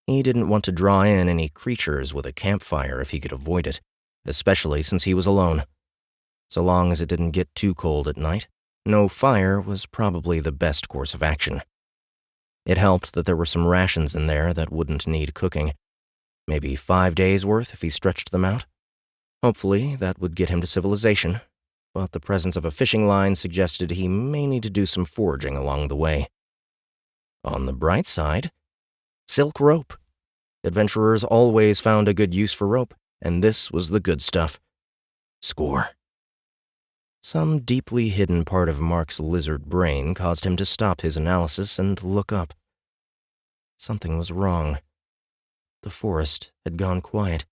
He didn't want to draw in any creatures with a campfire if he could avoid it, especially since he was alone. So long as it didn't get too cold at night, no fire was probably the best course of action. It helped that there were some rations in there that wouldn't need cooking. Maybe 5 days' worth if he stretched them out. Hopefully, that would get him to civilization, but the presence of a fishing line suggested he may need to do some foraging along the way. On the bright side, silk rope. Adventurers always found a good use for rope, and this was the good stuff. Score. Some deeply hidden part of Mark's lizard brain caused him to stop his analysis and look up. Something was wrong. The forest had gone quiet.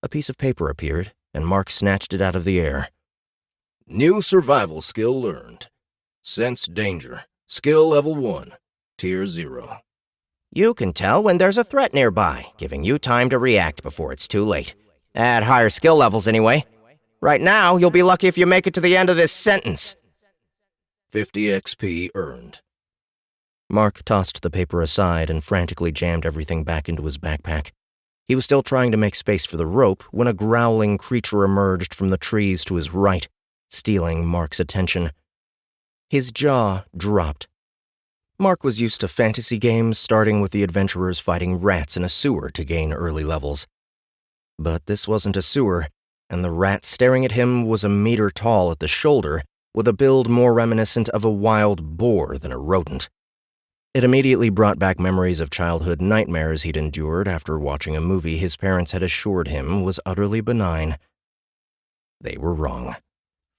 A piece of paper appeared, and Mark snatched it out of the air. New survival skill learned. Sense danger. Skill level 1. Tier 0. You can tell when there's a threat nearby, giving you time to react before it's too late. At higher skill levels, anyway. Right now, you'll be lucky if you make it to the end of this sentence. 50 XP earned. Mark tossed the paper aside and frantically jammed everything back into his backpack. He was still trying to make space for the rope when a growling creature emerged from the trees to his right, stealing Mark's attention. His jaw dropped. Mark was used to fantasy games starting with the adventurers fighting rats in a sewer to gain early levels. But this wasn't a sewer, and the rat staring at him was a meter tall at the shoulder, with a build more reminiscent of a wild boar than a rodent. It immediately brought back memories of childhood nightmares he'd endured after watching a movie his parents had assured him was utterly benign. They were wrong.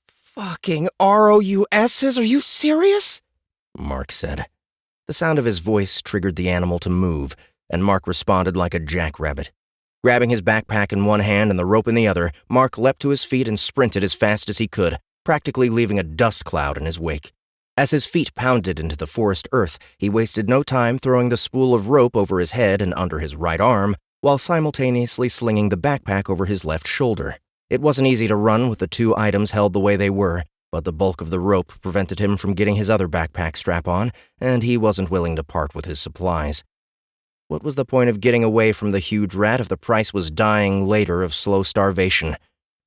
Fucking ROUSs, are you serious? Mark said. The sound of his voice triggered the animal to move, and Mark responded like a jackrabbit. Grabbing his backpack in one hand and the rope in the other, Mark leapt to his feet and sprinted as fast as he could, practically leaving a dust cloud in his wake. As his feet pounded into the forest earth, he wasted no time throwing the spool of rope over his head and under his right arm, while simultaneously slinging the backpack over his left shoulder. It wasn't easy to run with the two items held the way they were, but the bulk of the rope prevented him from getting his other backpack strap on, and he wasn't willing to part with his supplies. What was the point of getting away from the huge rat if the price was dying later of slow starvation?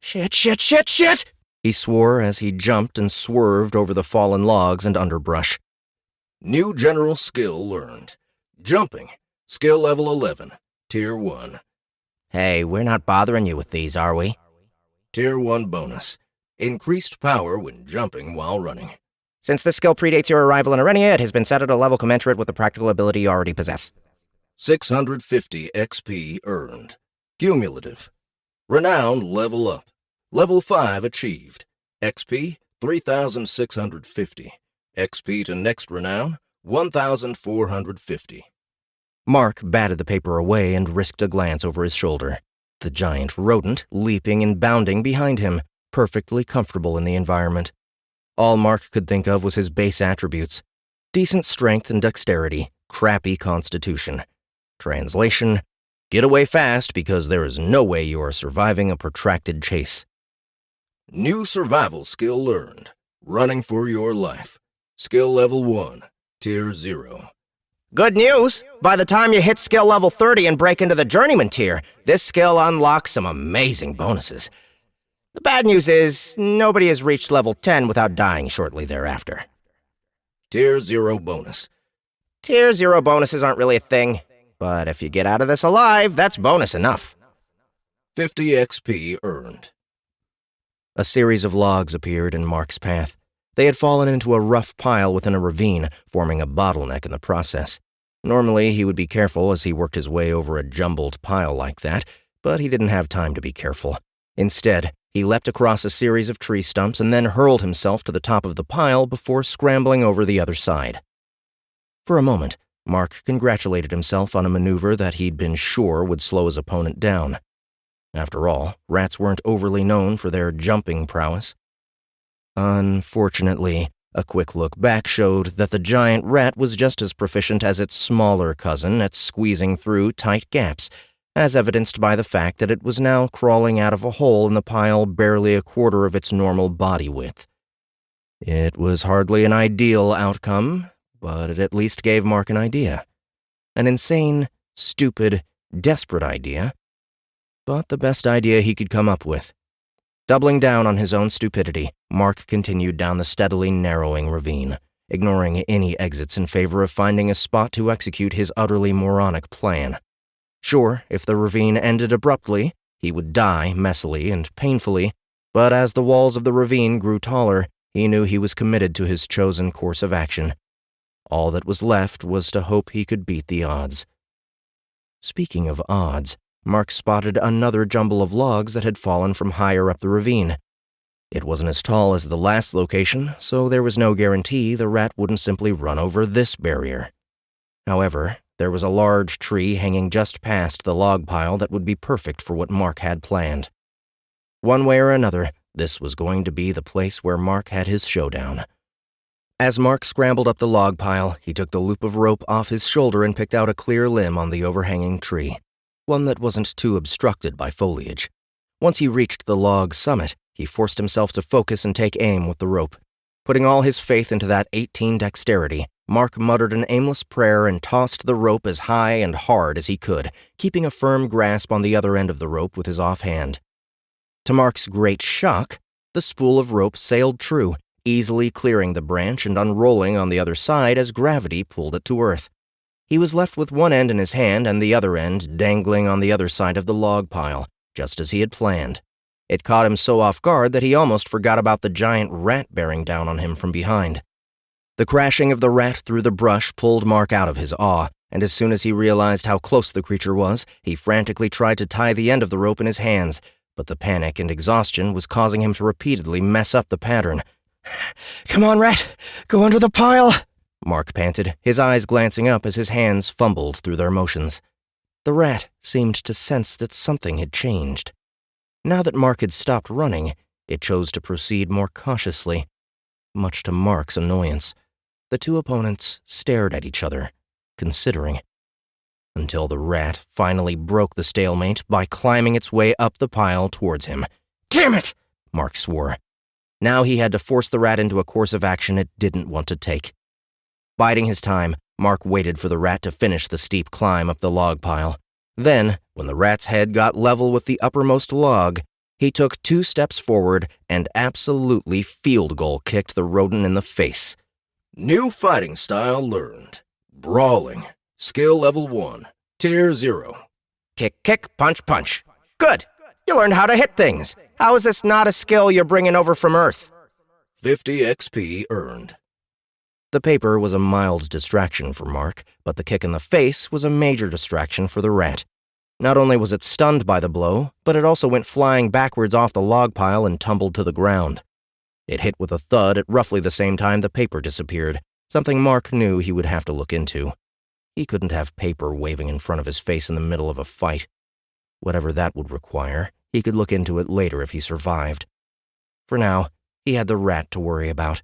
Shit, shit, shit, shit! He swore as he jumped and swerved over the fallen logs and underbrush. New general skill learned. Jumping. Skill level 11. Tier 1. Hey, we're not bothering you with these, are we? Tier 1 bonus. Increased power when jumping while running. Since this skill predates your arrival in Arenia, it has been set at a level commensurate with the practical ability you already possess. 650 XP earned. Cumulative. Renown level up. Level 5 achieved. XP 3,650. XP to next renown 1,450. Mark batted the paper away and risked a glance over his shoulder. The giant rodent leaping and bounding behind him, perfectly comfortable in the environment. All Mark could think of was his base attributes: decent strength and dexterity, crappy constitution. Translation: get away fast because there is no way you are surviving a protracted chase. New survival skill learned. Running for your life. Skill level 1. Tier 0. Good news! By the time you hit skill level 30 and break into the journeyman tier, this skill unlocks some amazing bonuses. The bad news is, nobody has reached level 10 without dying shortly thereafter. Tier 0 bonus. Tier 0 bonuses aren't really a thing, but if you get out of this alive, that's bonus enough. 50 XP earned. A series of logs appeared in Mark's path. They had fallen into a rough pile within a ravine, forming a bottleneck in the process. Normally, he would be careful as he worked his way over a jumbled pile like that, but he didn't have time to be careful. Instead, he leapt across a series of tree stumps and then hurled himself to the top of the pile before scrambling over the other side. For a moment, Mark congratulated himself on a maneuver that he'd been sure would slow his opponent down. After all, rats weren't overly known for their jumping prowess. Unfortunately, a quick look back showed that the giant rat was just as proficient as its smaller cousin at squeezing through tight gaps, as evidenced by the fact that it was now crawling out of a hole in the pile barely a quarter of its normal body width. It was hardly an ideal outcome, but it at least gave Mark an idea. An insane, stupid, desperate idea, but the best idea he could come up with. Doubling down on his own stupidity, Mark continued down the steadily narrowing ravine, ignoring any exits in favor of finding a spot to execute his utterly moronic plan. Sure, if the ravine ended abruptly, he would die messily and painfully, but as the walls of the ravine grew taller, he knew he was committed to his chosen course of action. All that was left was to hope he could beat the odds. Speaking of odds, Mark spotted another jumble of logs that had fallen from higher up the ravine. It wasn't as tall as the last location, so there was no guarantee the rat wouldn't simply run over this barrier. However, there was a large tree hanging just past the log pile that would be perfect for what Mark had planned. One way or another, this was going to be the place where Mark had his showdown. As Mark scrambled up the log pile, he took the loop of rope off his shoulder and picked out a clear limb on the overhanging tree, one that wasn't too obstructed by foliage. Once he reached the log's summit, he forced himself to focus and take aim with the rope. Putting all his faith into that 18 dexterity, Mark muttered an aimless prayer and tossed the rope as high and hard as he could, keeping a firm grasp on the other end of the rope with his offhand. To Mark's great shock, the spool of rope sailed true, easily clearing the branch and unrolling on the other side as gravity pulled it to earth. He was left with one end in his hand and the other end dangling on the other side of the log pile, just as he had planned. It caught him so off guard that he almost forgot about the giant rat bearing down on him from behind. The crashing of the rat through the brush pulled Mark out of his awe, and as soon as he realized how close the creature was, he frantically tried to tie the end of the rope in his hands, but the panic and exhaustion was causing him to repeatedly mess up the pattern. "Come on, rat! Go under the pile!" Mark panted, his eyes glancing up as his hands fumbled through their motions. The rat seemed to sense that something had changed. Now that Mark had stopped running, it chose to proceed more cautiously. much to Mark's annoyance. The two opponents stared at each other, considering, until the rat finally broke the stalemate by climbing its way up the pile towards him. Damn it! Mark swore. Now he had to force the rat into a course of action it didn't want to take. Biding his time, Mark waited for the rat to finish the steep climb up the log pile. Then, when the rat's head got level with the uppermost log, he took 2 steps forward and absolutely field goal kicked the rodent in the face. New fighting style learned. Brawling. Skill level 1. Tier 0. Kick, kick, punch, punch. Good. You learned how to hit things. How is this not a skill you're bringing over from Earth? 50 XP earned. The paper was a mild distraction for Mark, but the kick in the face was a major distraction for the rat. Not only was it stunned by the blow, but it also went flying backwards off the log pile and tumbled to the ground. It hit with a thud at roughly the same time the paper disappeared, something Mark knew he would have to look into. He couldn't have paper waving in front of his face in the middle of a fight. Whatever that would require, he could look into it later if he survived. For now, he had the rat to worry about.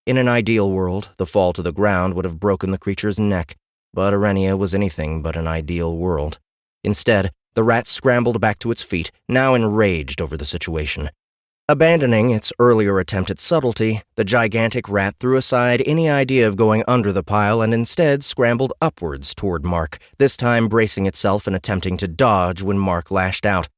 In an ideal world, the fall to the ground would have broken the creature's neck, but Arenia was anything but an ideal world. Instead, the rat scrambled back to its feet, now enraged over the situation. Abandoning its earlier attempt at subtlety, the gigantic rat threw aside any idea of going under the pile and instead scrambled upwards toward Mark, this time bracing itself and attempting to dodge when Mark lashed out.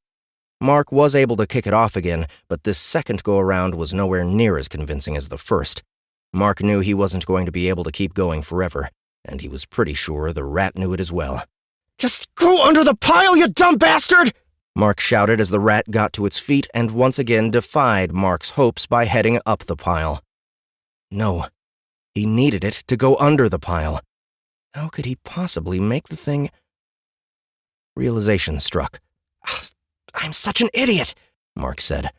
Mark was able to kick it off again, but this second go-around was nowhere near as convincing as the first. Mark knew he wasn't going to be able to keep going forever, and he was pretty sure the rat knew it as well. Just go under the pile, you dumb bastard! Mark shouted as the rat got to its feet and once again defied Mark's hopes by heading up the pile. No, he needed it to go under the pile. How could he possibly make the thing? Realization struck. I'm such an idiot, Mark said.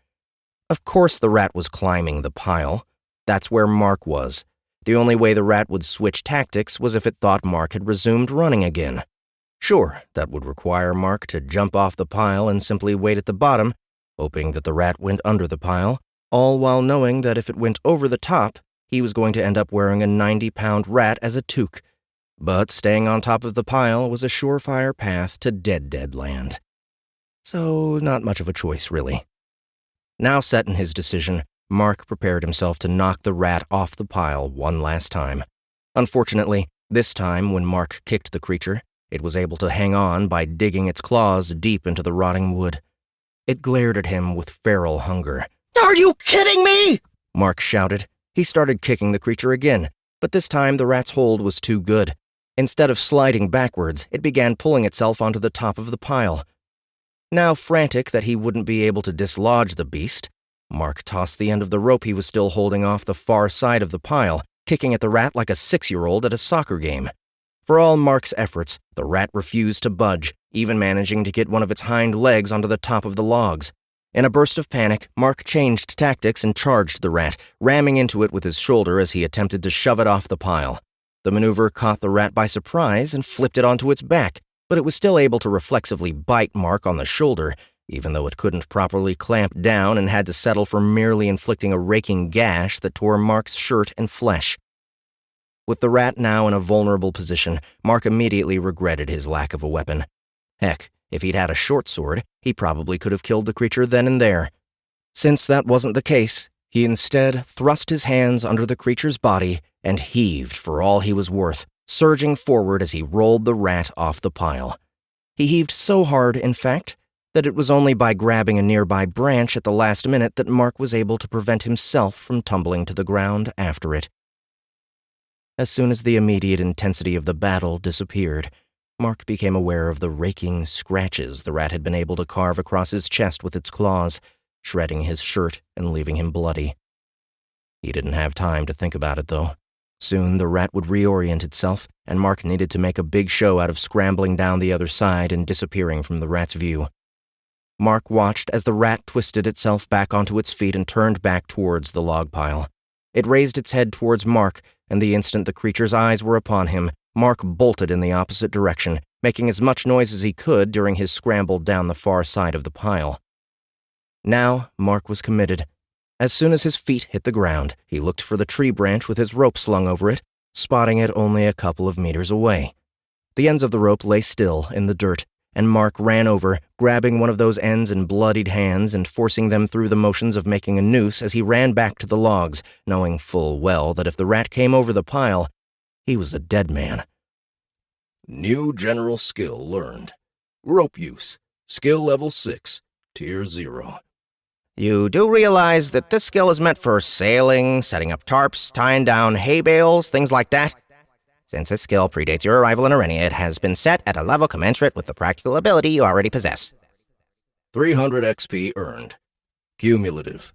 Of course the rat was climbing the pile. That's where Mark was. The only way the rat would switch tactics was if it thought Mark had resumed running again. Sure, that would require Mark to jump off the pile and simply wait at the bottom, hoping that the rat went under the pile, all while knowing that if it went over the top, he was going to end up wearing a 90-pound rat as a toque. But staying on top of the pile was a surefire path to dead land. So, not much of a choice, really. Now set in his decision, Mark prepared himself to knock the rat off the pile one last time. Unfortunately, this time when Mark kicked the creature, it was able to hang on by digging its claws deep into the rotting wood. It glared at him with feral hunger. Are you kidding me? Mark shouted. He started kicking the creature again, but this time the rat's hold was too good. Instead of sliding backwards, it began pulling itself onto the top of the pile. Now frantic that he wouldn't be able to dislodge the beast, Mark tossed the end of the rope he was still holding off the far side of the pile, kicking at the rat like a 6-year-old at a soccer game. For all Mark's efforts, the rat refused to budge, even managing to get one of its hind legs onto the top of the logs. In a burst of panic, Mark changed tactics and charged the rat, ramming into it with his shoulder as he attempted to shove it off the pile. The maneuver caught the rat by surprise and flipped it onto its back, but it was still able to reflexively bite Mark on the shoulder, even though it couldn't properly clamp down and had to settle for merely inflicting a raking gash that tore Mark's shirt and flesh. With the rat now in a vulnerable position, Mark immediately regretted his lack of a weapon. Heck, if he'd had a short sword, he probably could have killed the creature then and there. Since that wasn't the case, he instead thrust his hands under the creature's body and heaved for all he was worth, surging forward as he rolled the rat off the pile. He heaved so hard, in fact, that it was only by grabbing a nearby branch at the last minute that Mark was able to prevent himself from tumbling to the ground after it. As soon as the immediate intensity of the battle disappeared, Mark became aware of the raking scratches the rat had been able to carve across his chest with its claws, shredding his shirt and leaving him bloody. He didn't have time to think about it, though. Soon the rat would reorient itself, and Mark needed to make a big show out of scrambling down the other side and disappearing from the rat's view. Mark watched as the rat twisted itself back onto its feet and turned back towards the log pile. It raised its head towards Mark, and the instant the creature's eyes were upon him, Mark bolted in the opposite direction, making as much noise as he could during his scramble down the far side of the pile. Now, Mark was committed. As soon as his feet hit the ground, he looked for the tree branch with his rope slung over it, spotting it only a couple of meters away. The ends of the rope lay still in the dirt, and Mark ran over, grabbing one of those ends in bloodied hands and forcing them through the motions of making a noose as he ran back to the logs, knowing full well that if the rat came over the pile, he was a dead man. New general skill learned. Rope use. Skill level 6. Tier 0. You do realize that this skill is meant for sailing, setting up tarps, tying down hay bales, things like that? Since this skill predates your arrival in Arenia, it has been set at a level commensurate with the practical ability you already possess. 300 XP earned. Cumulative.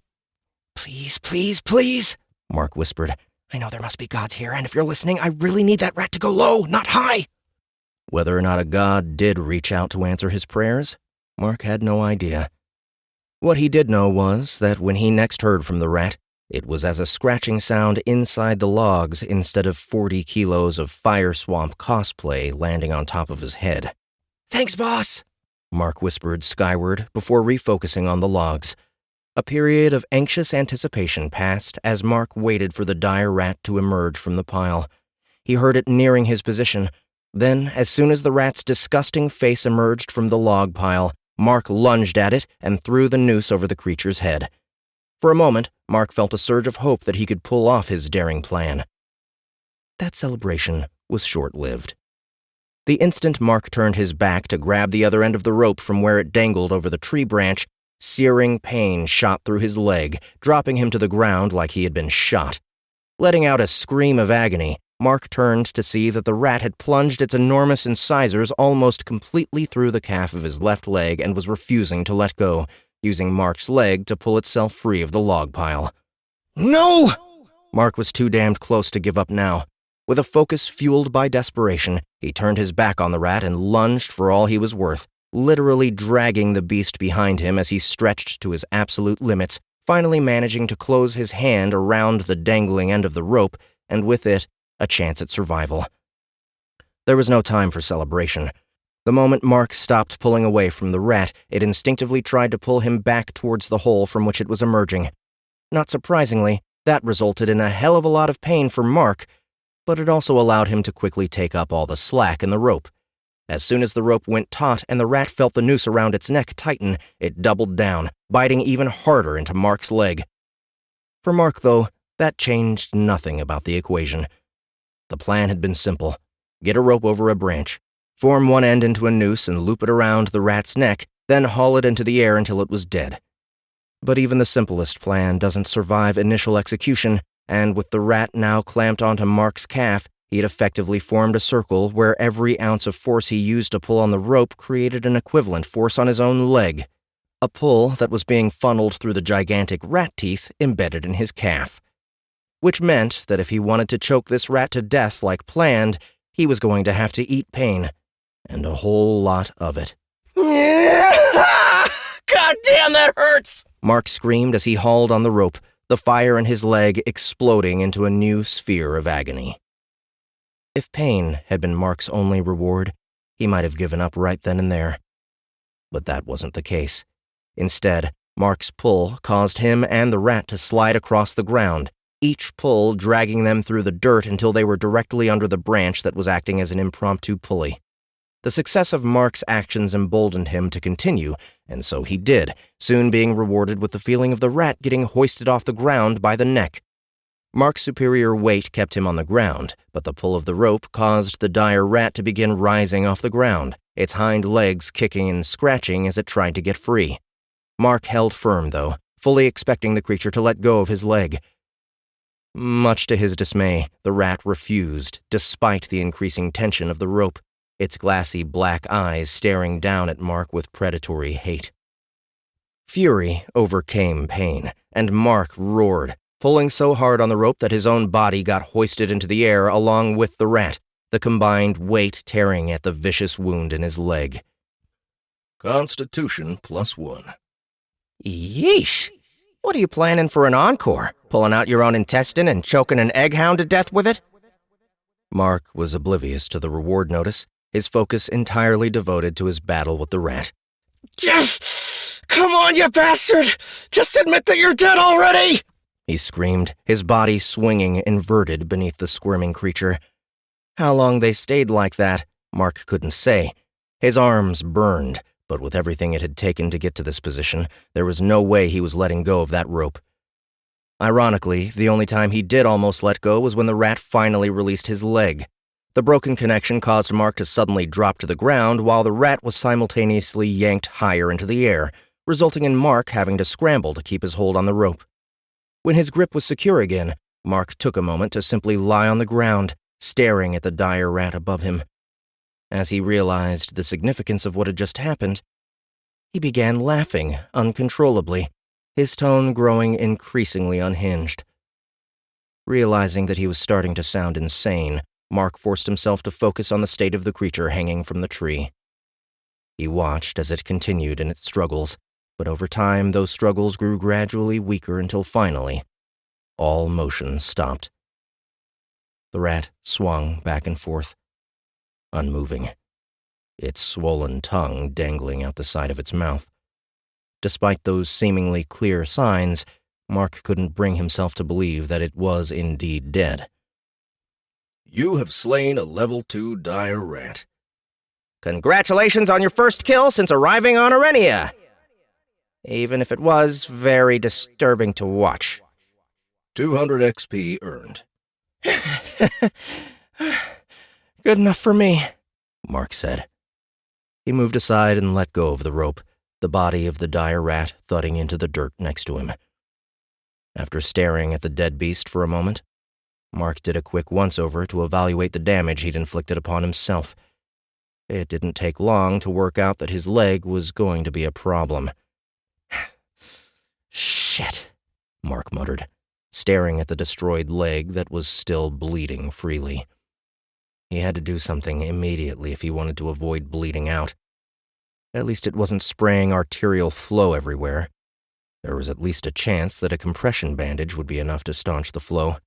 Please, please, please, Mark whispered. I know there must be gods here, and if you're listening, I really need that rat to go low, not high. Whether or not a god did reach out to answer his prayers, Mark had no idea. What he did know was that when he next heard from the rat, it was as a scratching sound inside the logs instead of 40 kilos of fire swamp cosplay landing on top of his head. Thanks, boss, Mark whispered skyward before refocusing on the logs. A period of anxious anticipation passed as Mark waited for the dire rat to emerge from the pile. He heard it nearing his position. Then, as soon as the rat's disgusting face emerged from the log pile, Mark lunged at it and threw the noose over the creature's head. For a moment, Mark felt a surge of hope that he could pull off his daring plan. That celebration was short-lived. The instant Mark turned his back to grab the other end of the rope from where it dangled over the tree branch, searing pain shot through his leg, dropping him to the ground like he had been shot. Letting out a scream of agony, Mark turned to see that the rat had plunged its enormous incisors almost completely through the calf of his left leg and was refusing to let go, using Mark's leg to pull itself free of the log pile. No! Mark was too damned close to give up now. With a focus fueled by desperation, he turned his back on the rat and lunged for all he was worth, literally dragging the beast behind him as he stretched to his absolute limits, finally managing to close his hand around the dangling end of the rope, and with it, a chance at survival. There was no time for celebration. The moment Mark stopped pulling away from the rat, it instinctively tried to pull him back towards the hole from which it was emerging. Not surprisingly, that resulted in a hell of a lot of pain for Mark, but it also allowed him to quickly take up all the slack in the rope. As soon as the rope went taut and the rat felt the noose around its neck tighten, it doubled down, biting even harder into Mark's leg. For Mark, though, that changed nothing about the equation. The plan had been simple. Get a rope over a branch, form one end into a noose and loop it around the rat's neck, then haul it into the air until it was dead. But even the simplest plan doesn't survive initial execution, and with the rat now clamped onto Mark's calf, he had effectively formed a circle where every ounce of force he used to pull on the rope created an equivalent force on his own leg. A pull that was being funneled through the gigantic rat teeth embedded in his calf. Which meant that if he wanted to choke this rat to death like planned, he was going to have to eat pain, and a whole lot of it. God damn, that hurts! Mark screamed as he hauled on the rope, the fire in his leg exploding into a new sphere of agony. If pain had been Mark's only reward, he might have given up right then and there. But that wasn't the case. Instead, Mark's pull caused him and the rat to slide across the ground, each pull dragging them through the dirt until they were directly under the branch that was acting as an impromptu pulley. The success of Mark's actions emboldened him to continue, and so he did, soon being rewarded with the feeling of the rat getting hoisted off the ground by the neck. Mark's superior weight kept him on the ground, but the pull of the rope caused the dire rat to begin rising off the ground, its hind legs kicking and scratching as it tried to get free. Mark held firm, though, fully expecting the creature to let go of his leg. Much to his dismay, the rat refused, despite the increasing tension of the rope, its glassy black eyes staring down at Mark with predatory hate. Fury overcame pain, and Mark roared, pulling so hard on the rope that his own body got hoisted into the air along with the rat, the combined weight tearing at the vicious wound in his leg. Constitution +1. Yeesh! What are you planning for an encore? Pulling out your own intestine and choking an egghound to death with it? Mark was oblivious to the reward notice, his focus entirely devoted to his battle with the rat. Come Come on, you bastard! Just admit that you're dead already! He screamed, his body swinging inverted beneath the squirming creature. How long they stayed like that, Mark couldn't say. His arms burned, but with everything it had taken to get to this position, there was no way he was letting go of that rope. Ironically, the only time he did almost let go was when the rat finally released his leg. The broken connection caused Mark to suddenly drop to the ground while the rat was simultaneously yanked higher into the air, resulting in Mark having to scramble to keep his hold on the rope. When his grip was secure again, Mark took a moment to simply lie on the ground, staring at the dire rat above him. As he realized the significance of what had just happened, he began laughing uncontrollably, his tone growing increasingly unhinged. Realizing that he was starting to sound insane, Mark forced himself to focus on the state of the creature hanging from the tree. He watched as it continued in its struggles, but over time those struggles grew gradually weaker until finally, all motion stopped. The rat swung back and forth, unmoving, its swollen tongue dangling out the side of its mouth. Despite those seemingly clear signs, Mark couldn't bring himself to believe that it was indeed dead. You have slain a level 2 dire rat. Congratulations on your first kill since arriving on Arenia. Even if it was very disturbing to watch. 200 XP earned. Good enough for me, Mark said. He moved aside and let go of the rope, the body of the dire rat thudding into the dirt next to him. After staring at the dead beast for a moment, Mark did a quick once-over to evaluate the damage he'd inflicted upon himself. It didn't take long to work out that his leg was going to be a problem. Shit, Mark muttered, staring at the destroyed leg that was still bleeding freely. He had to do something immediately if he wanted to avoid bleeding out. At least it wasn't spraying arterial flow everywhere. There was at least a chance that a compression bandage would be enough to staunch the flow.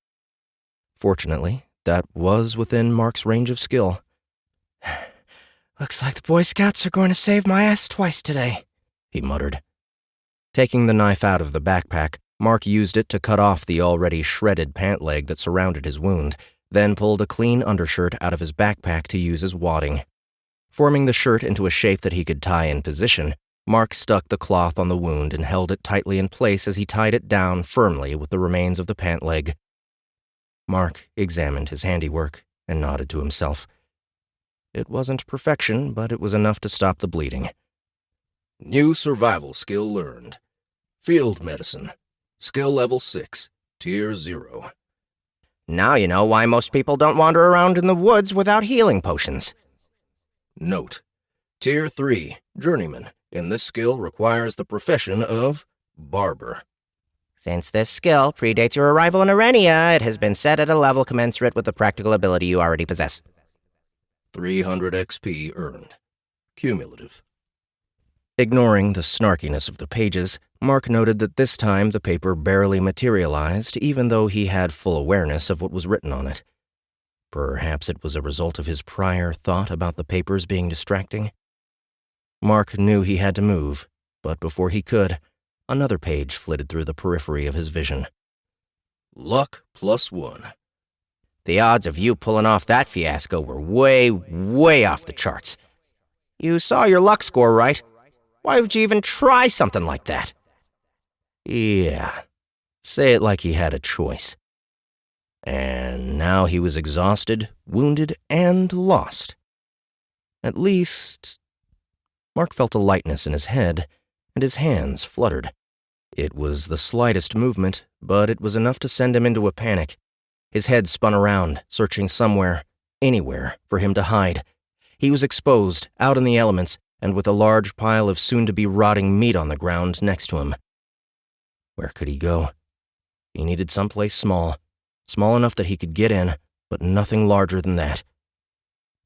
Fortunately, that was within Mark's range of skill. Looks like the Boy Scouts are going to save my ass twice today, he muttered. Taking the knife out of the backpack, Mark used it to cut off the already shredded pant leg that surrounded his wound, then pulled a clean undershirt out of his backpack to use as wadding. Forming the shirt into a shape that he could tie in position, Mark stuck the cloth on the wound and held it tightly in place as he tied it down firmly with the remains of the pant leg. Mark examined his handiwork and nodded to himself. It wasn't perfection, but it was enough to stop the bleeding. New survival skill learned. Field medicine. Skill level 6. Tier 0. Now you know why most people don't wander around in the woods without healing potions. Note. Tier 3. Journeyman. In this skill requires the profession of barber. Since this skill predates your arrival in Arenia, it has been set at a level commensurate with the practical ability you already possess. 300 XP earned. Cumulative. Ignoring the snarkiness of the pages, Mark noted that this time the paper barely materialized, even though he had full awareness of what was written on it. Perhaps it was a result of his prior thought about the papers being distracting. Mark knew he had to move, but before he could, another page flitted through the periphery of his vision. Luck +1. The odds of you pulling off that fiasco were way, way off the charts. You saw your luck score, right? Why would you even try something like that? Yeah, say it like he had a choice. And now he was exhausted, wounded, and lost. At least, Mark felt a lightness in his head, and his hands fluttered. It was the slightest movement, but it was enough to send him into a panic. His head spun around, searching somewhere, anywhere, for him to hide. He was exposed, out in the elements, and with a large pile of soon-to-be rotting meat on the ground next to him. Where could he go? He needed someplace small enough that he could get in, but nothing larger than that.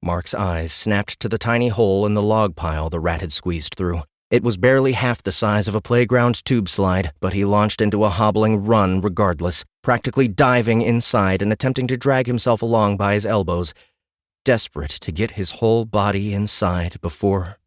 Mark's eyes snapped to the tiny hole in the log pile the rat had squeezed through. It was barely half the size of a playground tube slide, but he launched into a hobbling run regardless, practically diving inside and attempting to drag himself along by his elbows, desperate to get his whole body inside before